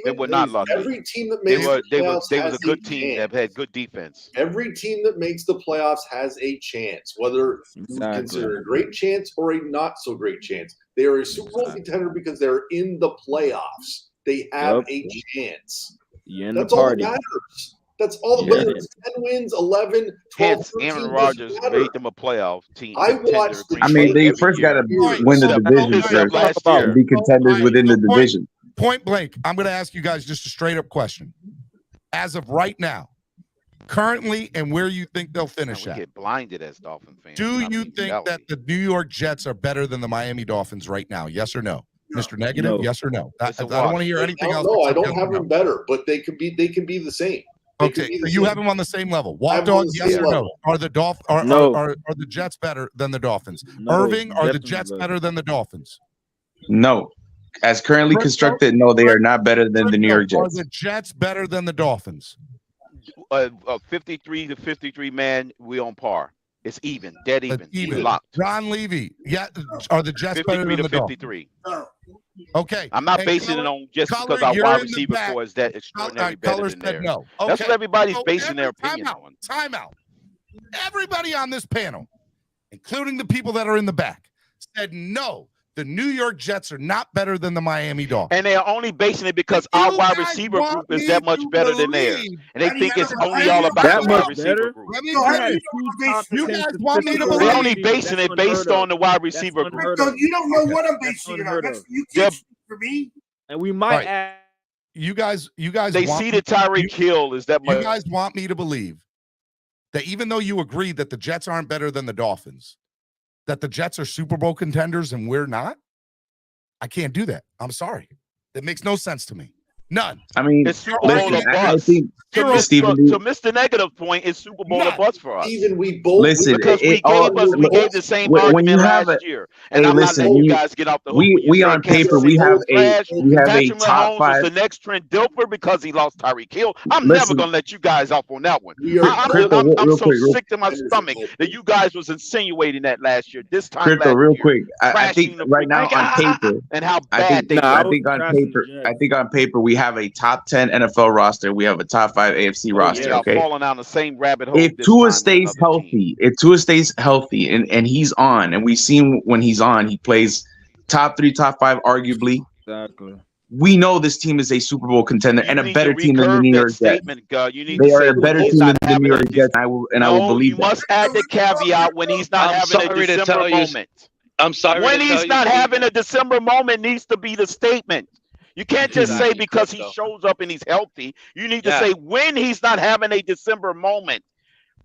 They were not lucky. Every team that They makes were the playoffs they was has a good team that had good defense. Every team that makes the playoffs has a chance, whether you consider a great chance or a not so great chance. They are a Super Bowl contender because they're in the playoffs. They have a chance. That's all that matters. That's all. Whether it's 10 wins, 11, 12, Hence, Aaron Rodgers made them a playoff team. They first got to win the division first and be contenders within the division. Point blank, I'm going to ask you guys just a straight up question. As of right now, currently, and where you think they'll finish at? Get blinded as Dolphin fans. Do you think that the New York Jets are better than the Miami Dolphins right now? Yes or no? Mr. Negative, yes or no? I don't want to hear anything else. No, I don't have them better, but they can be the same. Okay, so you have them on the same level. Walk Dog, yes or no? Are the are the Jets better than the Dolphins? Irving, are the Jets better than the Dolphins? No. As currently constructed, no, they are not better than the New York Jets. Are the Jets better than the Dolphins? 53 to 53, man, we on par. It's even, dead even. Even. Locked. Ron Levy, yeah, are the Jets better than the 53. Dolphins? Okay. I'm not basing it on just because our wide receiver core is that extraordinary better than theirs. No. That's what everybody's basing their opinion on. Time out. Everybody on this panel, including the people that are in the back, said no. The New York Jets are not better than the Miami Dolphins. And they are only basing it because our wide receiver group is that much better than theirs. And they think it's only all about that the wide much receiver better. group. You guys want me to believe? They're only basing it based on the wide receiver group. You don't know what I'm basing it on. You can't speak for me. And we might add. You guys. They see that Tyreek Hill is that much. You guys want me to believe that even though you agree that the Jets aren't better than the Dolphins, that the Jets are Super Bowl contenders and we're not? I can't do that. I'm sorry. That makes no sense to me. None. I mean, it's Super Bowl I think to Mr. Negative point, is Super Bowl a bust for us? Even we both listen because we gave the same argument last year, and I'm not letting you guys get off the hook. We on paper we have a Patrick top Mahomes 5. is the next Trent Dilfer because he lost Tyreek Hill. I'm never gonna let you guys off on that one. I'm so sick to my stomach that you guys was insinuating that last year. This time Crypto, last real year, quick. I think right now on paper, and how bad I think on paper we have a top 10 NFL roster. We have a top 5 AFC roster. Y'all Okay, falling down the same rabbit hole. if Tua stays healthy, and he's on, and we've seen when he's on, he plays top 3, top 5, arguably. Exactly. We know this team is a Super Bowl contender and a better team than the New York Jets. They are a better team than the New York Jets. I will believe you must add the caveat when he's not having a December moment. I'm sorry. When he's not having a December moment needs to be the statement. You can't just say because he shows up and he's healthy. You need to say when he's not having a December moment.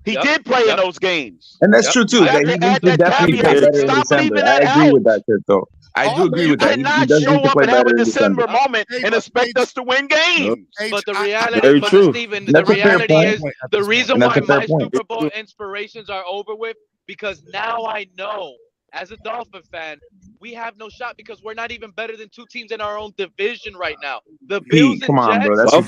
He did play in those games. And that's true too. He definitely play better in December. I agree with that, Crypto. I do agree with that. He does need to play better in December. Moment and expect us to win games. But the reality, Steven, the reality is the reason why my Super Bowl inspirations are over with, because now I know, as a Dolphin fan, we have no shot because we're not even better than 2 teams in our own division right now. The Bills and Jets are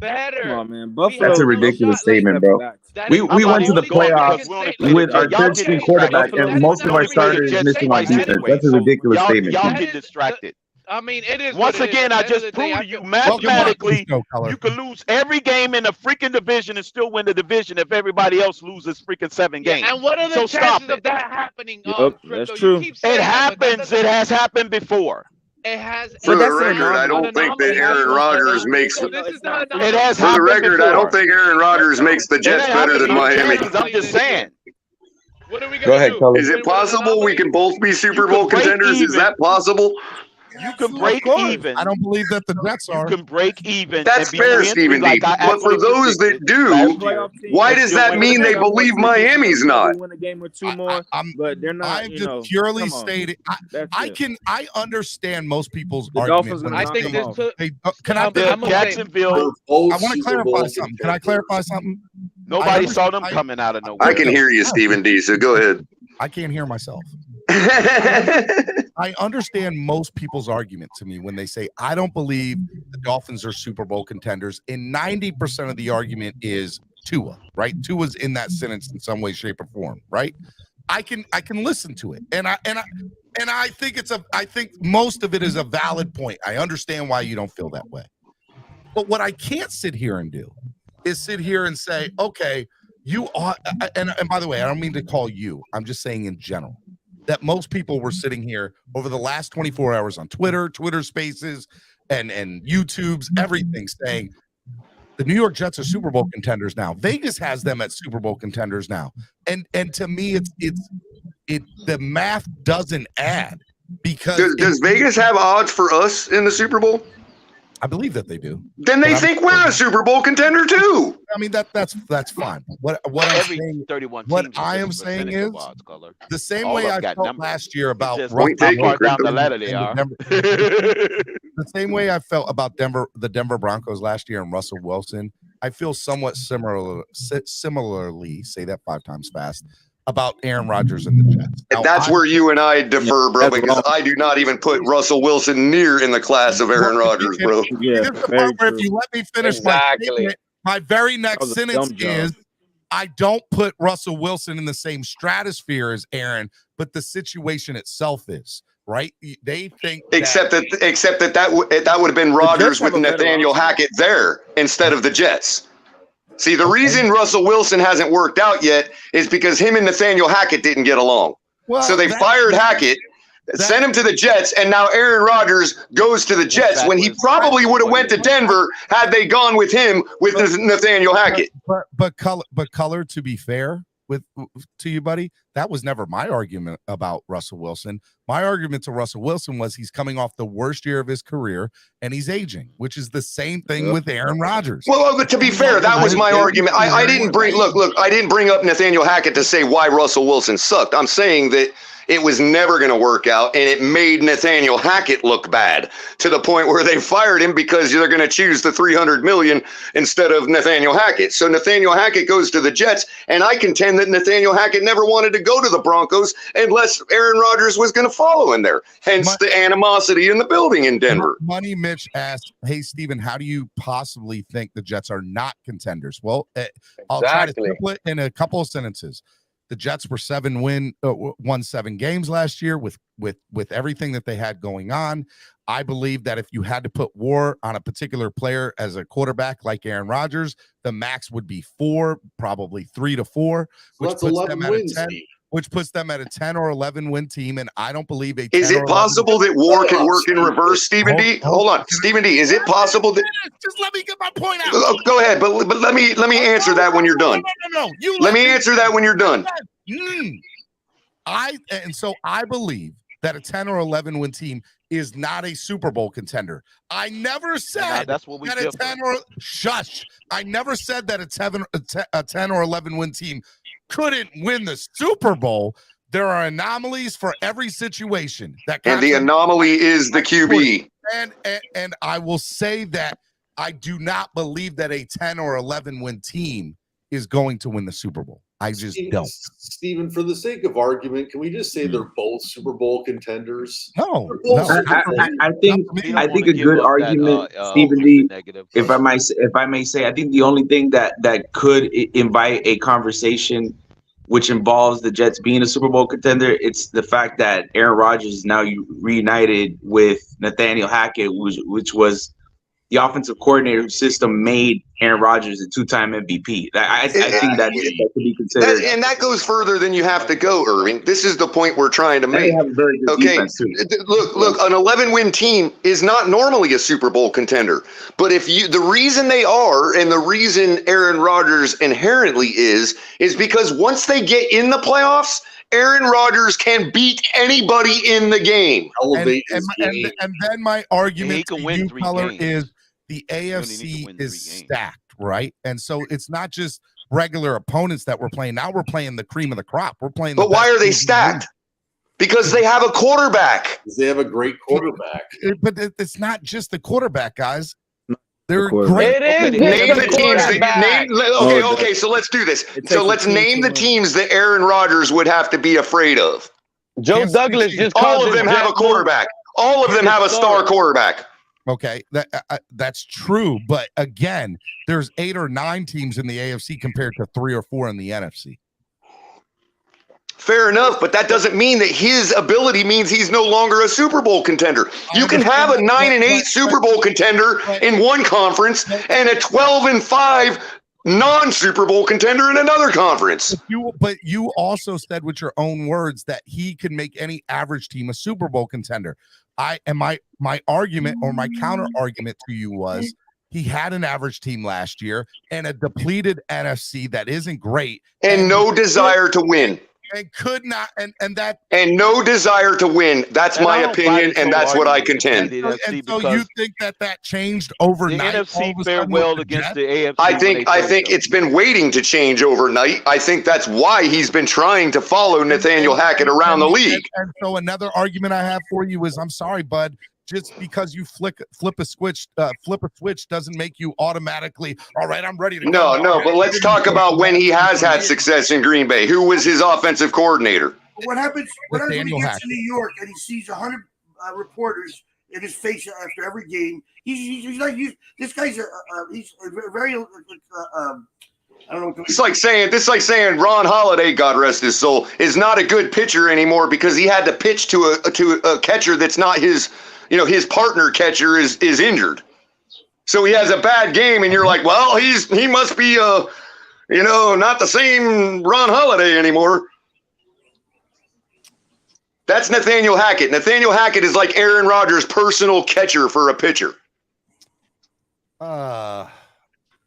better. Come on, man. Buffalo. That's a ridiculous statement, bro. We went to the playoffs with our third string quarterback and most of our starters missing on defense. That's a ridiculous statement. Y'all get distracted. I mean, it is. Once again, I just proved to you mathematically you could lose every game in the freaking division and still win the division if everybody else loses freaking 7 games. And what are the chances of that happening? That's true. It happens. It has happened before. It has. For the record, I don't think that Aaron Rodgers makes. For the record, I don't think Aaron Rodgers makes the Jets better than Miami. I'm just saying. What are we Go ahead, Is it possible we can both be Super Bowl contenders? Is that possible? You can break even. I don't believe that the Jets are. You can break even. That's fair, Stephen D. But for those that do, why does that mean they believe Miami's not? Win a game or 2 more, but they're not. I'm just purely stating. I understand most people's Dolphins. argument. I think this. Can I? Jacksonville. I want to clarify something. Can I clarify something? Nobody saw them coming out of nowhere. I can hear you, Stephen D. So go ahead. I can't hear myself. I understand most people's argument to me when they say, I don't believe the Dolphins are Super Bowl contenders. And 90% of the argument is Tua, right? Tua's in that sentence in some way, shape, or form, right? I can listen to it. And I think I think most of it is a valid point. I understand why you don't feel that way. But what I can't sit here and do is sit here and say, okay, you are, and by the way, I don't mean to call you, I'm just saying in general, that most people were sitting here over the last 24 hours on Twitter Spaces, and YouTube's, everything, saying the New York Jets are Super Bowl contenders now. Vegas has them at Super Bowl contenders now. And to me, the math doesn't add, because does Vegas have odds for us in the Super Bowl? I believe that they do. Then they think we're a Super Bowl contender too. I mean, that's fine. What I'm saying, 31 what I am saying is the same All way of I got felt numbers. last year about Point taken, Far down the ladder they are. the same way I felt about the Denver Broncos last year and Russell Wilson. I feel somewhat similarly, say that 5 times fast, about Aaron Rodgers and the Jets. Now, that's where you and I differ, bro, because I do not even put Russell Wilson near in the class of Aaron Rodgers, bro. Yeah, if you let me finish my very next sentence is, I don't put Russell Wilson in the same stratosphere as Aaron, but the situation itself is, right? They think except that would have been Rodgers with Nathaniel Hackett there instead of the Jets. See, the reason Russell Wilson hasn't worked out yet is because him and Nathaniel Hackett didn't get along. Well, so they fired Hackett, sent him to the Jets, and now Aaron Rodgers goes to the Jets when he probably would have went to Denver had they gone with him with Nathaniel Hackett. But color, to be fair to you, buddy, that was never my argument about Russell Wilson. My argument to Russell Wilson was he's coming off the worst year of his career and he's aging, which is the same thing with Aaron Rodgers. Well, but to be fair, that was my argument. I didn't bring up Nathaniel Hackett to say why Russell Wilson sucked. I'm saying that it was never going to work out, and it made Nathaniel Hackett look bad to the point where they fired him because they're going to choose the $300 million instead of Nathaniel Hackett. So Nathaniel Hackett goes to the Jets, and I contend that Nathaniel Hackett never wanted to go to the Broncos unless Aaron Rodgers was going to follow in there. Hence the animosity in the building in Denver. Money Mitch asked, "Hey Steven, how do you possibly think the Jets are not contenders?" Well, I'll try to split in a couple of sentences. The Jets were won 7 games last year with everything that they had going on. I believe that if you had to put WAR on a particular player as a quarterback like Aaron Rodgers, the max would be 4, probably 3 to 4, which puts them at a 10. Which puts them at a 10 or 11 win team, and I don't believe a 10 Is it possible that WAR can work in reverse, Stephen D? Hold on, Stephen D. Is it possible that? Just let me get my point out. Go ahead, but let me answer that when you're done. No. Let me answer that when you're done. So I believe that a 10 or 11 win team is not a Super Bowl contender. I never said that's what we that a 10 or shush. I never said that a 10 or 11 win team couldn't win the Super Bowl. There are anomalies for every situation. And the anomaly is the QB. And I will say that I do not believe that a 10 or 11 win team is going to win the Super Bowl. I just don't. Stephen, for the sake of argument, can we just say they're both Super Bowl contenders? No. I think a good argument, Stephen D. If I may say, I think the only thing that could invite a conversation which involves the Jets being a Super Bowl contender, it's the fact that Aaron Rodgers is now reunited with Nathaniel Hackett, which was the offensive coordinator whose system made Aaron Rodgers a 2-time MVP. I think that could be considered. And that goes further than you have to go, Irving. This is the point we're trying to make. They have a very good defense too. Look, an 11-win team is not normally a Super Bowl contender. But the reason they are, and the reason Aaron Rodgers inherently is because once they get in the playoffs, Aaron Rodgers can beat anybody in the game. And then my argument to you, Color, is the AFC is stacked, right? And so it's not just regular opponents that we're playing. Now we're playing the cream of the crop. We're playing. But why are they stacked? Because they have a quarterback. They have a great quarterback. But it's not just the quarterback, guys. They're great. Name the teams. Okay. So let's do this. So let's name the teams that Aaron Rodgers would have to be afraid of. Joe Douglas just all of them have a quarterback. All of them have a star quarterback. Okay, that's true. But again, there's 8 or 9 teams in the AFC compared to 3 or 4 in the NFC. Fair enough, but that doesn't mean that his ability means he's no longer a Super Bowl contender. You can have a 9-8 Super Bowl contender in one conference and a 12-5 non-Super Bowl contender in another conference. But you also said with your own words that he can make any average team a Super Bowl contender. My argument or my counter argument to you was he had an average team last year and a depleted NFC that isn't great and no desire to win. And could not, and no desire to win. That's my opinion, and that's what I contend. And so you think that changed overnight? The NFC fared well against the AFC. I think it's been waiting to change overnight. I think that's why he's been trying to follow Nathaniel Hackett around the league. And so another argument I have for you is, I'm sorry, bud. Just because you flip a switch doesn't make you automatically all right. I'm ready to go. No. But let's talk about when he has had success in Green Bay. Who was his offensive coordinator? What happens when he gets to New York and he sees 100 reporters in his face after every game? He's like this guy's he's very I don't know. It's like saying Ron Holiday, God rest his soul, is not a good pitcher anymore because he had to pitch to a catcher that's not his. His partner catcher is injured. So he has a bad game, and you're like, well, he must be, not the same Ron Holiday anymore. That's Nathaniel Hackett. Nathaniel Hackett is like Aaron Rodgers' personal catcher for a pitcher.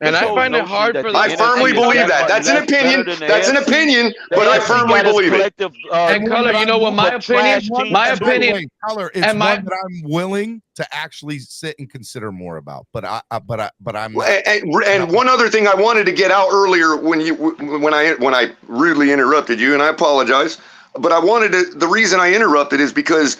And I find it hard for. I firmly believe that. That's an opinion. That's an opinion, but I firmly believe it. And Color, you know what? My opinion, Color, it's one that I'm willing to actually sit and consider more about. But I'm. And one other thing I wanted to get out earlier when I rudely interrupted you, and I apologize. I wanted to. The reason I interrupted is because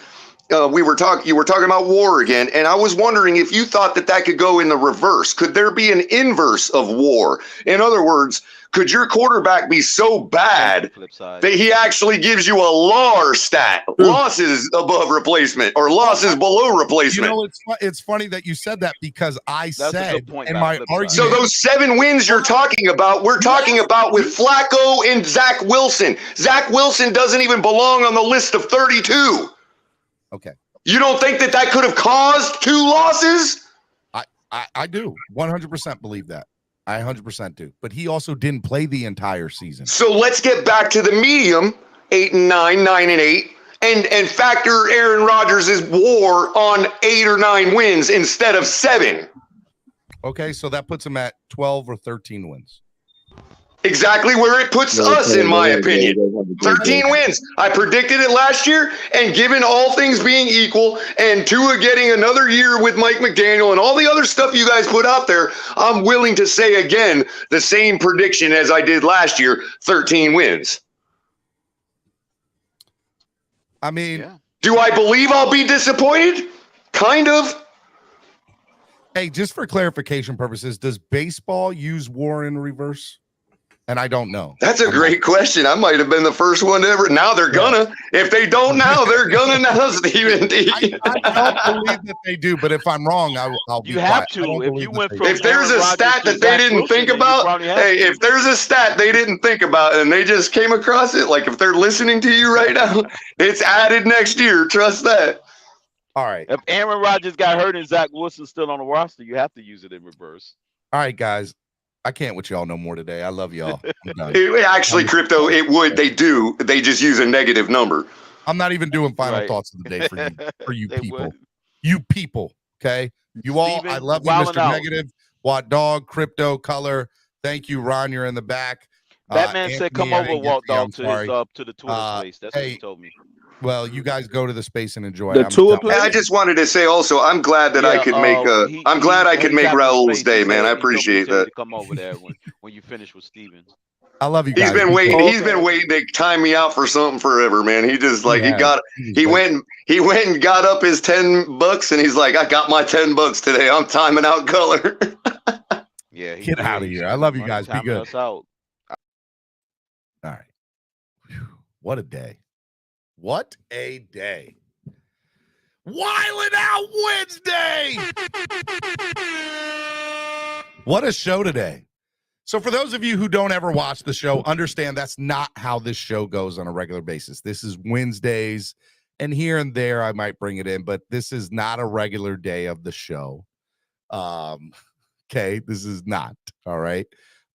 you were talking about war again, and I was wondering if you thought that could go in the reverse. Could there be an inverse of war? In other words, could your quarterback be so bad that he actually gives you a LAR stat, losses above replacement or losses below replacement? You know, it's funny that you said that because I said in my argument. So those 7 wins you're talking about, we're talking about with Flacco and Zach Wilson. Zach Wilson doesn't even belong on the list of 32. Okay. You don't think that could have caused 2 losses? I do 100% believe that. I 100% do. But he also didn't play the entire season. So let's get back to the medium, 8 and 9, 9 and 8, and factor Aaron Rodgers' war on 8 or 9 wins instead of 7. Okay, so that puts him at 12 or 13 wins. Exactly where it puts us, in my opinion. 13 wins. I predicted it last year, and given all things being equal, and Tua getting another year with Mike McDaniel and all the other stuff you guys put out there, I'm willing to say again the same prediction as I did last year, 13 wins. I mean, do I believe I'll be disappointed? Kind of. Hey, just for clarification purposes, does baseball use war in reverse? And I don't know. That's a great question. I might have been the first one to ever. Now they're gonna. If they don't now, they're gonna now, Stephen D. I don't believe that they do, but if I'm wrong, I'll be You have quiet. to. If you went from If there's a stat that they didn't think about, hey, if there's a stat they didn't think about and they just came across it, like if they're listening to you right now, it's added next year. Trust that. All right. If Aaron Rodgers got hurt and Zach Wilson's still on the roster, you have to use it in reverse. All right, guys. I can't with y'all no more today. I love y'all. Actually, Crypto, it would. They do. They just use a negative number. I'm not even doing final thoughts of the day for you people. You people, okay? You all, I love you, Mr. Negative, Watt Dog, Crypto, Color. Thank you, Ron. You're in the back. Batman said, "Come over, Walt Dog, to the Twitter space." That's what he told me. Well, you guys go to the space and enjoy. I just wanted to say also, I'm glad that I could make I'm glad I could make Raul's day, man. I appreciate that. Come over there when you finish with Stevens. I love you guys. He's been waiting. He's been waiting to time me out for something forever, man. He just like he went and got up his $10, and he's like, I got my $10 today. I'm timing out Color. Yeah, get out of here. I love you guys. Be good. All right. Whew. What a day. What a day. Wildin' Out Wednesday. What a show today. So for those of you who don't ever watch the show, understand that's not how this show goes on a regular basis. This is Wednesdays, and here and there I might bring it in, but this is not a regular day of the show. Okay, this is not. All right.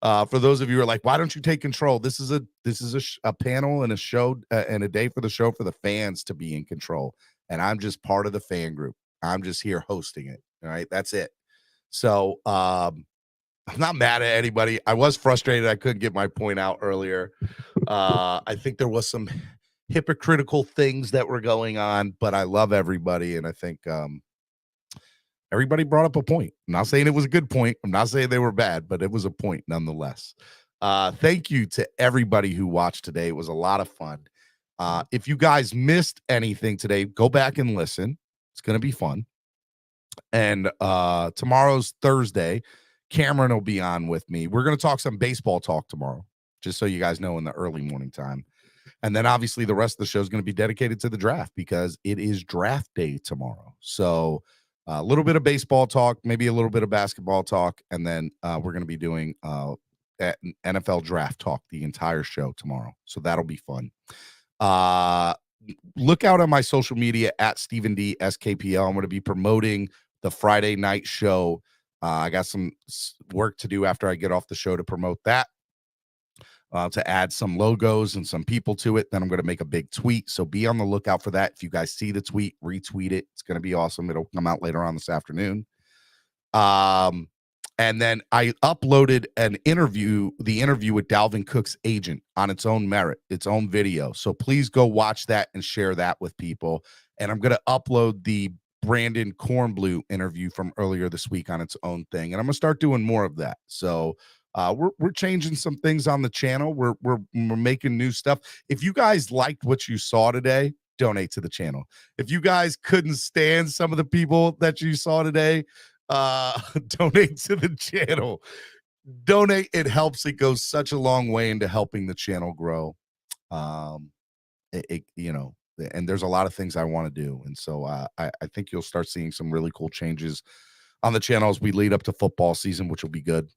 For those of you who are like, why don't you take control? This is a panel and a show and a day for the show for the fans to be in control. And I'm just part of the fan group. I'm just here hosting it. All right. That's it. So I'm not mad at anybody. I was frustrated. I couldn't get my point out earlier. I think there was some hypocritical things that were going on, but I love everybody. And I think everybody brought up a point. I'm not saying it was a good point. I'm not saying they were bad, but it was a point nonetheless. Thank you to everybody who watched today. It was a lot of fun. If you guys missed anything today, go back and listen. It's going to be fun. And tomorrow's Thursday. Cameron will be on with me. We're going to talk some baseball talk tomorrow, just so you guys know in the early morning time. And then obviously the rest of the show is going to be dedicated to the draft because it is draft day tomorrow. So a little bit of baseball talk, maybe a little bit of basketball talk, and then we're going to be doing NFL draft talk the entire show tomorrow. So that'll be fun. Look out on my social media at Stephen D SKPL. I'm going to be promoting the Friday night show. I got some work to do after I get off the show to promote that, to add some logos and some people to it. Then I'm going to make a big tweet. So be on the lookout for that. If you guys see the tweet, retweet it. It's going to be awesome. It'll come out later on this afternoon. And then I uploaded the interview with Dalvin Cook's agent on its own merit, its own video. So please go watch that and share that with people. And I'm going to upload the Brandon Kornblue interview from earlier this week on its own thing. And I'm going to start doing more of that. So We're changing some things on the channel. We're making new stuff. If you guys liked what you saw today, donate to the channel. If you guys couldn't stand some of the people that you saw today, donate to the channel. Donate. It helps. It goes such a long way into helping the channel grow. You know, and there's a lot of things I want to do. And so I think you'll start seeing some really cool changes on the channel as we lead up to football season, which will be good.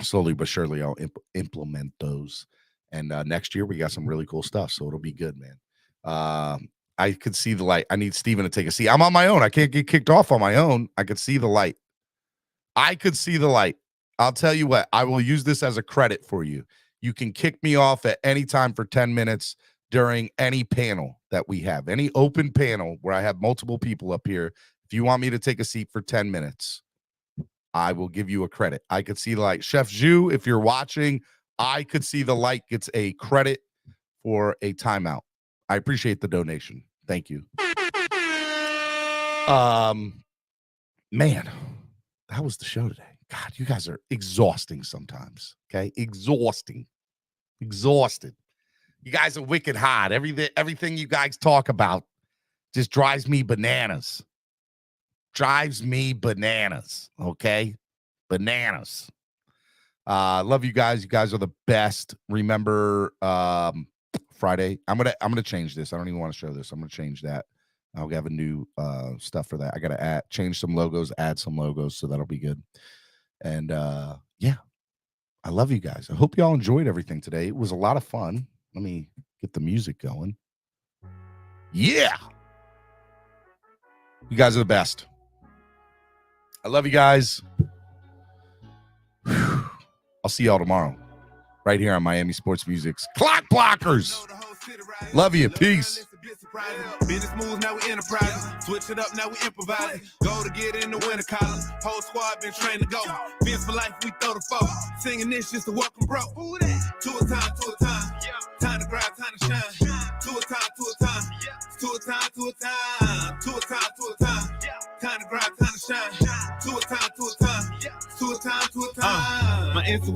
Slowly but surely, I'll implement those. And next year, we got some really cool stuff. So it'll be good, man. I could see the light. I need Steven to take a seat. I'm on my own. I can't get kicked off on my own. I could see the light. I could see the light. I'll tell you what. I will use this as a credit for you. You can kick me off at any time for 10 minutes during any panel that we have. Any open panel where I have multiple people up here. If you want me to take a seat for 10 minutes, I will give you a credit. I could see the light. Chef Zhu, if you're watching, I could see the light gets a credit for a timeout. I appreciate the donation. Thank you. Man, that was the show today. God, you guys are exhausting sometimes. Okay, exhausted. You guys are wicked hot. Everything you guys talk about just drives me bananas. Okay, bananas. Love you guys. You guys are the best. Remember, Friday. I'm gonna change this. I don't even want to show this. I'm gonna change that. I'll have a new stuff for that. I gotta change some logos, add some logos, so that'll be good. And yeah, I love you guys. I hope y'all enjoyed everything today. It was a lot of fun. Let me get the music going. Yeah, you guys are the best. I love you guys. I'll see y'all tomorrow, right here on Miami Sports Music's Clock Blockers. Love you. Peace. Business moves, now we enterprising. Switch it up, now we improvising. Go to get in the winter column. Whole squad been trained to go. Phins for life, we throw the foe. Singing this just to welcome bro. To a time. Time to grind, time to shine. To a time. To a time. Time to grind, time to shine. To a time. My intuition.